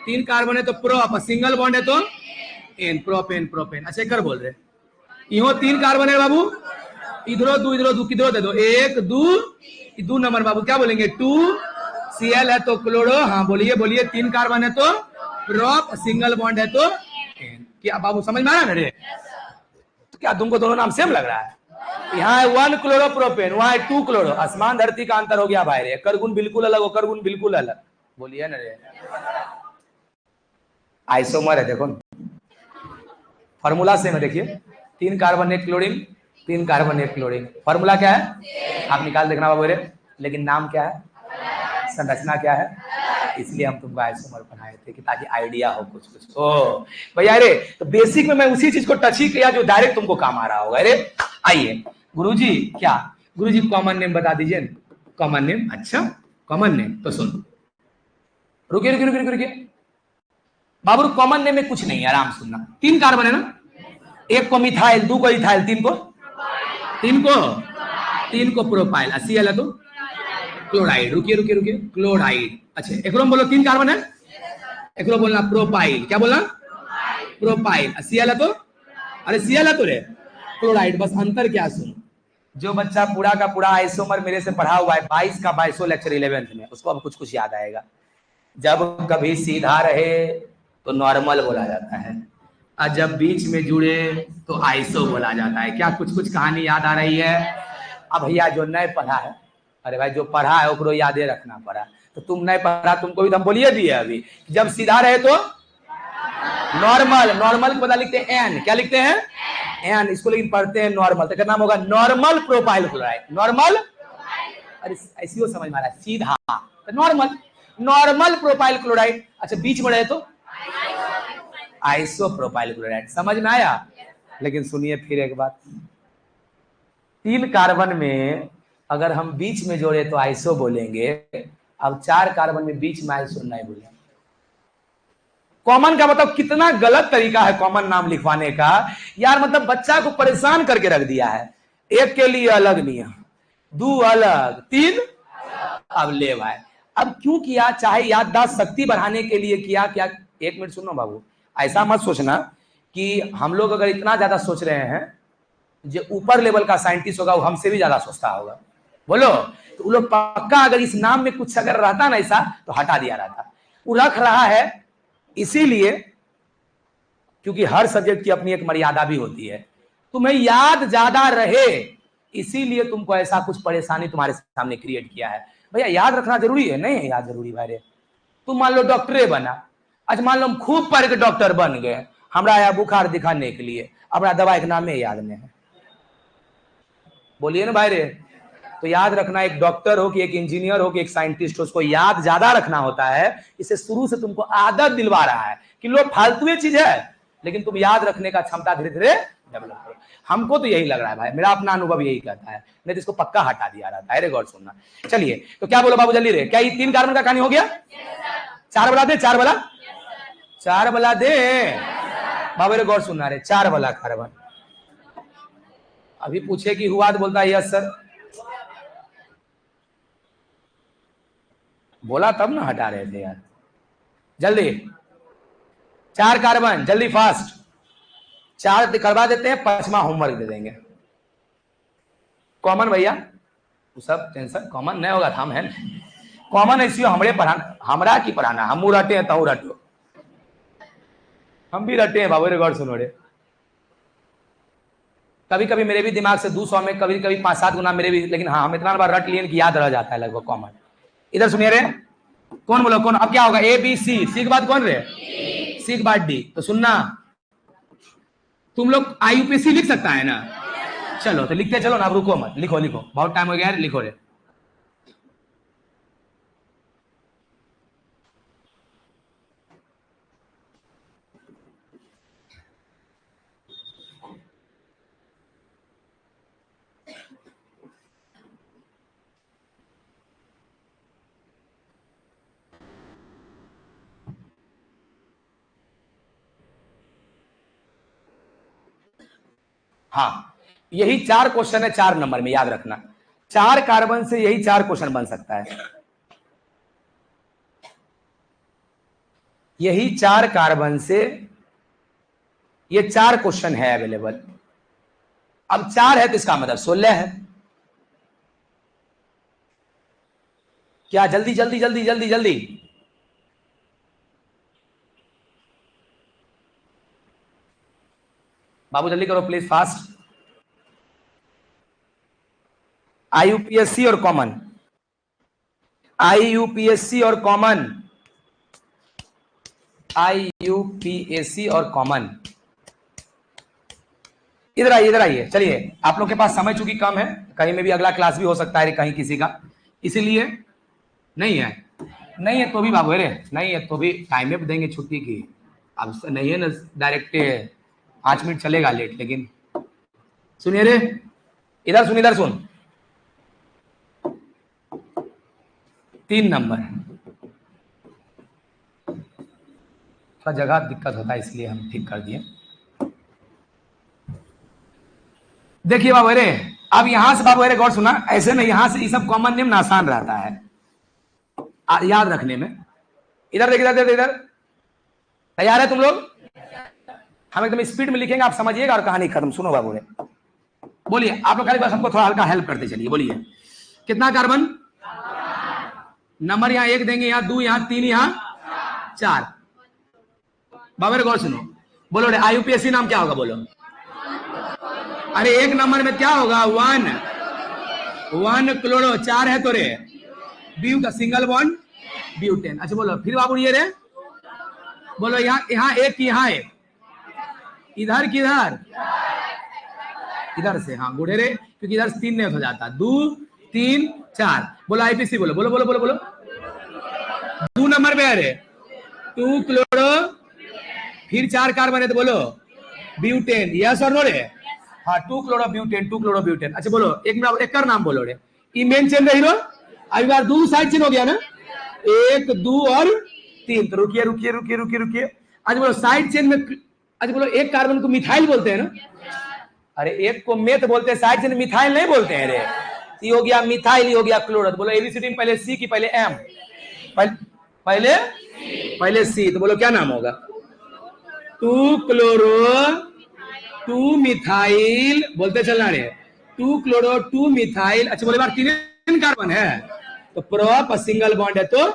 3 कार्बन है तो प्रोप, सिंगल बॉन्ड है तो एन, प्रोपेन प्रोपेन। अच्छा कर बोल रहे, यो 3 कार्बन है बाबू, इधरो 2 इधरो 2, किधरो दे दो 1 2 नंबर बाबू क्या बोलेंगे? 2 Cl है तो क्लोरो। हाँ बोलिए बोलिए, 3 कार्बन है तो प्रोप, सिंगल बॉन्ड है तो एन। क्या बाबू समझ में आ रहा है रे? तो क्या तुमको दोनों नाम सेम लग रहा है? यहाँ है 1 क्लोरो प्रोपेन, वहां है 2 क्लोरो। आसमान धरती का अंतर हो गया भाई रे, करगुण बिल्कुल अलग, कर गुण बिल्कुल अलग। बोलिए ना रे, आइसोमर है देखो, फॉर्मूला सेम है। देखिए 3 carbon 1 chlorine, 3 carbon 1 chlorine, formula क्या है आप निकाल देखना बाबू रे। लेकिन नाम क्या है, संरचना क्या है, इसलिए हम तुमको आइसोमर बनाए थे कि ताकि आइडिया हो कुछ कुछ। ओ भैया रे, तो बेसिक में मैं उसी चीज को टच ही किया जो डायरेक्ट तुमको काम आ रहा होगा। अरे आइए गुरुजी, क्या गुरुजी कॉमन नेम बता दीजिए। कॉमन नेम, अच्छा कॉमन नेम तो सुन, रुकिए रुकिए रुकिए रुकिए बाबू, कॉमन नेम में कुछ नहीं है, आराम सुनना। 3 कार्बन है ना, 1 को मिथाइल, 2 को इथाइल, 3 को प्रोपाइल, Cl है तो क्लोराइड। रुकिए रुकिए रुकिए, क्लोराइड। अच्छा एक बोलो 3 कार्बन है, एक बोलना प्रोपाइल, क्या बोलना? प्रोपाइल। Cl है तो, अरे Cl है तो रे क्लोराइड। बस अंतर क्या सुनो, जो बच्चा पूरा का पूरा आइसोमर मेरे से पढ़ा हुआ है 22 का 22 लेक्चर 11th में, उसको अब कुछ कुछ याद आएगा। जब कभी सीधा रहे तो नॉर्मल बोला जाता है, और जब बीच में जुड़े तो आइसो बोला जाता है। क्या कुछ कुछ कहानी याद आ रही है? अब भैया जो नए पढ़ा है अरे भाई जो पढ़ा है उसको यादे रखना पड़ा, तो तुम नहीं पढ़ा, तुमको भी तो हम बोलिए दिए अभी, जब सीधा रहे तो नॉर्मल, नॉर्मल को पता लिखते हैं एन, क्या लिखते हैं एन, इसको लेकिन पढ़ते हैं नॉर्मल, तो क्या नाम होगा नॉर्मल प्रोफाइल क्लोराइड, नॉर्मल, अरे ऐसी हो समझ में आ रहा है सीधा, तो नॉर्मल, नॉर्मल प्रोफाइल क्लोराइड। अच्छा बीच में रहे तो आइसो प्रोफाइल क्लोराइड, समझ में आया। लेकिन सुनिए फिर एक बात, 3 कार्बन में अगर हम बीच में जोड़े तो आइसो बोलेंगे, अब 4 कार्बन में बीच में आइसो नहीं बोलेंगे। कॉमन का मतलब कितना गलत तरीका है कॉमन नाम लिखवाने का यार, मतलब बच्चा को परेशान करके रख दिया है। एक के लिए अलग नियम, 2 अलग, 3 अब ले भाई, अब क्यों किया, चाहे याददाश्त शक्ति बढ़ाने के लिए किया क्या। एक मिनट सुनो बाबू, ऐसा मत सोचना कि हम लोग अगर इतना ज्यादा सोच रहे हैं, जो ऊपर लेवल का साइंटिस्ट होगा वो हमसे भी ज्यादा सोचता होगा, बोलो। तो वो लोग पक्का अगर इस नाम में कुछ अगर रहता ना ऐसा तो हटा दिया रहता। वो रख रहा है इसीलिए क्योंकि हर सब्जेक्ट की अपनी एक मर्यादा भी होती है, तुम्हें याद ज्यादा रहे इसीलिए तुमको ऐसा कुछ परेशानी तुम्हारे सामने क्रिएट किया है। भैया याद रखना जरूरी है, नहीं है याद जरूरी भाई रे। तुम मान लो डॉक्टरे बना, अच्छा मान लो हम खूब पढ़ के डॉक्टर बन गए, हमरा आया बुखार दिखाने के लिए, अपना दवाई के नाम में याद नहीं है, बोलिए ना भाई रे। तो याद रखना, एक डॉक्टर हो कि एक इंजीनियर हो कि एक साइंटिस्ट हो, उसको याद ज्यादा रखना होता है। इसे शुरू से तुमको आदत दिलवा रहा है कि लो फालतू चीज है, लेकिन तुम याद रखने का क्षमता धीरे धीरे डेवलप करो। हमको तो यही लग रहा है भाई, मेरा अपना अनुभव यही कहता है, नहीं तो इसको पक्का हटा दिया रहता है। गौर सुनना, चलिए तो क्या बोलो बाबू जल्दी रे, क्या ये 3 कार्बन का कहानी हो गया? 4 वाला दे, 4 वाला, 4 वाला दे बाबू रे, गौर सुनना रे, 4 वाला कार्बन। अभी पूछे कि हुआ तो बोलता है यस सर, बोला तब ना हटा रहे थे यार। जल्दी 4 कार्बन, जल्दी फास्ट, 4 करवा देते हैं, 5वां होमवर्क दे देंगे। कॉमन भैया वो सब टेंशन कॉमन नहीं होगा, हम है कॉमन ऐसी हमरे पढ़ाना, हमरा की पढ़ाना, हम रटे हैं तू रटो, हम भी रटे हैं बाबू रे। गौर सुनो रे, कभी कभी मेरे भी दिमाग से 200 में कभी कभी 5-7 गुना मेरे भी, लेकिन हाँ हम इतना बार रट लिए कि याद रह जाता है लगभग कॉमन। इधर सुनिए रे, कौन बोलो कौन, अब क्या होगा ए बी सी, सी के बाद कौन रे, सी के बाद डी। तो सुनना, तुम लोग आईयूपीएसी लिख सकता है ना, चलो तो लिखते चलो ना, अब रुको मत, लिखो लिखो, बहुत टाइम हो गया है, लिखो रे। हाँ यही 4 क्वेश्चन है 4 नंबर में, याद रखना 4 कार्बन से यही 4 क्वेश्चन बन सकता है, यही 4 कार्बन से ये 4 क्वेश्चन है अवेलेबल। अब 4 है तो इसका मतलब 16 है। क्या जल्दी जल्दी जल्दी जल्दी जल्दी, बाबू जल्दी करो प्लीज फास्ट। आईयूपीएससी और कॉमन, आईयूपीएससी और कॉमन, आईयूपीएससी और कॉमन, इधर आइए इधर आइए। चलिए आप लोग के पास समय चूंकि कम है, कहीं में भी अगला क्लास भी हो सकता है कहीं किसी का, इसीलिए नहीं है, नहीं है तो भी बाबू रे, नहीं है तो भी टाइम में देंगे छुट्टी की। अब नहीं है ना डायरेक्ट 5 मिनट चलेगा लेट, लेकिन सुनिए रे, इधर सुन इधर सुन, 3 नंबर थोड़ा जगह दिक्कत होता है इसलिए हम ठीक कर दिए। देखिए बाबू रे, अब यहां से बाबू रे गौर सुना, ऐसे नहीं, यहां से ये सब कॉमन नेम आसान रहता है याद रखने में। इधर देखिए, इधर इधर, तैयार है तुम लोग? हम एकदम स्पीड में लिखेंगे, आप समझिएगा और कहानी खत्म। सुनो बाबू रे, बोलिए आप लोग खाली बस हमको थोड़ा हल्का हेल्प करते चलिए। बोलिए कितना कार्बन, नंबर यहाँ 1 देंगे, यहाँ 2, यहाँ 3, यहाँ 4। बाबू रे गौर सुनो, बोलो रे आईयूपीएससी नाम क्या होगा बोलो? अरे 1 नंबर में क्या होगा 1, 1 क्लोरो, 4 है तो रे ब्यूट सिंगल बॉन्ड ब्यूटेन। अच्छा बोलो फिर बाबू ये रे, बोलो यहाँ एक, यहाँ एक, इधर किधर, इधर से। हाँ गुड़े रे, क्योंकि इधर 3 नहीं हो जाता, 2 3 4। बोलो आईपीसी बोलो, बोलो बोलो बोलो बोलो। 2 नंबर पे है रे 2 क्लोरो, फिर 4 कार्बन है तो बोलो ब्यूटेन, यस और नो रे। हाँ 2 क्लोरो ब्यूटेन, 2 क्लोरो ब्यूटेन। अच्छा बोलो एक का नाम बोलो रे, ये मेन चेन रही रो, अब बार 2 साइड चेन हो गया ना, 1 2 और 3। तो रुकिए रुकिए रुकिए रुकिए रुकिए। अच्छा बोलो साइड चेन में, अच्छा बोलो एक कार्बन को मिथाइल बोलते हैं ना, अरे एक को मेथ बोलते हैं, साइड चेन मिथाइल नहीं बोलते हैं रे। ये हो गया मिथाइल, ये हो गया क्लोरो। बोलो एबीसीडी में पहले सी की पहले एम, पहले सी, तो बोलो क्या नाम होगा, 2 क्लोरो 2 मिथाइल, बोलते चलना रे 2 क्लोरो 2 मिथाइल। अच्छा बोले बार 3 कार्बन है तो प्रोप सिंगल बॉन्ड है तो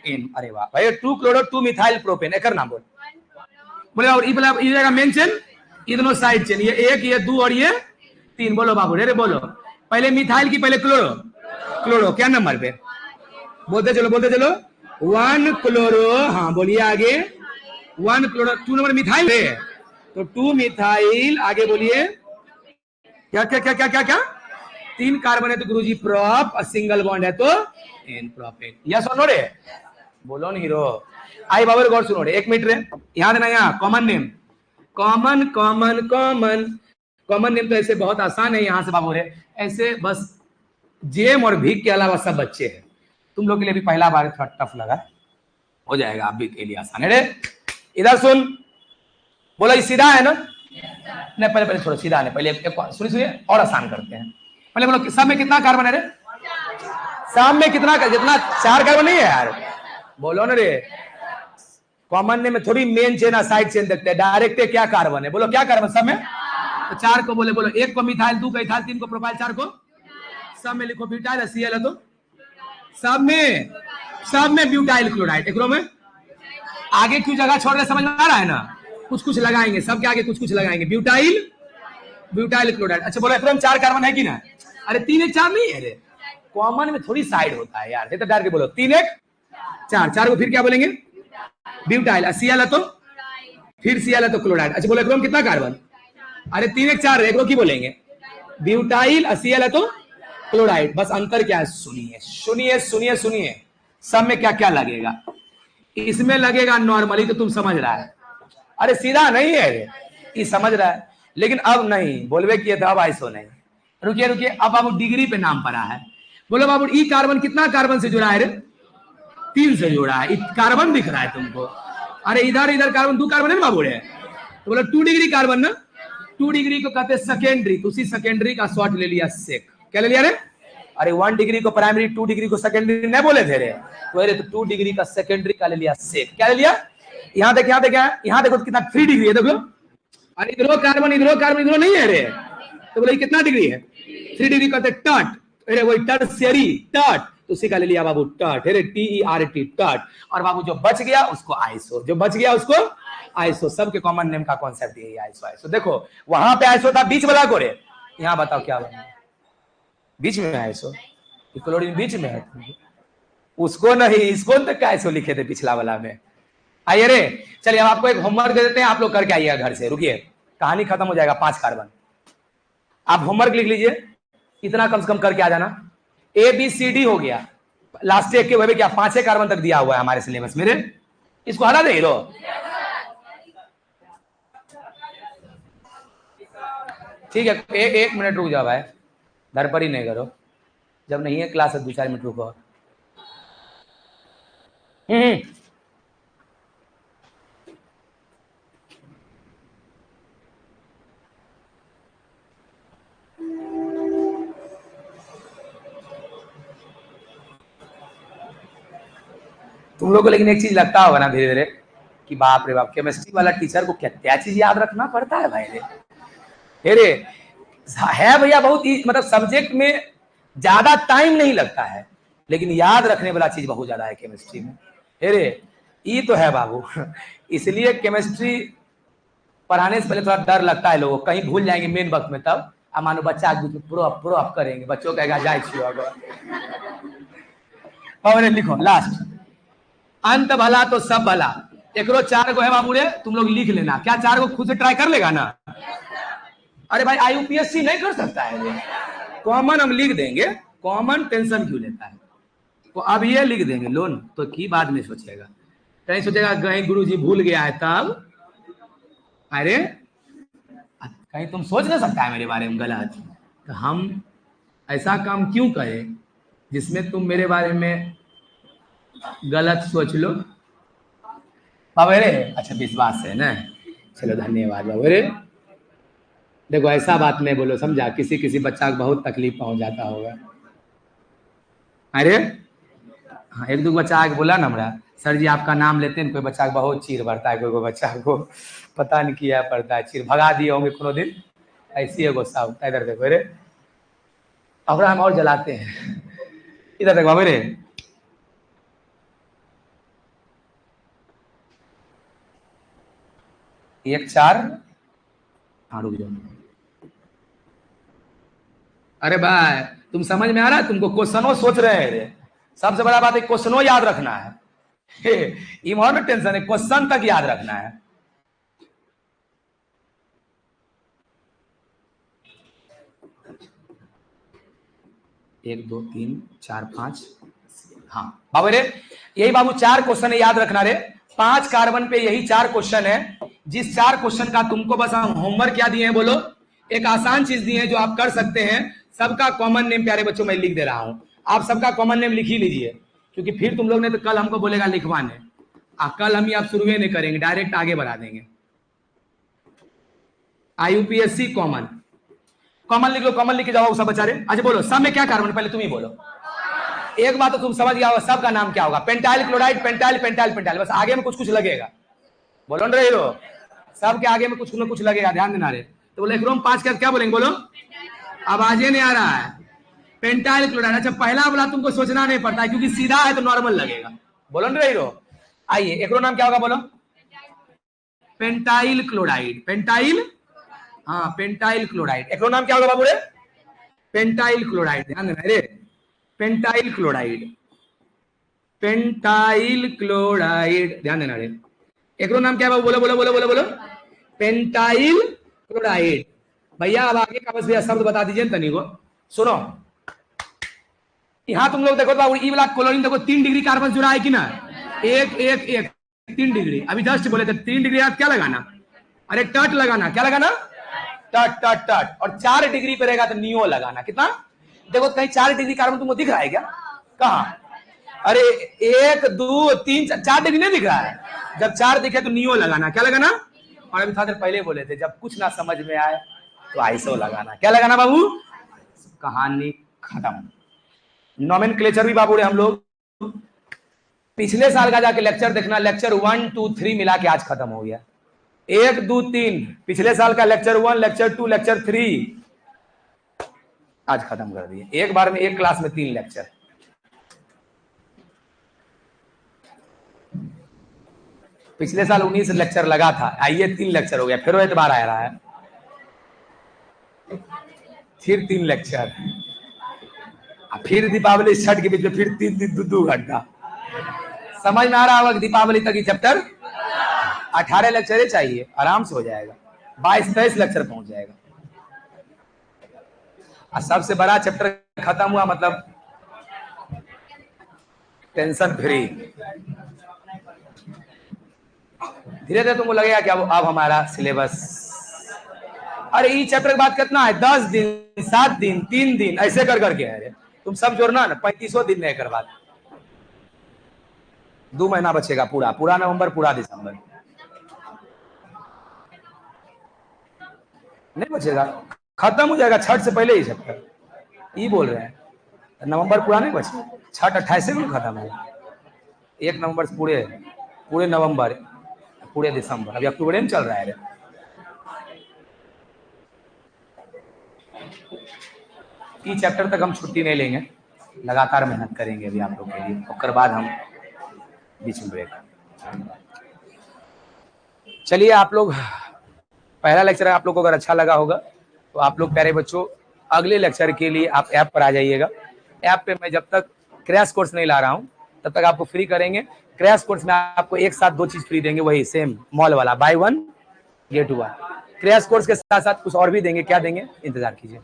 इन। अरे वाह भाई 2 क्लोरो 2 मिथाइल प्रोपेन, एक नाम बोल। बोले और ये जगह मेन चेन, ये दोनों साइड चेन, ये 1 ये 2 और ये 3। बोलो बाबू रे बोलो, पहले मिथाइल की पहले क्लोरो, क्लोरो क्या नंबर पे, बोलते चलो बोलते चलो 1 क्लोरो। हाँ बोलिए आगे 1 क्लोरो, 2 नंबर मिथाइल है तो 2 मिथाइल, आगे बोलिए क्या क्या क्या क्या क्या क्या, 3 कार्बन है तो गुरुजी प्रॉप, और सिंगल बॉन्ड है तो एन प्रोपेन। यस और नो रे, बोलो न हीरो। आई बाबू गौर सुनो रे, 1 मिनट रे, यहाँ देना, यहाँ common name, common common common common name तो ऐसे बहुत आसान है यहाँ से बाबू रे, ऐसे बस जेम और भीख के अलावा सब बच्चे हैं। तुम लोग के लिए भी पहला बार थोड़ा टफ लगा, हो जाएगा आप भी के लिए आसान है रे। इधर सुन, बोलो ये सीधा है ना, नहीं पहले पहले थोड़ा सीधा है, पहले सुनिए सुनिए और आसान करते हैं। पहले बोलो सब में कितना कार्बन है रे, सब में कितना, जितना 4 कार्बन नहीं है यार, बोलो ना रे। कॉमन नेम में थोड़ी मेन चेन साइड चेन देखते हैं, डायरेक्ट क्या कार्बन है, बोलो क्या कार्बन सब में, तो 4 को बोले, बोलो 1 को मिथाइल, 2 को इथाइल, 3 को प्रोपाइल, 4 को सब में लिखो ब्यूटाइल, सीएल है तो सब में ब्यूटाइल क्लोराइड। एक में आगे क्यों जगह छोड़ रहे, समझ में आ रहा है ना, कुछ कुछ लगाएंगे, सबके आगे कुछ कुछ लगाएंगे, ब्यूटाइल ब्यूटाइल क्लोराइड। अच्छा बोलो एकदम 4 कार्बन है कि ना, अरे 3 1 4 नहीं है रे, कॉमन में थोड़ी साइड होता है यार, तो डायरेक्ट बोलो 3 1 4, 4 को फिर क्या बोलेंगे ब्यूटाइल, सीएल है तो फिर सीएल है तो क्लोराइड। अच्छा बोलो एकदम कितना कार्बन, अरे 3 1 4 एक की बोलेंगे ब्यूटाइल, सीएल है तो क्लोराइड। बस अंतर क्या है, सुनिए सुनिए सुनिए सुनिए, सब में क्या क्या लगेगा, इसमें लगेगा नॉर्मली तो तुम समझ रहा है, अरे सीधा नहीं है रे, ये समझ रहा है, लेकिन अब नहीं बोलवे किए थे, अब आइसो नहीं। रुकिए रुकिए, अब बाबू डिग्री पे नाम पड़ा है, बोलो बाबू ई कार्बन कितना कार्बन से जुड़ा है रे, 3 से जुड़ा है, कार्बन दिख रहा है तुमको, अरे इधर इधर कार्बन 2 कार्बन है ना बाबू रे, तो बोलो 2 डिग्री कार्बन ना, 2 डिग्री को कहते हैं सेकेंडरी, तो उसी सेकेंडरी का शॉर्ट ले लिया सेक, क्या ले लिया रे, अरे 1 डिग्री को प्राइमरी, 2 डिग्री को सेकेंडरी नहीं बोले थे रे, तो अरे तो 2 डिग्री का सेकेंडरी का ले लिया सेक, क्या ले लिया, यहाँ देख यहाँ देख यहाँ देखो कितना 3 डिग्री है, देखो अरे इधरो कार्बन इधरो नहीं है रे, तो बोले कितना डिग्री है 3 डिग्री कहते टट, अरे वही टर्शियरी टट, तो उसी का ले लिया बाबू टट, अरे TERT टट, और बाबू जो बच गया उसको आइसो, जो बच गया उसको आइसो, सबके कॉमन नेम का कॉन्सेप्ट यही आइसो आइसो। देखो वहां पे आइसो था बीच वाला को रे, यहाँ बताओ क्या बना बीच में आइसो, क्लोरीन बीच में है, उसको नहीं इसको तक का आइसो लिखे थे पिछला वाला में। आइए रे चलिए हम आपको एक होमवर्क दे देते हैं, आप लोग करके आइएगा घर से, रुकिए कहानी खत्म हो जाएगा, 5 कार्बन आप होमवर्क लिख लीजिए, इतना कम से कम करके आ जाना। ABCD हो गया, लास्ट एक के वह क्या 5 कार्बन तक दिया हुआ है हमारे सिलेबस में, इसको हटा दे हीरो। ठीक है 1 मिनट रुक जाओ भाई, घर पर ही नहीं करो, जब नहीं है क्लास है 2-4 मिनट रुको। तुम लोग को लेकिन एक चीज लगता होगा ना धीरे धीरे कि बाप रे बाप, केमिस्ट्री वाला टीचर को क्या क्या चीज याद रखना पड़ता है भाई रे, है भैया बहुत ही, मतलब सब्जेक्ट में ज्यादा टाइम नहीं लगता है, लेकिन याद रखने वाला चीज बहुत ज्यादा है केमिस्ट्री में, रे ये तो है बाबू। इसलिए केमिस्ट्री पढ़ाने से पहले थोड़ा डर लगता है लोगों को, कहीं भूल जाएंगे मेन वक्त में, तब अब मानो बच्चा प्रो अप करेंगे, बच्चों कहेगा जाए छियो और लिखो लास्ट, अंत भला तो सब भला। एकरो 4 गो है बाबू रे, तुम लोग लिख लेना। क्या 4 गो खुद से ट्राई कर लेगा ना? अरे भाई IUPSC नहीं कर सकता है, कॉमन हम लिख देंगे, कॉमन टेंशन क्यों लेता है? तो अब ये लिख देंगे लोन तो की बाद में सोचेगा, कहीं सोचेगा कहीं गुरुजी भूल गया है तब। अरे कहीं तुम सोच नहीं सकता है मेरे बारे में गलत, तो हम ऐसा काम क्यों करें जिसमें तुम मेरे बारे में गलत सोच लो। बाबा रे अच्छा विश्वास है ना, चलो धन्यवाद बाबा रे। देखो ऐसा बात नहीं बोलो, समझा? किसी किसी बच्चा को बहुत तकलीफ पहुंच जाता होगा। अरे हाँ, एक दो बच्चा आके बोला ना हमरा, सर जी आपका नाम लेते हैं, कोई बच्चा को बहुत चीर भरता है, कोई बच्चा को पता नहीं किया पड़ता है, चीर भगा दिए होंगे कोनो दिन, ऐसी है गुस्सा होता है। इधर देखो रे, अब हम और जलाते हैं, इधर देखो बाबा रे। एक 4, हाँ रुक जाओ। अरे भाई तुम समझ में आ रहा है तुमको? क्वेश्चनों सोच रहे हैं रे, सबसे बड़ा बात है क्वेश्चनों याद रखना है। इम्पोर्टेंट टेंशन है, क्वेश्चन तक याद रखना है। एक 2 3 4 5, हाँ बाबू रे यही बाबू 4 क्वेश्चन है, याद रखना रे। 5 कार्बन पे यही 4 क्वेश्चन है। जिस 4 क्वेश्चन का तुमको बस हम होमवर्क क्या दिए हैं बोलो, एक आसान चीज दी है जो आप कर सकते हैं। सबका कॉमन नेम प्यारे बच्चों मैं लिख दे रहा हूं, आप सबका कॉमन नेम लिख ही लीजिए, क्योंकि फिर तुम लोग ने तो कल हमको बोलेगा लिखवाने, कल हम ही आप शुरू नहीं करेंगे, डायरेक्ट आगे बढ़ा देंगे। IUPSC कॉमन, कॉमन लिख लो, कॉमन लिख के जाओ सब बच्चा रे। अच्छा बोलो सब में क्या कार्बन, पहले तुम ही बोलो। एक बात तो तुम समझ गया होगा, सबका नाम क्या होगा? Pentyl chloride, pentyl pentyl pentyl, बस आगे में कुछ कुछ लगेगा। बोलो ना हीरो, सबके आगे में कुछ ना कुछ लगेगा, ध्यान देना रे। तो बोले क्रोम 5 क्या बोलेंगे बोलो, आवाजे नहीं आ रहा है। पेंटाइल क्लोराइड, अच्छा पहला वाला तुमको सोचना नहीं पड़ता है क्योंकि सीधा है तो नॉर्मल लगेगा। बोलो ना हीरो, आइए एकरो नाम क्या होगा बोलो, पेंटाइल क्लोराइड, पेंटाइल, हाँ पेंटाइल क्लोराइड। एकरो नाम क्या होगा बाबू रे? पेंटाइल क्लोराइड, ध्यान देना रे, पेंटाइल क्लोराइड, पेंटाइल क्लोराइड, ध्यान देना रे। एकरो नाम क्या है बोलो बोलो बोलो बोलो बोलो, पेंटाइल क्लोराइड। भैया अब आगे का बस भैया शब्द बता दीजिए तनी को। सुनो यहां तुम लोग देखो बाबू, ई वाला क्लोरीन देखो 3 डिग्री कार्बन जुड़ा है कि ना, एक एक एक 3 डिग्री। अभी जस्ट बोले थे 3 डिग्री आप क्या लगाना, अरे टट लगाना, क्या लगाना, टट टट टट। और 4 डिग्री पे रहेगा तो नियो लगाना। कितना देखो कहीं 4 डिग्री कार्बन तुमको दिख रहा है क्या? कहा? अरे 1 2 3 4 डिग्री नहीं दिख रहा है। जब 4 दिखे तो नियो लगाना, क्या लगाना? और अभी थोड़ा देर पहले बोले थे जब कुछ ना समझ में आए तो आइसो लगाना। क्या लगाना बाबू? कहानी खत्म। नोमेनक्लेचर भी बाबू रे हम लोग पिछले साल का जाके लेक्चर देखना, लेक्चर 1 2 3 मिला के आज खत्म हो गया। 1 2 3 पिछले साल का लेक्चर 1 लेक्चर 2 लेक्चर 3 आज खत्म कर दिए। एक बार में एक क्लास में 3 लेक्चर। पिछले साल 19 लेक्चर लगा था, आइए 3 लेक्चर हो गया, फिर एतबार आ रहा है, फिर 3 लेक्चर, फिर दीपावली छठ के बीच में फिर 3 दिन 2 घंटा। समझ में आ रहा होगा कि दीपावली तक ही चैप्टर 18 लेक्चर ही चाहिए, आराम से हो जाएगा, 22-23 लेक्चर पहुंच जाएगा। और सबसे बड़ा चैप्टर खत्म हुआ, मतलब टेंशन फ्री। धीरे धीरे तुमको लगेगा कि अब हमारा सिलेबस, अरे ये चैप्टर की बात कितना है, 10 दिन 7 दिन 3 दिन ऐसे कर करके है। तुम सब जोड़ना ना 35 दिन नहीं कर बात, 2 महीना बचेगा, पूरा पूरा नवंबर पूरा दिसंबर नहीं बचेगा, खत्म हो जाएगा छठ से पहले ही चैप्टर। ये बोल रहे हैं नवंबर पूरा नहीं बचे, छठ 28 में खत्म है, 1 नवंबर से पूरे पूरे नवंबर पूरे दिसंबर, अभी अक्टूबर में चल रहा है। इस चैप्टर तक हम छुट्टी नहीं लेंगे, लगातार मेहनत करेंगे अभी आप लोग के लिए, उसके बाद हम बीच में ब्रेक। चलिए आप लोग, पहला लेक्चर आप लोग को अगर अच्छा लगा होगा तो आप लोग प्यारे बच्चों अगले लेक्चर के लिए आप ऐप पर आ जाइएगा। ऐप पे मैं जब तक क्रैश कोर्स नहीं ला रहा हूँ तब तक आपको फ्री करेंगे। क्रैश कोर्स में आपको एक साथ 2 चीज फ्री देंगे, वही सेम मॉल वाला, बाय 1 गेट 1। क्रैश कोर्स के साथ साथ कुछ और भी देंगे, क्या देंगे इंतजार कीजिए।